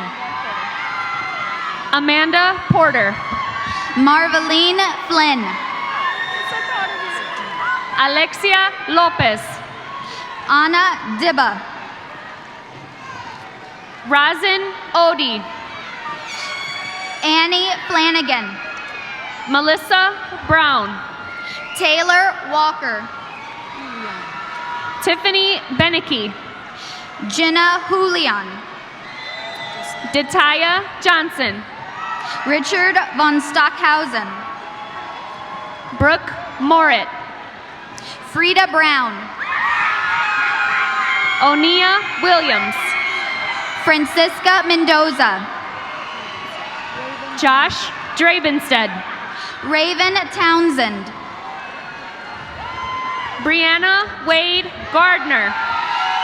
[SPEAKER 15] Amanda Porter.
[SPEAKER 17] Marveline Flynn.
[SPEAKER 15] Alexia Lopez.
[SPEAKER 17] Anna Dibba.
[SPEAKER 15] Razin Odie.
[SPEAKER 17] Annie Flanagan.
[SPEAKER 15] Melissa Brown.
[SPEAKER 17] Taylor Walker.
[SPEAKER 15] Tiffany Beneke.
[SPEAKER 17] Jenna Julian.
[SPEAKER 15] Detaya Johnson.
[SPEAKER 17] Richard von Stockhausen.
[SPEAKER 15] Brooke Morit.
[SPEAKER 17] Frida Brown.
[SPEAKER 15] Onia Williams.
[SPEAKER 17] Francisca Mendoza.
[SPEAKER 15] Josh Drabenstead.
[SPEAKER 17] Raven Townsend.
[SPEAKER 15] Brianna Wade Gardner.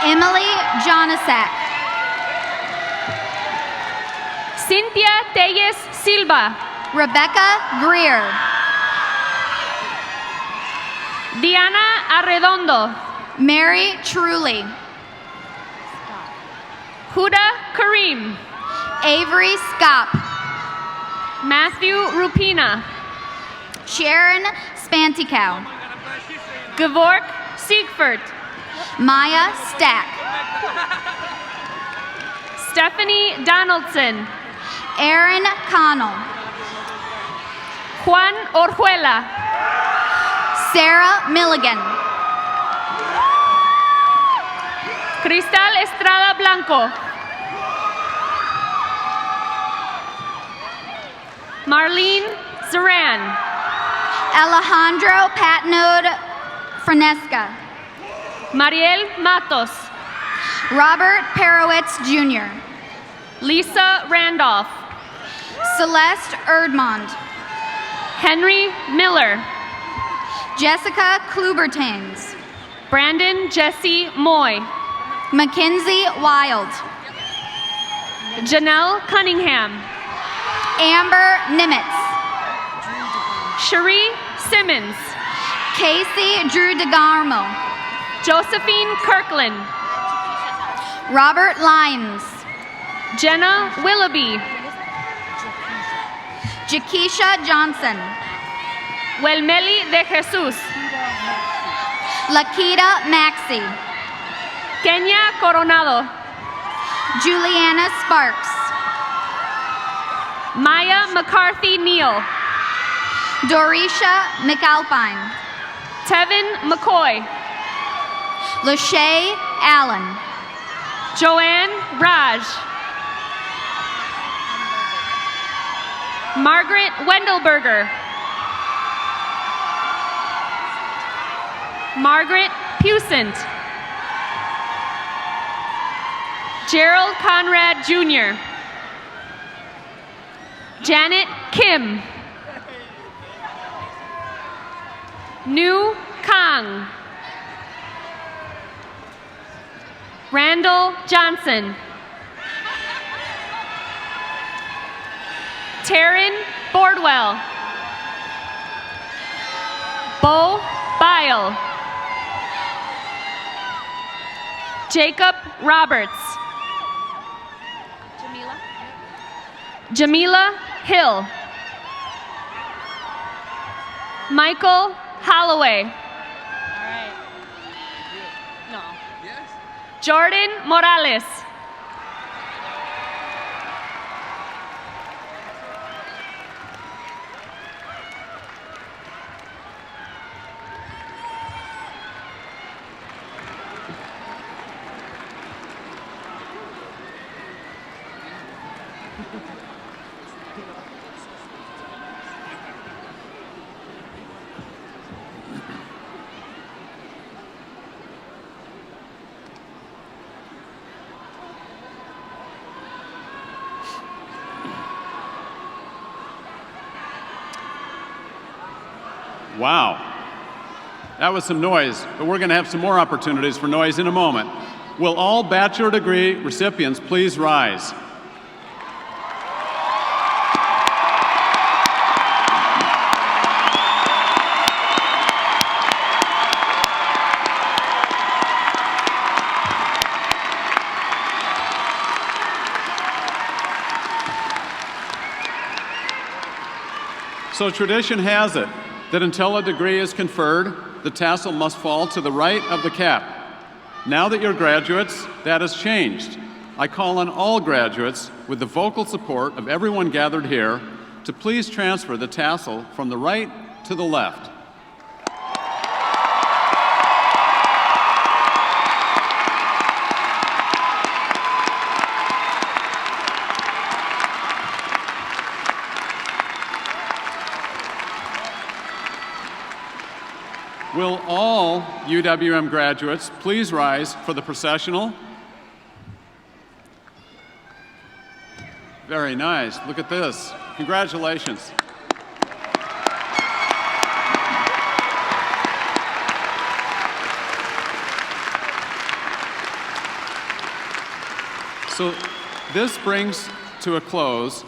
[SPEAKER 17] Emily Jonasak.
[SPEAKER 15] Cynthia Telles Silva.
[SPEAKER 17] Rebecca Greer.
[SPEAKER 15] Diana Arredondo.
[SPEAKER 17] Mary Truly.
[SPEAKER 15] Huda Kareem.
[SPEAKER 17] Avery Scott.
[SPEAKER 15] Matthew Rupina.
[SPEAKER 17] Sharon Spantikow.
[SPEAKER 15] Gevork Siegfurt.
[SPEAKER 17] Maya Stack.
[SPEAKER 15] Stephanie Donaldson.
[SPEAKER 17] Aaron Connell.
[SPEAKER 15] Juan Orjuela.
[SPEAKER 17] Sarah Milligan.
[SPEAKER 15] Cristal Estrada Blanco. Marlene Zaran.
[SPEAKER 17] Alejandro Patnode Frenesca.
[SPEAKER 15] Mariel Matos.
[SPEAKER 17] Robert Perowitz Jr.
[SPEAKER 15] Lisa Randolph.
[SPEAKER 17] Celeste Erdmond.
[SPEAKER 15] Henry Miller.
[SPEAKER 17] Jessica Klubertings.
[SPEAKER 15] Brandon Jesse Moy.
[SPEAKER 17] Mackenzie Wild.
[SPEAKER 15] Janelle Cunningham.
[SPEAKER 17] Amber Nimitz.
[SPEAKER 15] Cherie Simmons.
[SPEAKER 17] Casey Drew DeGarmo.
[SPEAKER 15] Josephine Kirkland.
[SPEAKER 17] Robert Lyons.
[SPEAKER 15] Jenna Willoughby.
[SPEAKER 17] Jakisha Johnson.
[SPEAKER 15] Welmeli de Jesus.
[SPEAKER 17] Lakita Maxey.
[SPEAKER 15] Kenya Coronado.
[SPEAKER 17] Juliana Sparks.
[SPEAKER 15] Maya McCarthy Neal.
[SPEAKER 17] Dorisha McAlpine.
[SPEAKER 15] Tevin McCoy.
[SPEAKER 17] Lachey Allen.
[SPEAKER 15] Joanne Raj. Margaret Wendelberger. Margaret Pusent. Gerald Conrad Jr. Janet Kim. Nu Kang. Randall Johnson. Taryn Bordwell. Bo Bile. Jacob Roberts. Jamila Hill. Michael Holloway. Jordan Morales.
[SPEAKER 5] Wow. That was some noise, but we're going to have some more opportunities for noise in a moment. Will all bachelor degree recipients please rise? So tradition has it that until a degree is conferred, the tassel must fall to the right of the cap. Now that you're graduates, that has changed. I call on all graduates, with the vocal support of everyone gathered here, to please transfer the tassel from the right to the left. Will all UWM graduates please rise for the processional? Very nice. Look at this. Congratulations. So this brings to a close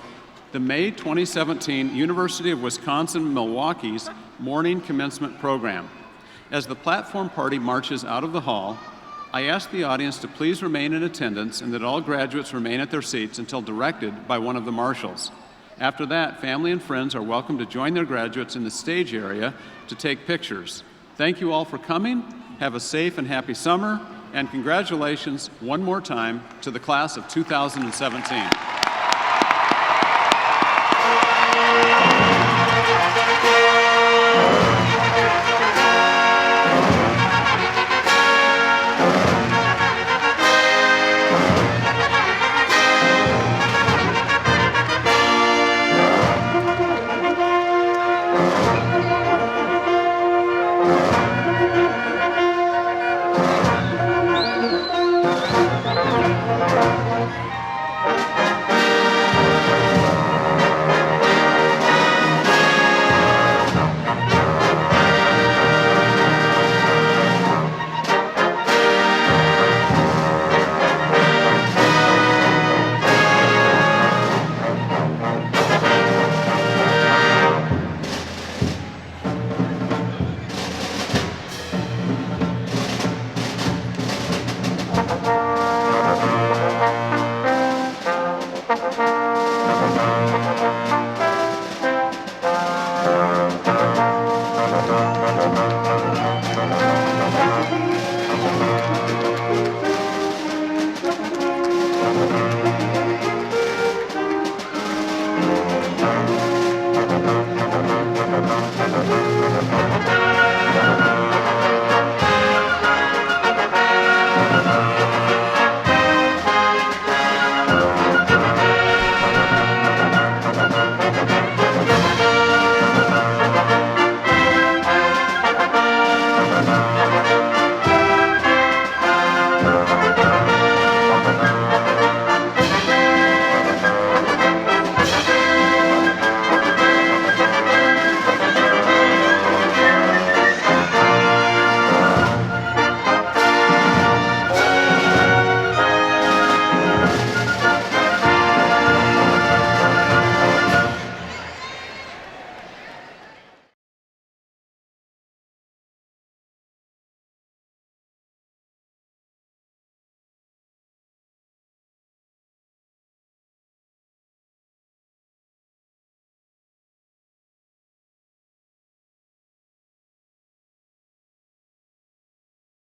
[SPEAKER 5] the May 2017 University of Wisconsin-Milwaukee's morning commencement program. As the platform party marches out of the hall, I ask the audience to please remain in attendance and that all graduates remain at their seats until directed by one of the marshals. After that, family and friends are welcome to join their graduates in the stage area to take pictures. Thank you all for coming. Have a safe and happy summer, and congratulations one more time to the class of 2017.